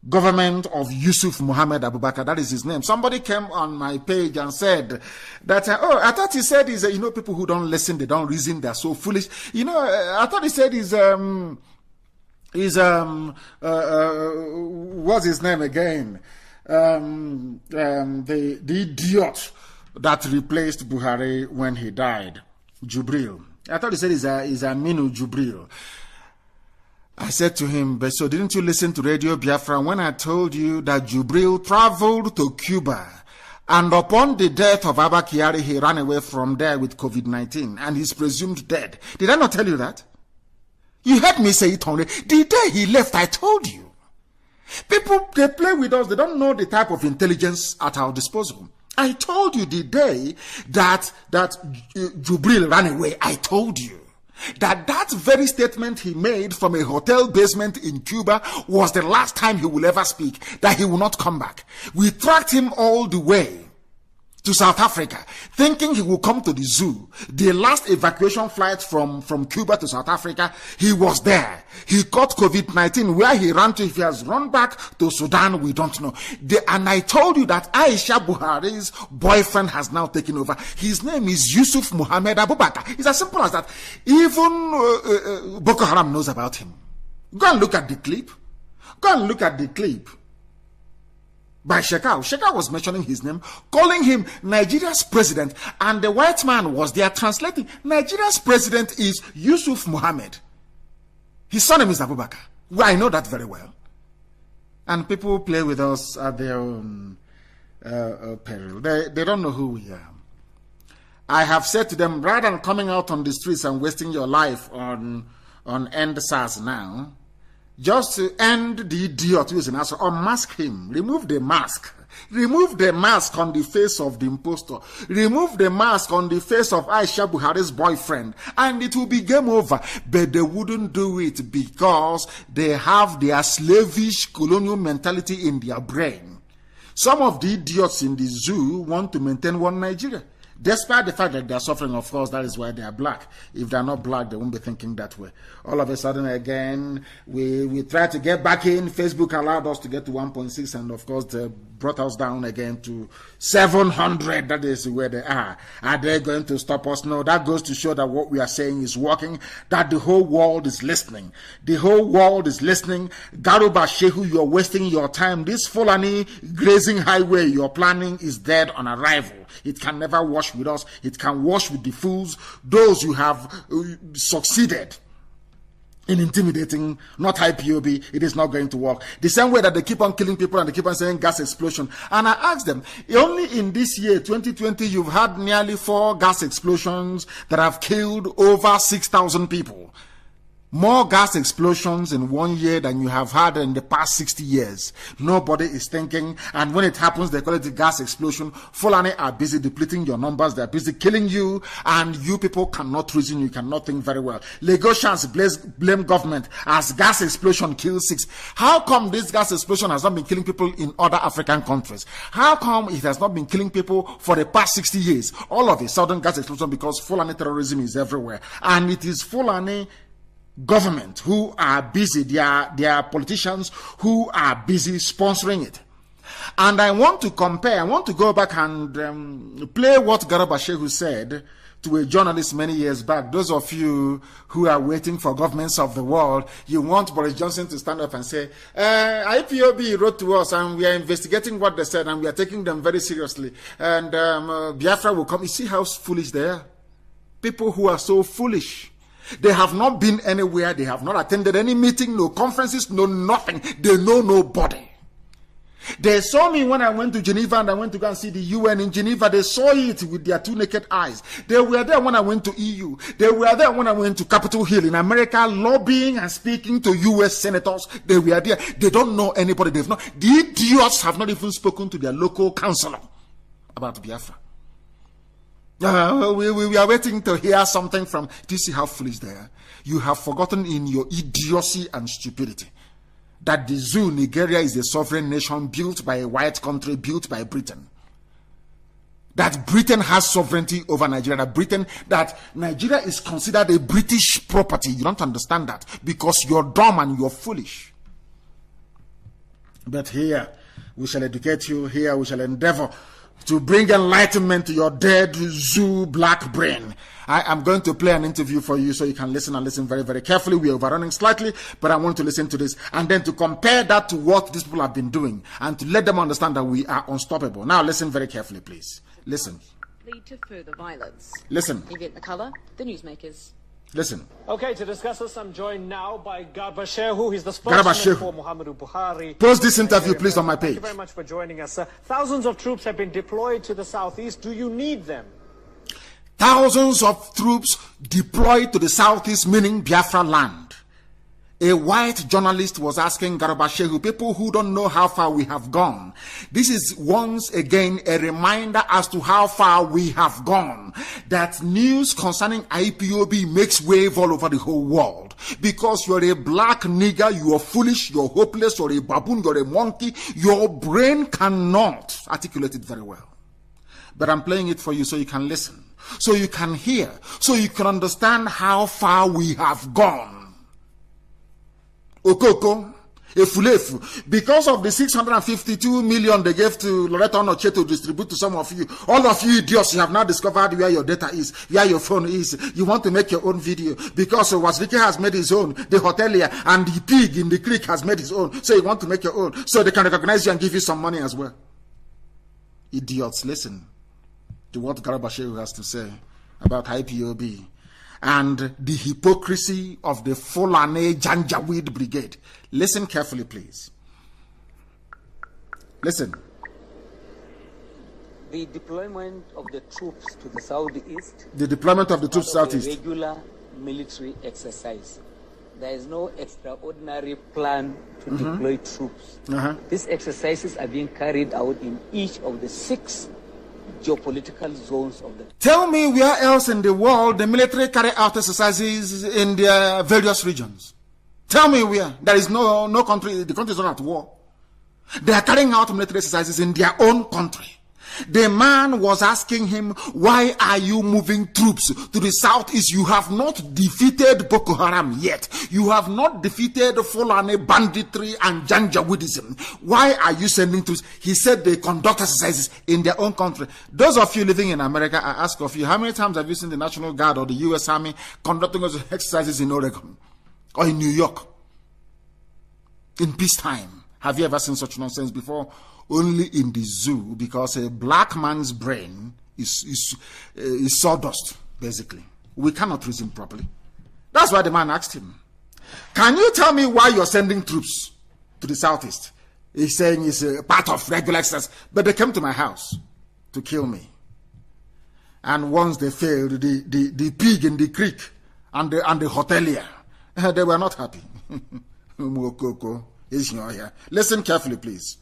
government of Yusuf Muhammad Abubakar. That is his name. Somebody came on my page and said that, I thought he said is, people who don't listen, they don't reason, they're so foolish. I thought he said what's his name again? The idiot that replaced Buhari when he died, Jubril. I thought he said is Aminu Jubril. I said to him, but so didn't you listen to Radio Biafra when I told you that Jubril traveled to Cuba and upon the death of Abba Kyari, he ran away from there with COVID-19 and he's presumed dead. Did I not tell you that? You heard me say it only. The day he left, I told you. People, they play with us. They don't know the type of intelligence at our disposal. I told you the day that Jubril ran away. I told you that very statement he made from a hotel basement in Cuba was the last time he will ever speak, that he will not come back. We tracked him all the way to South Africa, thinking he will come to the zoo. The last evacuation flight from Cuba to South Africa, he was there. He caught COVID-19. Where he ran to, if he has run back to Sudan, we don't know. And I told you that Aisha Buhari's boyfriend has now taken over. His name is Yusuf Muhammad Abubakar. It's as simple as that. Even Boko Haram knows about him. Go and look at the clip. Go and look at the clip by Shekau. Shekau was mentioning his name, calling him Nigeria's president, and the white man was there translating. Nigeria's president is Yusuf Muhammad. His surname is Abubakar. Well, I know that very well. And people play with us at their own peril. They don't know who we are. I have said to them, rather than coming out on the streets and wasting your life on End SARS now, just to end the idiot who is an asshole, unmask him. Remove the mask. Remove the mask on the face of the impostor. Remove the mask on the face of Aisha Buhari's boyfriend. And it will be game over. But they wouldn't do it because they have their slavish colonial mentality in their brain. Some of the idiots in the zoo want to maintain one Nigeria. Despite the fact that they are suffering, of course, that is why they are black. If they are not black, they won't be thinking that way. All of a sudden, again, we try to get back in. Facebook allowed us to get to 1.6, and of course, they brought us down again to 700. That is where they are. Are they going to stop us? No, that goes to show that what we are saying is working, that the whole world is listening. The whole world is listening. Garuba Shehu, you're wasting your time. This Fulani grazing highway you're planning is dead on arrival. It can never wash with us. It can wash with the fools, those who have succeeded in intimidating, not IPOB. It is not going to work. The same way that they keep on killing people and they keep on saying gas explosion. And I asked them, only in this year, 2020, you've had nearly 4 gas explosions that have killed over 6,000 people. More gas explosions in 1 year than you have had in the past 60 years. Nobody is thinking, and when it happens, they call it a gas explosion. Fulani are busy depleting your numbers, they're busy killing you, and you people cannot reason, you cannot think very well. Lagosians blame government as gas explosion kills 6. How come this gas explosion has not been killing people in other African countries? How come it has not been killing people for the past 60 years? All of a sudden, gas explosion, because Fulani terrorism is everywhere. And it is Fulani government who are busy, their politicians who are busy sponsoring it. And I want to compare, I want to go back and play what Garoba Shehu said to a journalist many years back. Those of you who are waiting for governments of the world, you want Boris Johnson to stand up and say, IPOB wrote to us and we are investigating what they said and we are taking them very seriously. And Biafra will come. You see how foolish they are? People who are so foolish. They have not been anywhere. They have not attended any meeting, no conferences, no nothing. They know nobody. They saw me when I went to Geneva and I went to go and see the UN in Geneva. They saw it with their two naked eyes. They were there when I went to EU. They were there when I went to Capitol Hill in America, lobbying and speaking to US senators. They were there. They don't know anybody. The idiots have not even spoken to their local councillor about Biafra. We are waiting to hear something from. Do you see how foolish they are? You have forgotten in your idiocy and stupidity that the zoo, Nigeria, is a sovereign nation built by a white country, built by Britain. That Britain has sovereignty over Nigeria. That Nigeria is considered a British property. You don't understand that because you're dumb and you're foolish. But here, we shall educate you. Here, we shall endeavor to bring enlightenment to your dead zoo black brain. I am going to play an interview for you so you can listen and listen very, very carefully. We are overrunning slightly, but I want to listen to this and then to compare that to what these people have been doing and to let them understand that we are unstoppable. Now listen very carefully, please. Listen. Lead to further violence. Listen. You get the cover, the newsmakers. Listen. Okay, to discuss this, I'm joined now by Garba Shehu. He's the spokesman for Muhammadu Buhari. Post this interview, please, on my page. Thank you very much for joining us, sir. Thousands of troops have been deployed to the southeast. Do you need them? Thousands of troops deployed to the southeast, meaning Biafra land. A white journalist was asking Garba Shehu, people who don't know how far we have gone. This is once again a reminder as to how far we have gone. That news concerning IPOB makes wave all over the whole world. Because you're a black nigger, you are foolish, you're hopeless, you're a baboon, you're a monkey. Your brain cannot articulate it very well. But I'm playing it for you so you can listen, so you can hear, so you can understand how far we have gone. Okoko, Efulefu, because of the 652 million they gave to Loretta Onoche to distribute to some of you, all of you idiots, you have now discovered where your data is, where your phone is. You want to make your own video because Wazirike has made his own, the hotelier and the pig in the creek has made his own, so you want to make your own, so they can recognize you and give you some money as well. Idiots, listen to what Garba Shehu has to say about IPOB and the hypocrisy of the Fulani Janjaweed Brigade. Listen carefully, please. Listen. The deployment of the troops to the southeast. The deployment of the troops southeast. Regular military exercise. There is no extraordinary plan to deploy troops. These exercises are being carried out in each of the 6 geopolitical zones of the. Tell me where else in the world the military carry out exercises in their various regions. Tell me where. There is no country, the country is not at war. They are carrying out military exercises in their own country. The man was asking him, why are you moving troops to the southeast? You have not defeated Boko Haram yet. You have not defeated Fulani banditry and Janjaweedism. Why are you sending troops? He said they conduct exercises in their own country. Those of you living in America, I ask of you, how many times have you seen the National Guard or the U.S. Army conducting exercises in Oregon or in New York in peacetime? Have you ever seen such nonsense before? Only in the zoo, because a black man's brain is sawdust, basically. We cannot reason properly. That's why the man asked him, can you tell me why you're sending troops to the southeast? He's saying it's a part of regular exercise, but they came to my house to kill me. And once they failed, the pig in the creek and the hotelier, they were not happy. Listen carefully, please.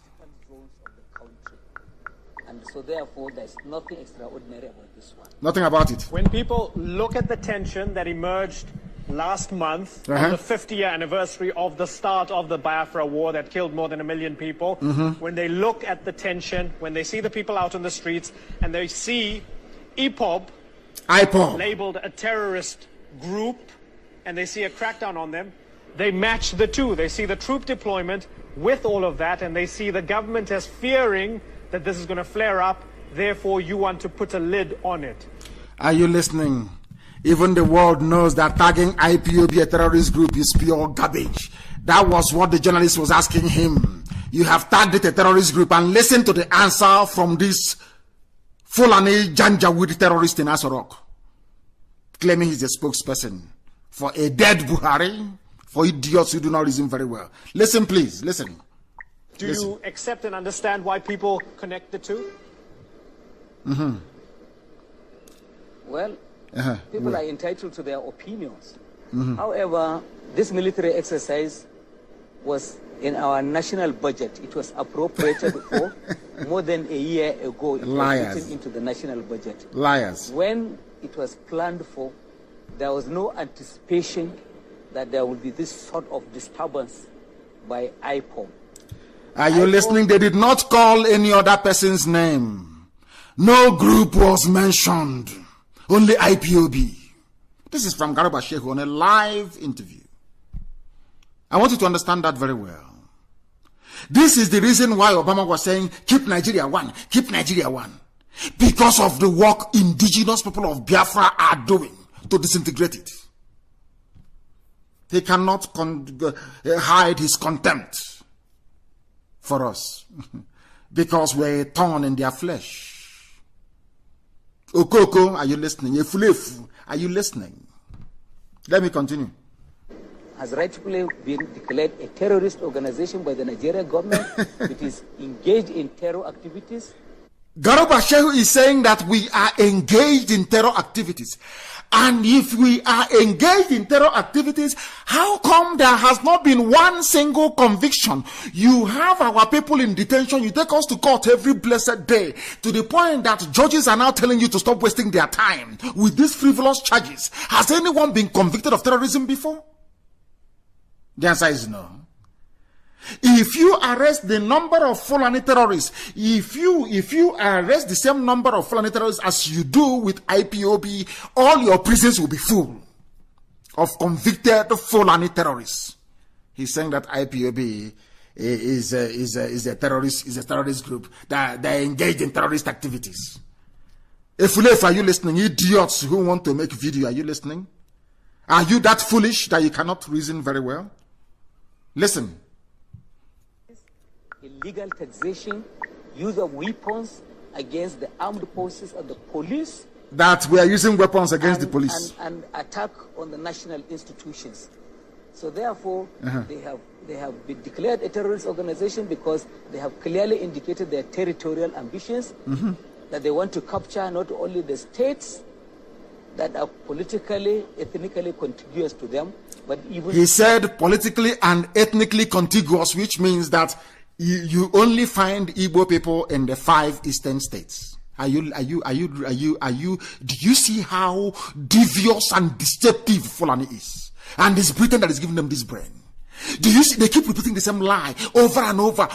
So therefore, there's nothing extraordinary about this one. Nothing about it. When people look at the tension that emerged last month on the 50th anniversary of the start of the Biafra war that killed more than 1 million people, when they look at the tension, when they see the people out on the streets, and they see IPOB labeled a terrorist group, and they see a crackdown on them, they match the two. They see the troop deployment with all of that, and they see the government as fearing that this is going to flare up, therefore you want to put a lid on it. Are you listening? Even the world knows that tagging IPOB a terrorist group is pure garbage. That was what the journalist was asking him. You have tagged it a terrorist group, and listen to the answer from this Fulani Janjaweed terrorist in Asorok, claiming he's a spokesperson for a dead Buhari, for idiots who do not reason very well. Listen, please, listen. Do you accept and understand why people connect the two? Well, people are entitled to their opinions. However, this military exercise was in our national budget. It was appropriated for more than a year ago. It was put into the national budget. Liars. When it was planned for, there was no anticipation that there would be this sort of disturbance by IPOB. Are you listening? They did not call any other person's name. No group was mentioned. Only IPOB. This is from Garba Shehu on a live interview. I want you to understand that very well. This is the reason why Obama was saying, keep Nigeria one, keep Nigeria one. Because of the work indigenous people of Biafra are doing to disintegrate it. He cannot hide his contempt for us because we're a thorn in their flesh. Okoko, are you listening? Efulefu, are you listening? Let me continue. Has rightfully been declared a terrorist organization by the Nigerian government. It is engaged in terror activities. Garba Shehu is saying that we are engaged in terror activities. And if we are engaged in terror activities, how come there has not been one single conviction? You have our people in detention. You take us to court every blessed day, to the point that judges are now telling you to stop wasting their time with these frivolous charges. Has anyone been convicted of terrorism before? The answer is no. If you arrest the number of Fulani terrorists, if you arrest the same number of Fulani terrorists as you do with IPOB, all your prisons will be full of convicted Fulani terrorists. He's saying that IPOB is a terrorist group that they engage in terrorist activities. If are you listening? Idiots who want to make video, are you listening? Are you that foolish that you cannot reason very well? Listen. Illegal taxation, use of weapons against the armed forces of the police. That we are using weapons against the police. And attack on the national institutions. So therefore, they have been declared a terrorist organization because they have clearly indicated their territorial ambitions, that they want to capture not only the states that are politically, ethnically contiguous to them, but even... He said politically and ethnically contiguous, which means that you only find Igbo people in the 5 eastern states. Do you see how devious and deceptive Fulani is? And it's Britain that is giving them this brain. Do you see, they keep repeating the same lie over and over,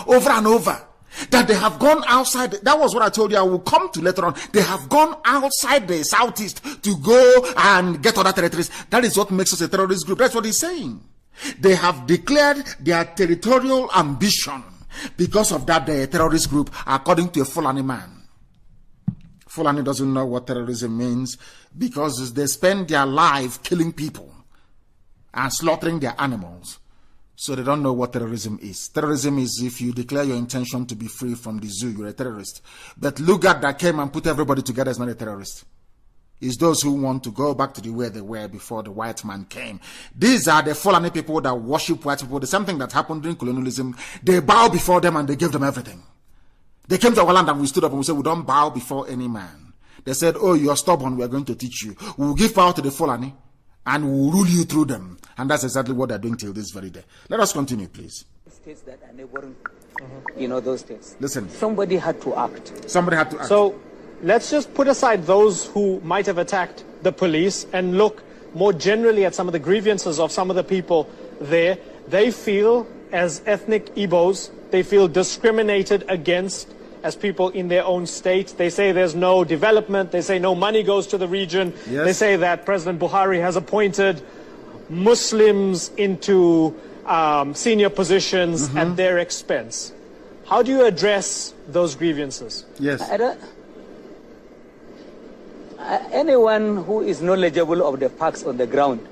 that they have gone outside. That was what I told you I will come to later on. They have gone outside the southeast to go and get other territories. That is what makes us a terrorist group. That's what he's saying. They have declared their territorial ambition. Because of that, they're a terrorist group, according to a Fulani man. Fulani doesn't know what terrorism means because they spend their life killing people and slaughtering their animals. So they don't know what terrorism is. Terrorism is if you declare your intention to be free from the zoo, you're a terrorist. But Lugard that came and put everybody together is not a terrorist. It's those who want to go back to the way they were before the white man came. These are the Fulani people that worship white people. There's something that happened during colonialism. They bow before them and they gave them everything. They came to our land and we stood up and we said, we don't bow before any man. They said, oh, you're stubborn, we're going to teach you. We'll give power to the Fulani and we'll rule you through them. And that's exactly what they're doing till this very day. Let us continue, please. States that are neighboring, those states. Listen. Somebody had to act. Somebody had to act. So let's just put aside those who might have attacked the police and look more generally at some of the grievances of some of the people there. They feel, as ethnic Igbos, they feel discriminated against as people in their own state. They say there's no development. They say no money goes to the region. Yes. They say that President Buhari has appointed Muslims into senior positions at their expense. How do you address those grievances? Yes. Anyone who is knowledgeable of the facts on the ground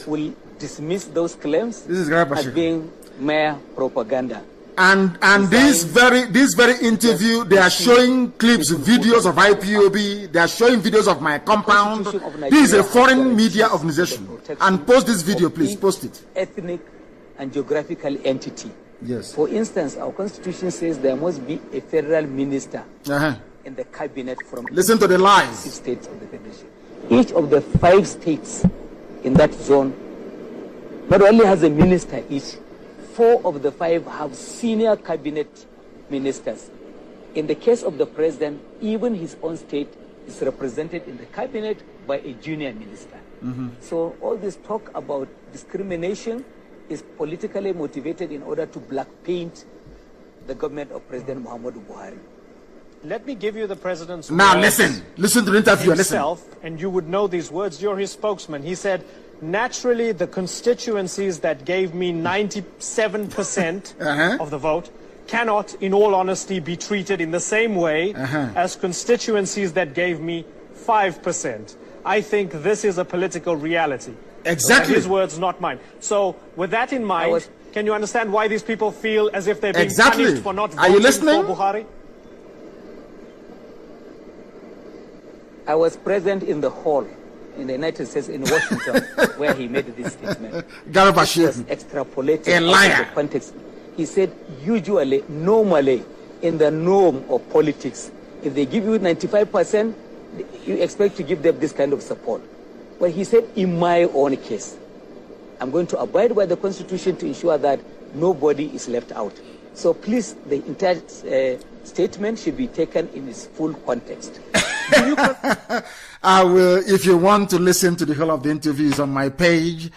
will dismiss those claims as being mere propaganda. And this very interview, they are showing clips, videos of IPOB, they are showing videos of my compound. This is a foreign media organization. And post this video, please, post it. Ethnic and geographical entity. Yes. For instance, our constitution says there must be a federal minister in the cabinet from listen to the lies. 6 states of the federation. Each of the 5 states in that zone not only has a minister each, 4 of the 5 have senior cabinet ministers. In the case of the president, even his own state is represented in the cabinet by a junior minister. So all this talk about discrimination is politically motivated in order to black paint the government of President Muhammadu Buhari. Let me give you the president's now words listen to the interview himself, and you would know these words. You're his spokesman. He said, naturally, the constituencies that gave me 97% of the vote cannot, in all honesty, be treated in the same way as constituencies that gave me 5%. I think this is a political reality. Exactly. His words, not mine. So, with that in mind, can you understand why these people feel as if they're being punished for not voting for Buhari? I was present in the hall in the United States in Washington where he made this statement. This was extrapolated a liar. Out of the context. He said, usually, normally, in the norm of politics, if they give you 95%, you expect to give them this kind of support. But he said, in my own case, I'm going to abide by the Constitution to ensure that nobody is left out. So please, the entire statement should be taken in its full context. I will, if you want to listen to the whole of the interviews on my page,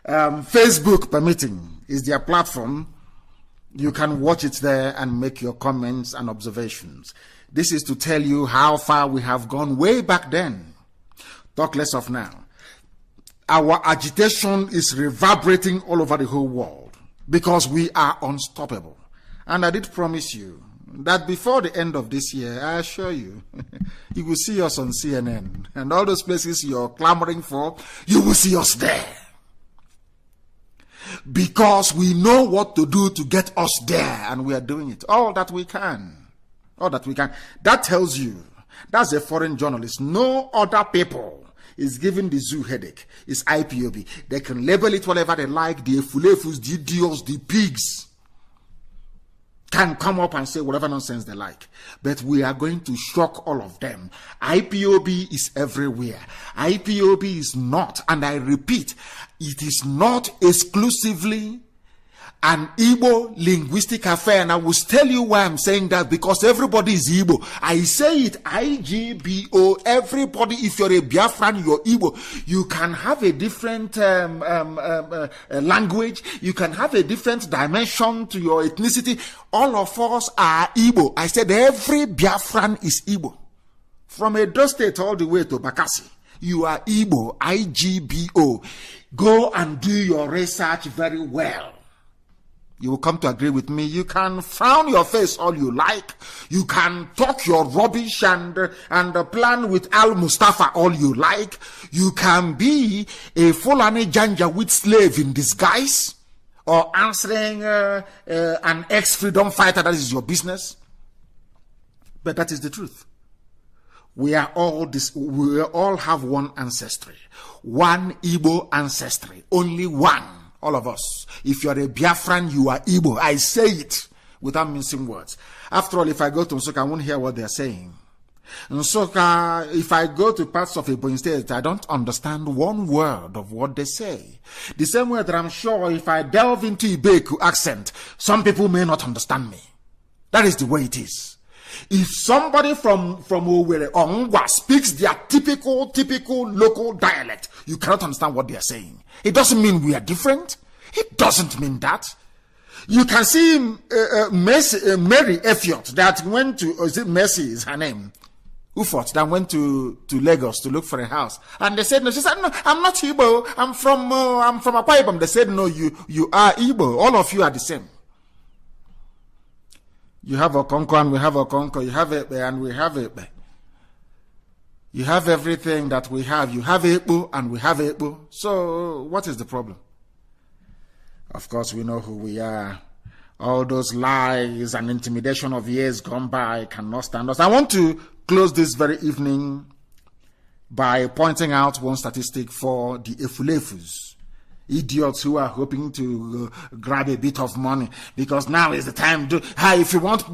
Facebook permitting is their platform. You can watch it there and make your comments and observations. This is to tell you how far we have gone way back then. Talk less of now. Our agitation is reverberating all over the whole world because we are unstoppable. And I did promise you that before the end of this year, I assure you, you will see us on CNN. And all those places you're clamoring for, you will see us there. Because we know what to do to get us there, and we are doing it. All that we can. All that we can. That tells you, that's a foreign journalist. No other people is giving the zoo headache. It's IPOB. They can label it whatever they like. The Efulefus, the idiots, the pigs can come up and say whatever nonsense they like. But we are going to shock all of them. IPOB is everywhere. IPOB is not, and I repeat, it is not exclusively an Igbo linguistic affair. And I will tell you why I'm saying that, because everybody is Igbo. I say it, IGBO, everybody. If you're a Biafran, you're Igbo. You can have a different language. You can have a different dimension to your ethnicity. All of us are Igbo. I said every Biafran is Igbo. From Edo State all the way to Bakassi. You are Igbo, IGBO. Go and do your research very well. You will come to agree with me. You can frown your face all you like. You can talk your rubbish and plan with Al Mustafa all you like. You can be a Fulani Janjaweed slave in disguise, or answering an ex-freedom fighter. That is your business. But that is the truth. We are all this. We all have one ancestry, one Igbo ancestry, only one. All of us. If you are a Biafran, you are Igbo. I say it without mincing words. After all, if I go to Nsukka, I won't hear what they're saying. Nsukka, if I go to parts of Ebonyi State, I don't understand one word of what they say. The same way that I'm sure if I delve into Ibeku accent, some people may not understand me. That is the way it is. If somebody from Owerri or Ngwa speaks their typical local dialect, you cannot understand what they are saying. It doesn't mean we are different. It doesn't mean that. You can see Mary Effiot that went to, is it Mercy is her name? Ufot, that went to Lagos to look for a house. And they said, no, she said, no, I'm not Igbo. I'm from Akwa Ibom. They said, no, you are Igbo. All of you are the same. You have a Okonko and we have a Okonko. You have Ekpe and we have Ekpe. You have everything that we have. You have Ekpo and we have Ekpo. So what is the problem? Of course, we know who we are. All those lies and intimidation of years gone by cannot stand us. I want to close this very evening by pointing out one statistic for the Efulefus. idiots who are hoping to grab a bit of money, because now is the time. If you want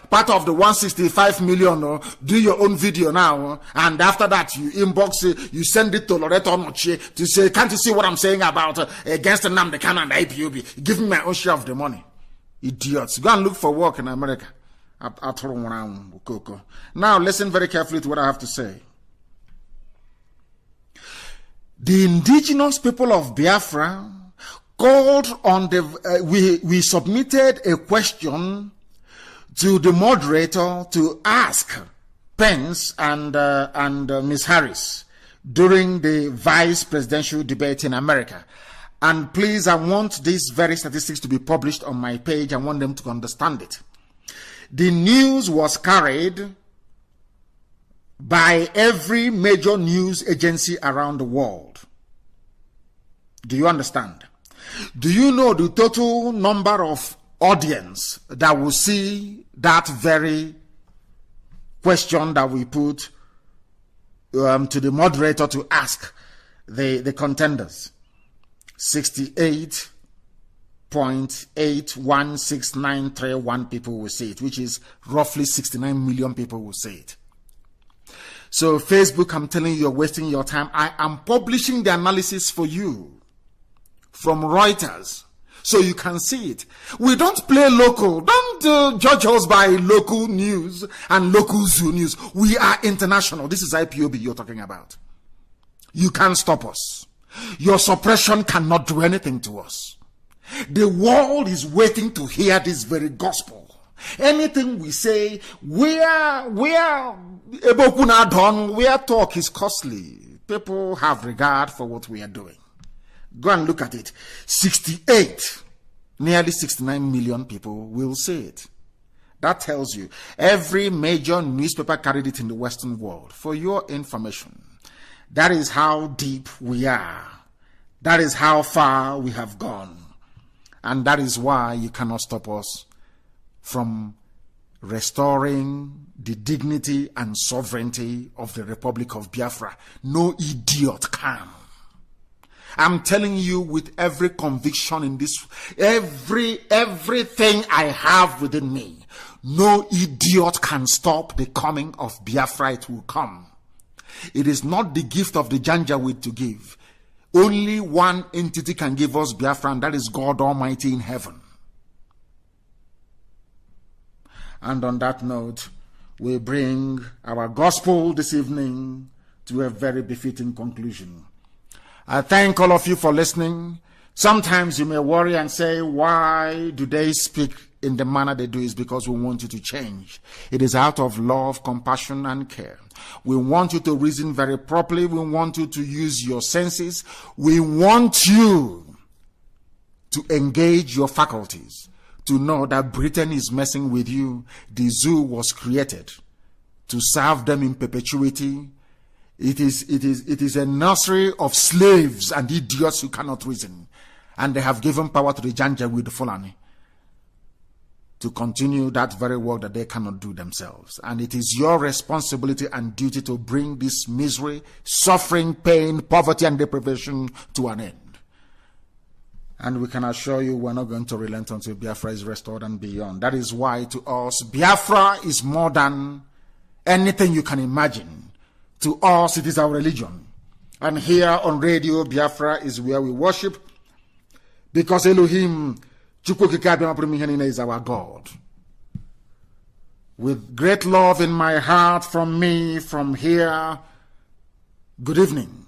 part of the 165 million, do your own video now, and after that you inbox it, you send it to Loreto Noche to say, can't you see what I'm saying about against Nnamdi Kanu and IPOB? Give me my own share of the money. Idiots. Go and look for work in America. Now listen very carefully to what I have to say. The indigenous people of Biafra called on we submitted a question to the moderator to ask Pence and Ms. Harris during the vice presidential debate in America. And please, I want these very statistics to be published on my page. I want them to understand it. The news was carried by every major news agency around the world. Do you understand? Do you know the total number of audience that will see that very question that we put to the moderator to ask the contenders? 68.816931 people will see it, which is roughly 69 million people will see it. So Facebook, I'm telling you, you're wasting your time. I am publishing the analysis for you from Reuters so you can see it. We don't play local. Don't judge us by local news and local zoo news. We are international. This is IPOB you're talking about. You can't stop us. Your suppression cannot do anything to us. The world is waiting to hear this very gospel. Anything we say, where talk is costly. People have regard for what we are doing. Go and look at it. 68, nearly 69 million people will see it. That tells you every major newspaper carried it in the Western world. For your information, that is how deep we are. That is how far we have gone. And that is why you cannot stop us from restoring the dignity and sovereignty of the Republic of Biafra. No idiot can. I'm telling you with every conviction in this, everything I have within me. No idiot can stop the coming of Biafra. It will come. It is not the gift of the Janjaweed to give. Only one entity can give us Biafra, and that is God Almighty in heaven. And on that note, we bring our gospel this evening to a very befitting conclusion. I thank all of you for listening. Sometimes you may worry and say, why do they speak in the manner they do? Is because we want you to change. It is out of love, compassion, and care. We want you to reason very properly. We want you to use your senses. We want you to engage your faculties, to know that Britain is messing with you. The zoo was created to serve them in perpetuity. It is a nursery of slaves and idiots who cannot reason. And they have given power to the Janjaweed, the Fulani, to continue that very work that they cannot do themselves. And it is your responsibility and duty to bring this misery, suffering, pain, poverty, and deprivation to an end. And we can assure you we're not going to relent until Biafra is restored and beyond. That is why to us, Biafra is more than anything you can imagine. To us, it is our religion. And here on Radio Biafra is where we worship, because Elohim is our God. With great love in my heart from me, from here, good evening.